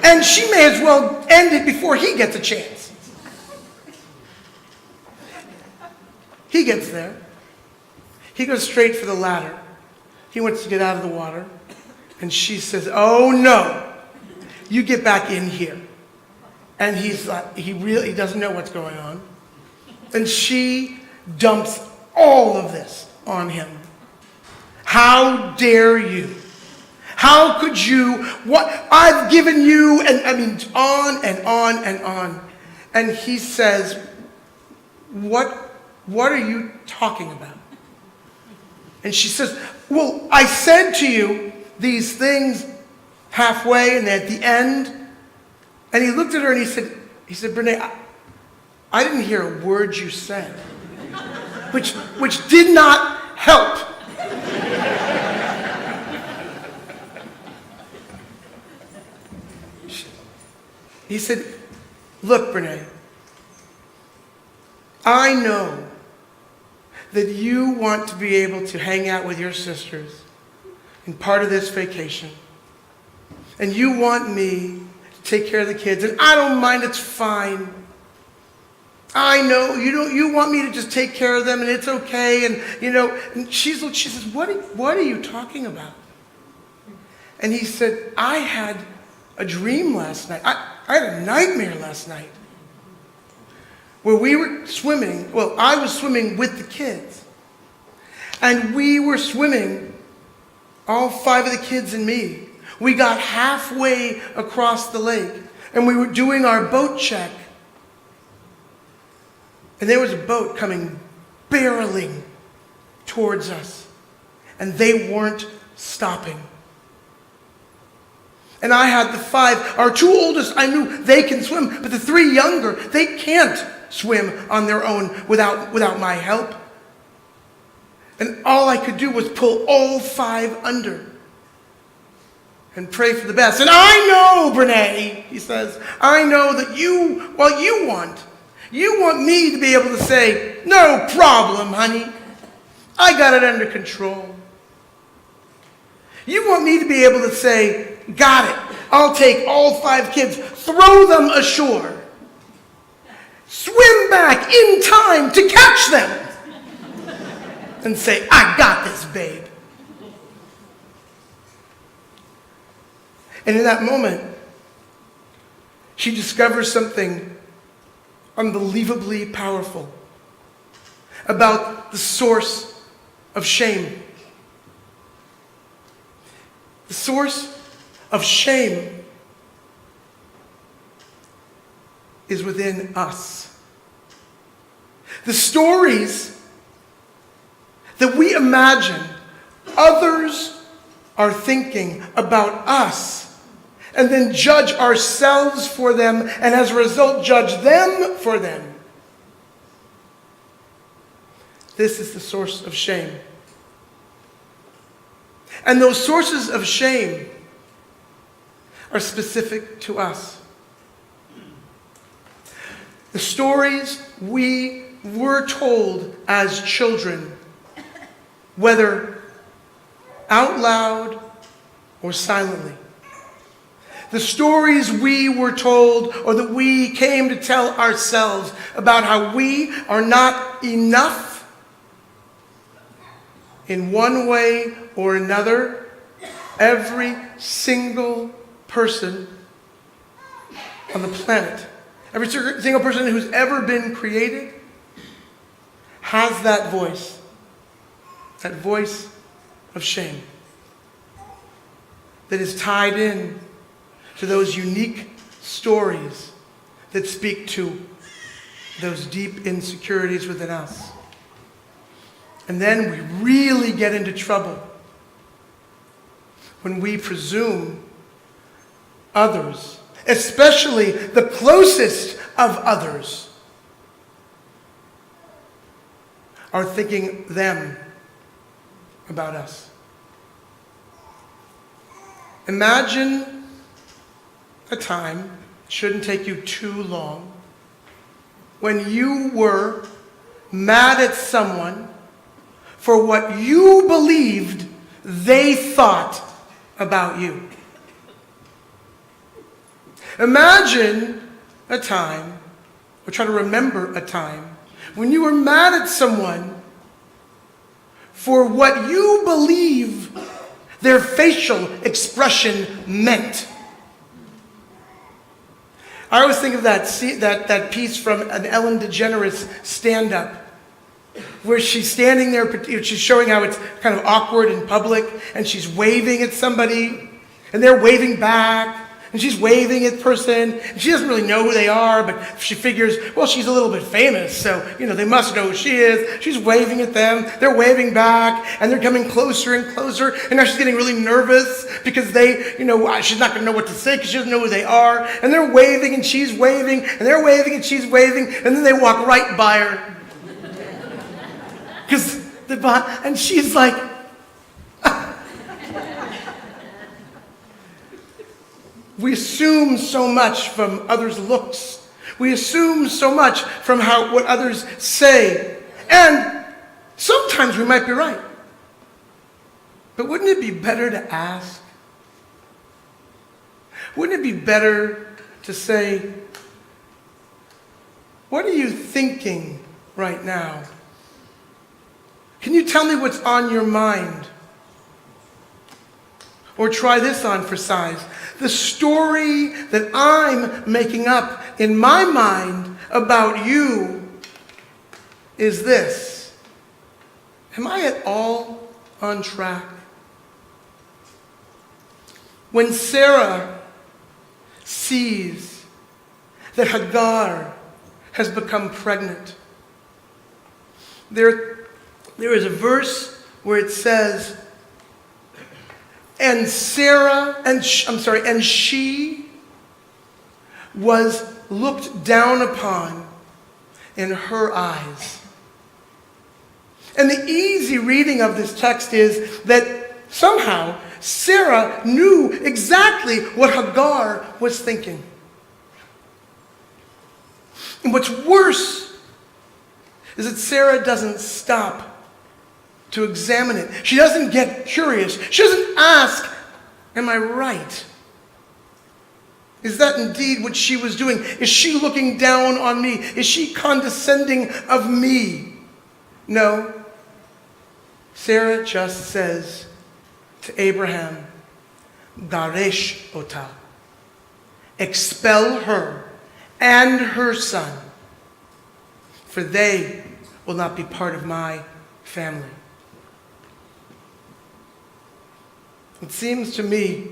and she may as well end it before he gets a chance. He gets there. He goes straight for the ladder. He wants to get out of the water. And she says, "Oh no, you get back in here." And he doesn't know what's going on. And she dumps all of this on him. How dare you? How could you? What I've given you, and I mean, on and on and on. And he says, what are you talking about? And she says, well, I said to you these things halfway and at the end. And he looked at her and he said, Brene, I didn't hear a word you said, which did not help. He said, look, Brene, I know that you want to be able to hang out with your sisters in part of this vacation. And you want me to take care of the kids. And I don't mind, it's fine. I know, you want me to just take care of them and it's okay. And she says, what are you talking about? And he said, I had a dream last night. I had a nightmare last night where we were swimming. Well, I was swimming with the kids. And we were swimming, all 5 of the kids and me. We got halfway across the lake and we were doing our boat check. And there was a boat coming barreling towards us. And they weren't stopping. And I had the 5. Our 2 oldest, I knew they can swim. But the 3 younger, they can't swim on their own without my help. And all I could do was pull all 5 under. And pray for the best. And I know, Brene, he says, I know that you want me to be able to say, no problem, honey. I got it under control. You want me to be able to say, got it. I'll take all 5 kids, throw them ashore, swim back in time to catch them, and say, I got this, babe. And in that moment, she discovers something unbelievably powerful about the source of shame. The source of shame is within us. The stories that we imagine others are thinking about us, and then judge ourselves for them, and as a result, judge them for them. This is the source of shame. And those sources of shame are specific to us. The stories we were told as children, whether out loud or silently. The stories we were told or that we came to tell ourselves about how we are not enough in one way or another. Every single person on the planet, every single person who's ever been created has that voice of shame that is tied in to those unique stories that speak to those deep insecurities within us. And then we really get into trouble when we presume others, especially the closest of others, are thinking them about us. Imagine a time, shouldn't take you too long, when you were mad at someone for what you believed they thought about you. Imagine a time, or try to remember a time, when you were mad at someone for what you believe their facial expression meant. I always think of that piece from an Ellen DeGeneres stand-up, where she's standing there, she's showing how it's kind of awkward in public, and she's waving at somebody, and they're waving back, and she's waving at person, and she doesn't really know who they are, but she figures, well, she's a little bit famous, so, they must know who she is. She's waving at them, they're waving back, and they're coming closer and closer, and now she's getting really nervous because she's not going to know what to say because she doesn't know who they are, and they're waving, and she's waving, and they're waving, and she's waving, and then they walk right by her. And she's like, we assume so much from others' looks. We assume so much from what others say. And sometimes we might be right. But wouldn't it be better to ask? Wouldn't it be better to say, what are you thinking right now? Can you tell me what's on your mind? Or try this on for size. The story that I'm making up in my mind about you is this. Am I at all on track? When Sarah sees that Hagar has become pregnant, there is a verse where it says, and she was looked down upon in her eyes. And the easy reading of this text is that somehow Sarah knew exactly what Hagar was thinking. And what's worse is that Sarah doesn't stop to examine it. She doesn't get curious. She doesn't ask, am I right? Is that indeed what she was doing? Is she looking down on me? Is she condescending of me? No. Sarah just says to Abraham, Garesh ota, expel her and her son, for they will not be part of my family. It seems to me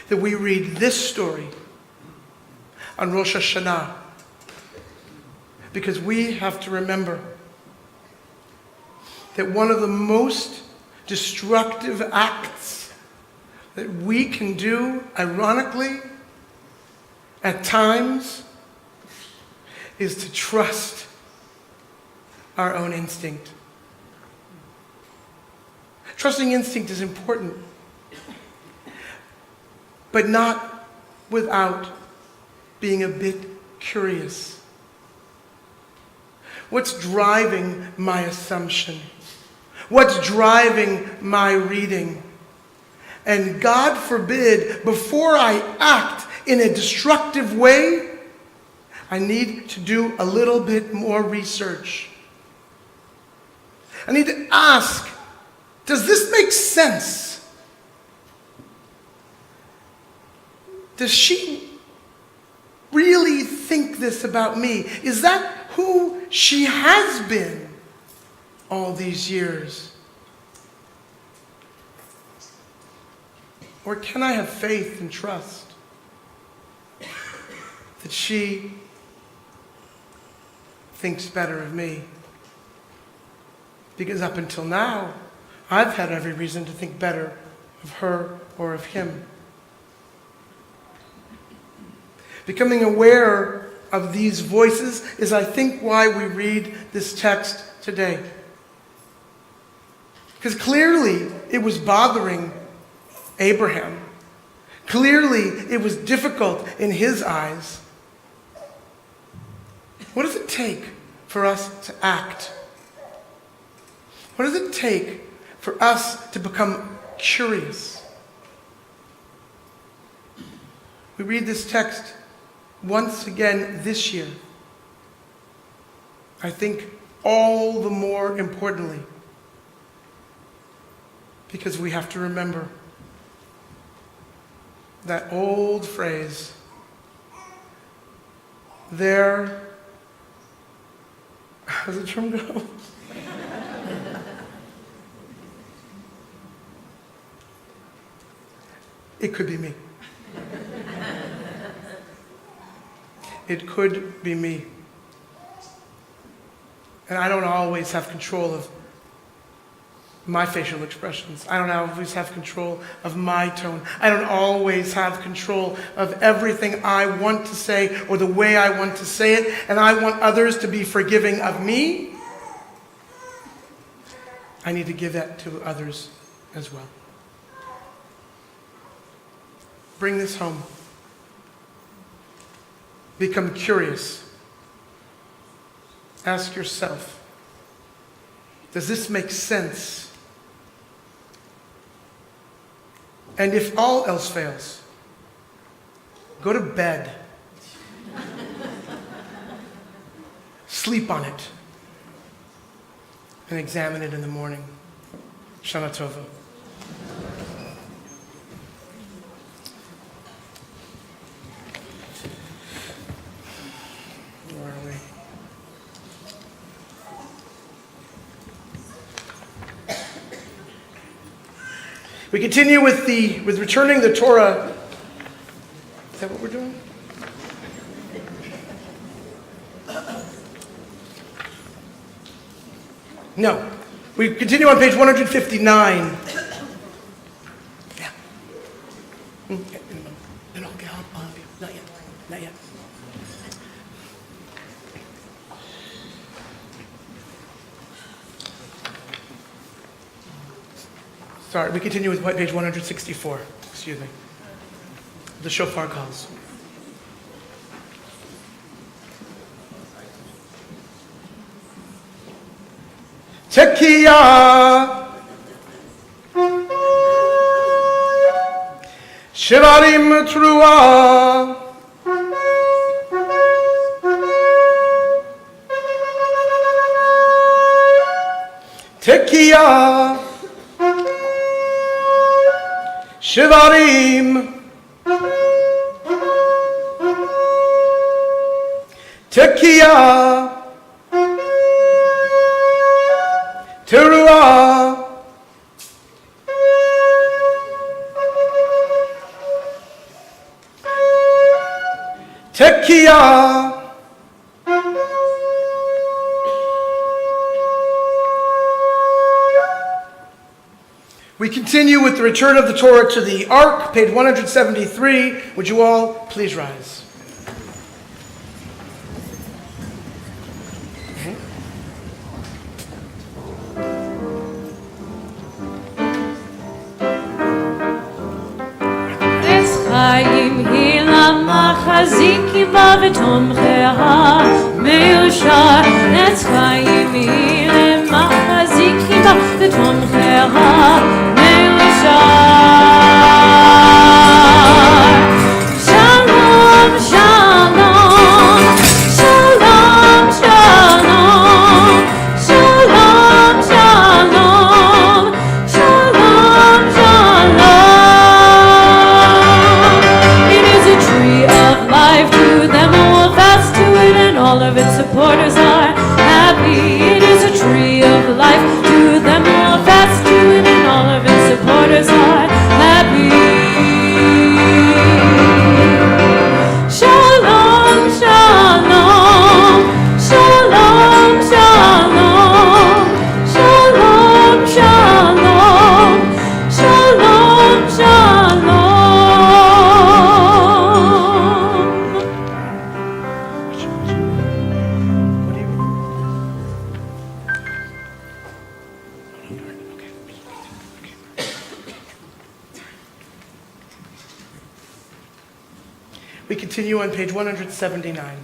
that we read this story on Rosh Hashanah because we have to remember that one of the most destructive acts that we can do, ironically, at times, is to trust our own instinct. Trusting instinct is important, but not without being a bit curious. What's driving my assumption? What's driving my reading? And God forbid, before I act in a destructive way, I need to do a little bit more research. I need to ask, does this make sense? Does she really think this about me? Is that who she has been all these years? Or can I have faith and trust that she thinks better of me? Because up until now, I've had every reason to think better of her or of him. Becoming aware of these voices is, I think, why we read this text today. Because clearly it was bothering Abraham. Clearly it was difficult in his eyes. What does it take for us to act? What does it take for us to become curious? We read this text once again this year. I think all the more importantly, because we have to remember that old phrase, there, how's the term go? It could be me. It could be me. And I don't always have control of my facial expressions. I don't always have control of my tone. I don't always have control of everything I want to say or the way I want to say it. And I want others to be forgiving of me. I need to give that to others as well. Bring this home. Become curious. Ask yourself, does this make sense? And if all else fails, go to bed. Sleep on it. And examine it in the morning. Shana Tova. Where are we? We continue with returning the Torah. Is that what we're doing? No. We continue on page 159. Yeah. No, get on. Not yet. Not yet. Sorry, we continue with page 164. Excuse me. The shofar calls. Tekiah, Shivarim Truah, Tekiah, Shivarim, Tekiah, Teruah, Tekiah, we continue with the return of the Torah to the Ark, page 173. Would you all please rise? חיים היא למחזיקים בה ותומכיה מיושר. עץ חיים היא למחזיקים בה ותומכיה מיושר. שלום, שלום, שלום, שלום, שלום, שלום, שלום, שלום. Life to them who hold fast to it, and all of its supporters are happy. It is a tree of life to them who hold fast to it, and all of its supporters are happy. Shalom, shalom, shalom, shalom, shalom, shalom, shalom, shalom. We continue on page 179.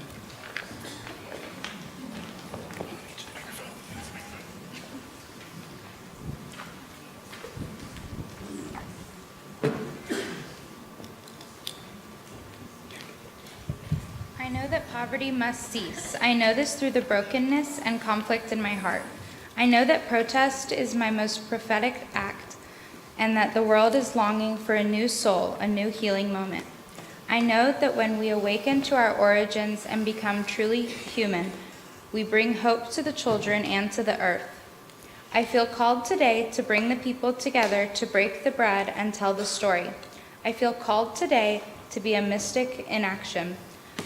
I know that poverty must cease. I know this through the brokenness and conflict in my heart. I know that protest is my most prophetic act, and that the world is longing for a new soul, a new healing moment. I know that when we awaken to our origins and become truly human, we bring hope to the children and to the earth. I feel called today to bring the people together to break the bread and tell the story. I feel called today to be a mystic in action,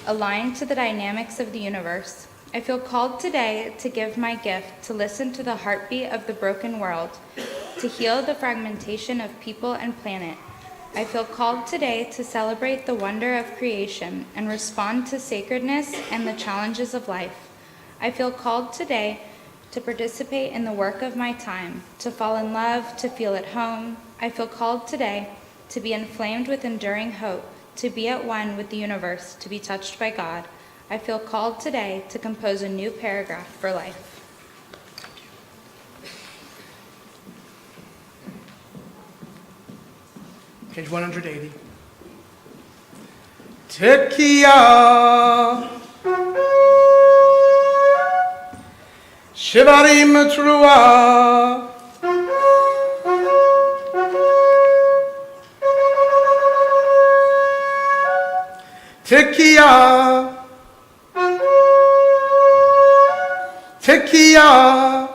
aligned to the dynamics of the universe. I feel called today to give my gift, to listen to the heartbeat of the broken world, to heal the fragmentation of people and planet. I feel called today to celebrate the wonder of creation and respond to sacredness and the challenges of life. I feel called today to participate in the work of my time, to fall in love, to feel at home. I feel called today to be inflamed with enduring hope, to be at one with the universe, to be touched by God. I feel called today to compose a new paragraph for life. Page 180. Tekiah. Shivarim Trua. Tekiah. Tekiah.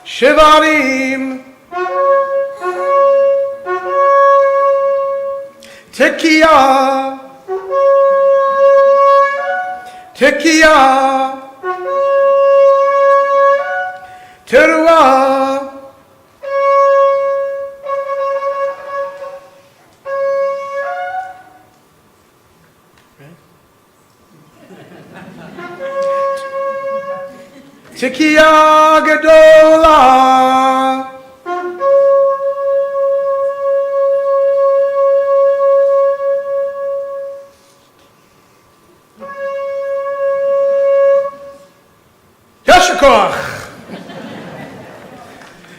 Shivarim. Tekiah. Tekiah. Teruah. Tekiah Gedolah.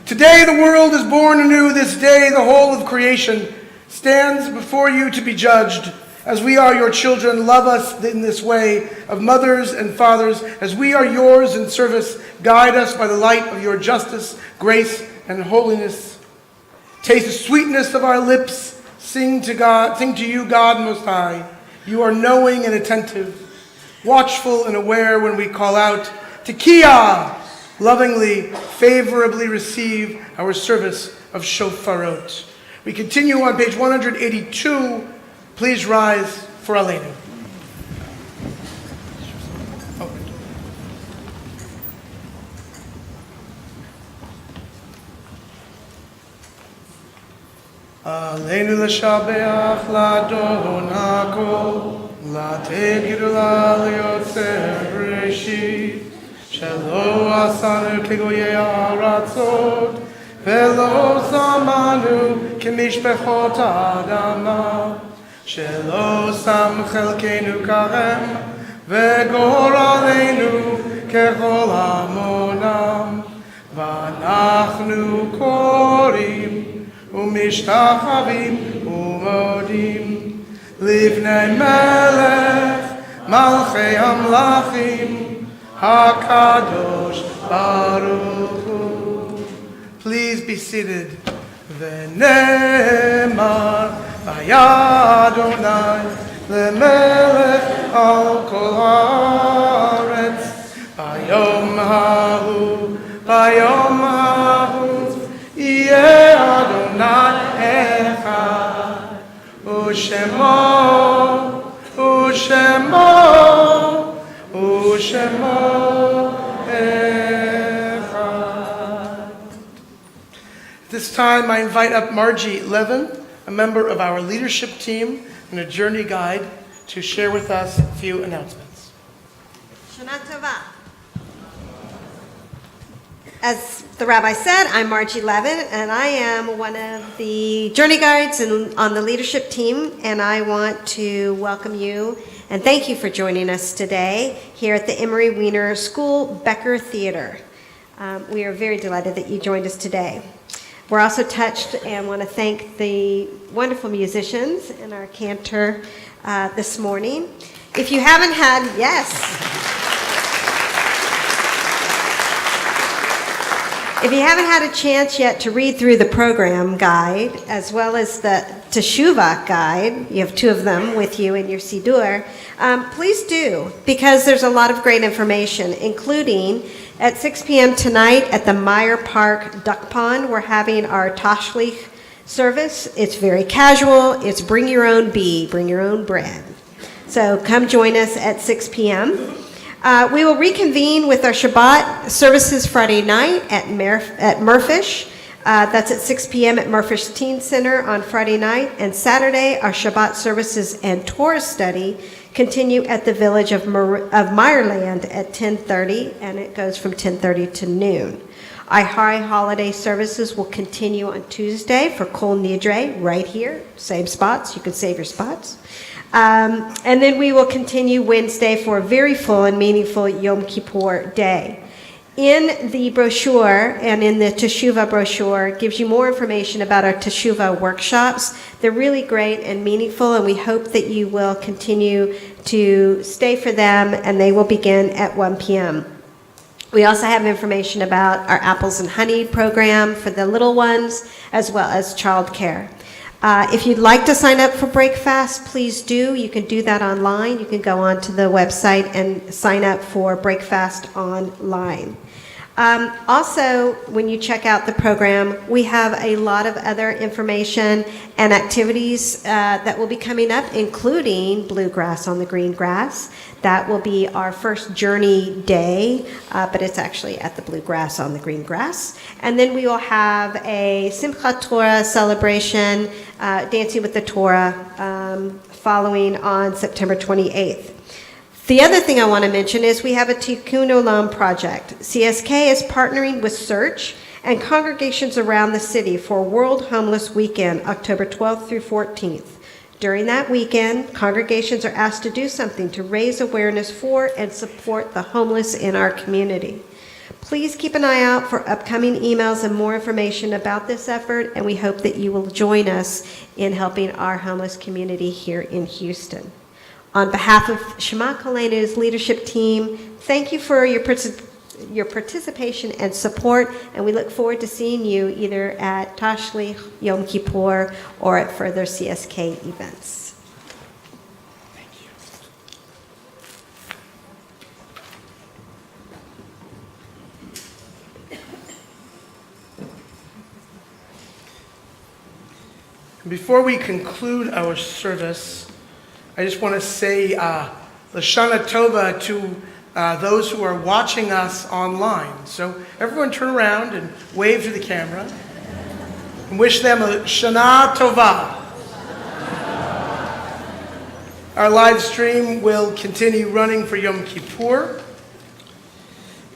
Today the world is born anew. This day the whole of creation stands before you to be judged. As we are your children, love us in this way of mothers and fathers. As we are yours in service, guide us by the light of your justice, grace, and holiness. Taste the sweetness of our lips. Sing to you, God Most High. You are knowing and attentive, watchful and aware when we call out, Tekiah! Lovingly, favorably receive our service of shofarot. We continue on page 182. Please rise for Aleinu. Aleinu l'shabeach l'adon hakol, l'tegid l'yotzer b'reshit, shelo asanu kegoyei ha'aratzot, velo samanu kemishpechot ha'adama, shelo sam chelkeinu karem, וגורלנו ככל המונם, ואנחנו קוראים ומשתחווים ומודים לפני מלך מלכי המלכים הקדוש ברוך הוא. Please be seated. ונאמר והיה אדוני למלך על כל הארץ ביום ההוא יהיה אדוני אחד ושמו אחד. This time I invite up Margie Levin, a member of our leadership team and a journey guide, to share with us a few announcements. Shana Tova. As the rabbi said, I'm Margie Levin, and I am one of the journey guides on the leadership team, and I want to welcome you and thank you for joining us today here at the Emery Weiner School Becker Theater. We are very delighted that you joined us today. We're also touched and want to thank the wonderful musicians and our cantor this morning. If you haven't had, If you haven't had a chance yet to read through the program guide, as well as the Teshuvah guide, you have two of them with you in your Siddur, please do, because there's a lot of great information, including at 6 p.m. tonight at the Meyer Park Duck Pond, we're having our Tashlich service. It's very casual. It's bring your own bee, bring your own bread. So come join us at 6 p.m. We will reconvene with our Shabbat services Friday night at Murfish. That's at 6 p.m. at Murfish Teen Center on Friday night. And Saturday, our Shabbat services and Torah study continue at the village of Meyerland at 10:30, and it goes from 10:30 to noon. Our high holiday services will continue on Tuesday for Kol Nidre, right here, same spots. You can save your spots. And then we will continue Wednesday for a very full and meaningful Yom Kippur day. In the brochure and in the Teshuvah brochure gives you more information about our Teshuvah workshops. They're really great and meaningful, and we hope that you will continue to stay for them, and they will begin at 1 p.m. We also have information about our Apples and Honey program for the little ones, as well as childcare. If you'd like to sign up for Breakfast, please do. You can do that online. You can go onto the website and sign up for Breakfast online. Also, when you check out the program, we have a lot of other information and activities that will be coming up, including Bluegrass on the Green Grass. That will be our first journey day, but it's actually at the Bluegrass on the Green Grass. And then we will have a Simchat Torah celebration, Dancing with the Torah, following on September 28th. The other thing I want to mention is we have a Tikkun Olam project. CSK is partnering with Search and congregations around the city for World Homeless Weekend, October 12th through 14th. During that weekend, congregations are asked to do something to raise awareness for and support the homeless in our community. Please keep an eye out for upcoming emails and more information about this effort, and we hope that you will join us in helping our homeless community here in Houston. On behalf of Shema Kolenu's leadership team, thank you for your participation and support, and we look forward to seeing you either at Tashlich, Yom Kippur, or at further CSK events. Thank you. Before we conclude our service, I just want to say Lashana Tova to those who are watching us online. So everyone turn around and wave to the camera and wish them a Shana Tova. Our live stream will continue running for Yom Kippur.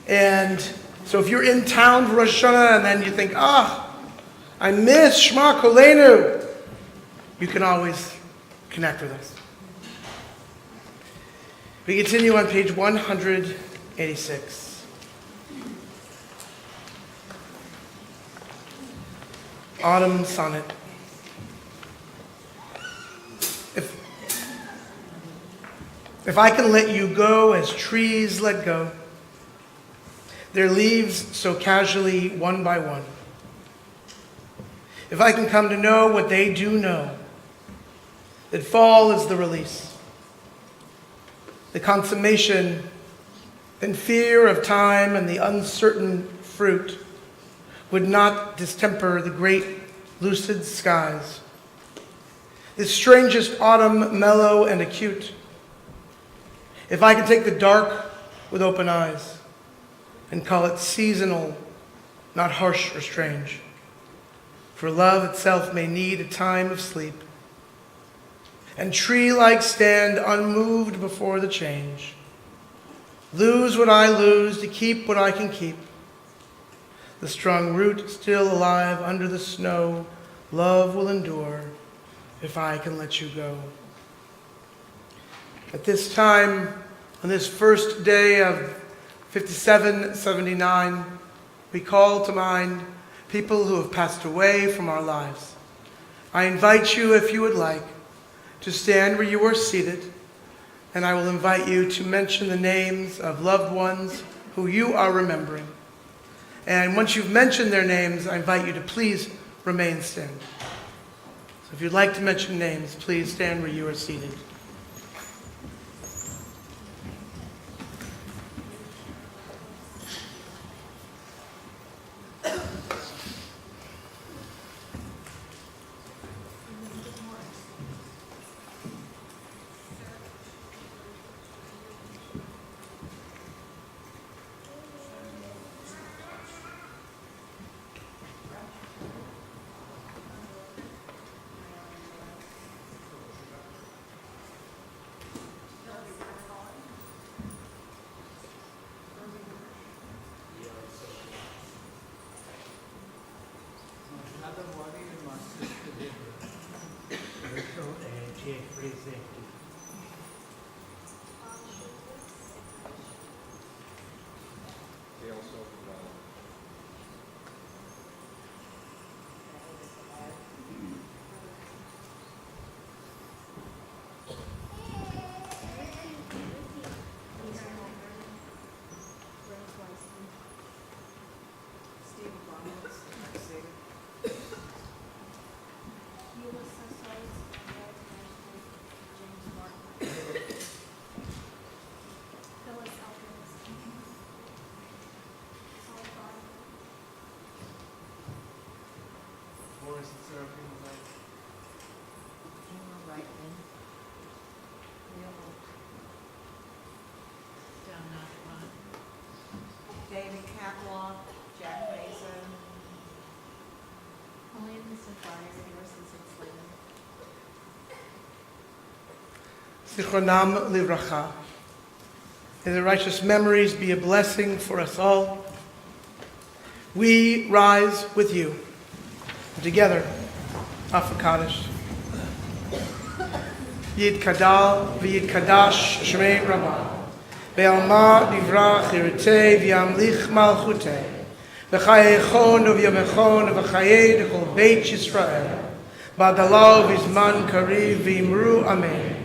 And so if you're in town for Rosh Hashanah and then you think, I miss Shema Kolenu, you can always connect with us. We continue on page 186. Autumn Sonnet. If I can let you go as trees let go, their leaves so casually one by one. If I can come to know what they do know, that fall is the release, the consummation and fear of time and the uncertain fruit would not distemper the great lucid skies. This strangest autumn mellow and acute. If I could take the dark with open eyes and call it seasonal, not harsh or strange. For love itself may need a time of sleep, and tree-like stand unmoved before the change. Lose what I lose to keep what I can keep. The strong root still alive under the snow, love will endure if I can let you go. At this time, on this first day of 5779, we call to mind people who have passed away from our lives. I invite you, if you would like, to stand where you are seated, and I will invite you to mention the names of loved ones who you are remembering. And once you've mentioned their names, I invite you to please remain standing. So if you'd like to mention names, please stand where you are seated. David Catwalk, Jack Mason. Helene Safari, Zichronam livracha. May their righteous memories be a blessing for us all. We rise with you. And together, Afa Kaddish. Yid Kadal, V'yid Kadash, Shmei Rabbah. Ve'alma divra chiritei, v'yamlich malchutei. V'chayechon u'v'yamechon u'v'chayei d'chol Beit Yisrael. Ba'dalav v'zman kariv v'imru amen.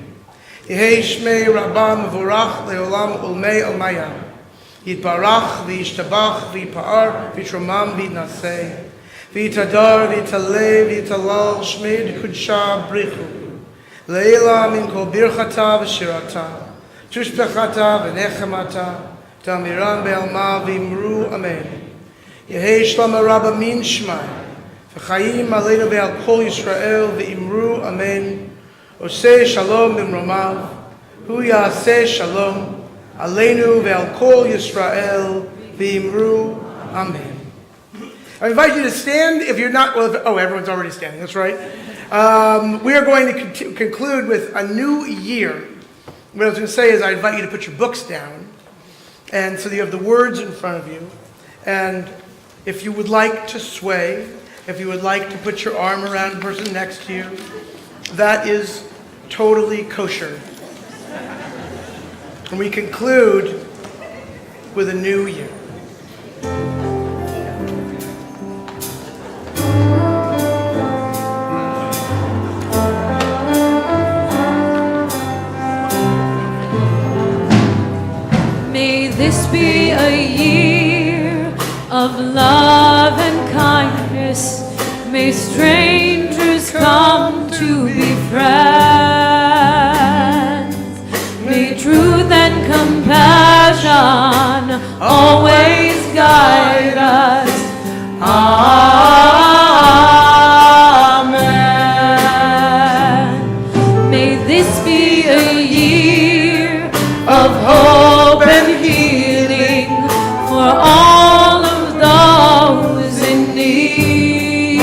Yehei Shmei Rabbah mevorach le'olam ulmei almayam. Yitbarach v'yishtabach v'yipa'ar v'yitromam v'yitnaseh. V'yitadar v'yitaleh v'yitalal Shmei d'kudsha brichu. Le'ila min kol birchata v'shirata. Tushbechata v'nechemata. Tamiram be'alma v'imru amen. Yehei Shlomo Rabba min shmai. V'chayim aleinu ve'al kol Yisrael v'imru amen. Oseh shalom b'mromav. Hu ya'aseh shalom. Aleinu ve'al kol Yisrael v'imru amen. I invite you to stand if you're not, well, everyone's already standing, that's right. We are going to conclude with a new year. What I was going to say is I invite you to put your books down, and so you have the words in front of you. And if you would like to sway, if you would like to put your arm around the person next to you, that is totally kosher. And we conclude with a new year. May this be a year of love and kindness. May strangers come to be friends. May truth and compassion always guide us. Amen. May this be a year of hope and healing for all of those in need.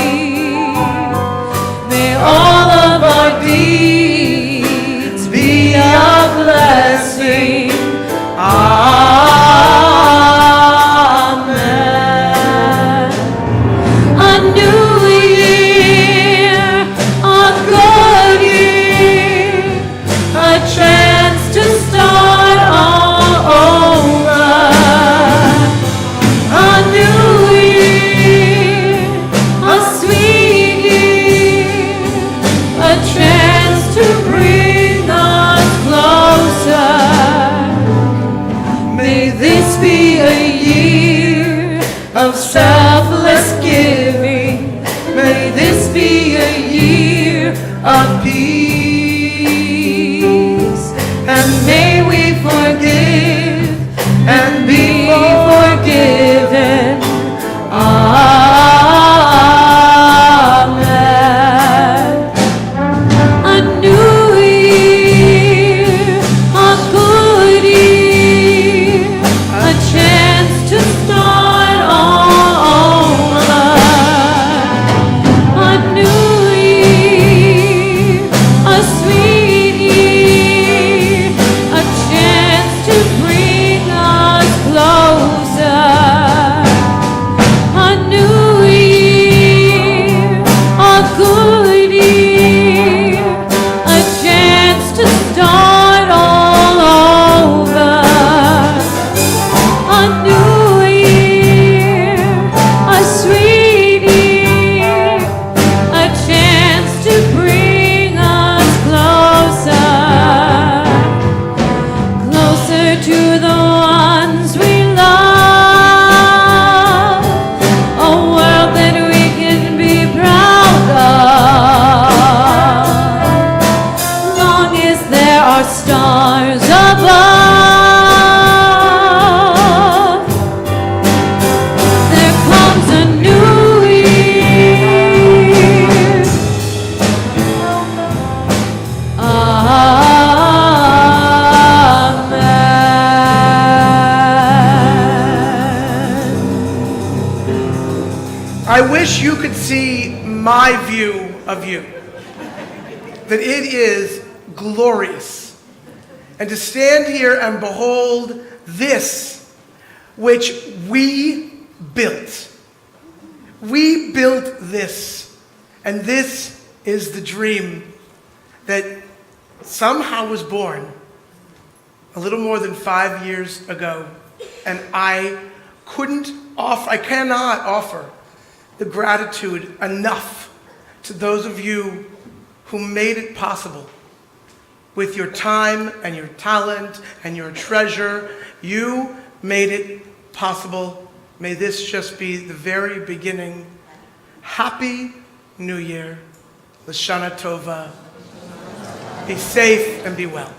of peace. And may we forgive and be forgiven. Amen. A new year, a good year, a chance to start all over. A new year, a sweet year, a chance to bring us closer. A new year, a good year, a chance to start all over. A new year, a sweet year, a chance to bring us closer, closer to the ones we love, a world that we can be proud of, long as there are stars above. There comes a new year. Amen. I wish you could see my view of you. That it is glorious. And to stand here and behold this, which we built. We built this. And this is the dream that somehow was born a little more than 5 years ago. And I cannot offer the gratitude enough to those of you who made it possible. With your time and your talent and your treasure, you made it possible. May this just be the very beginning. Happy New Year. L'Shana Tova. Be safe and be well.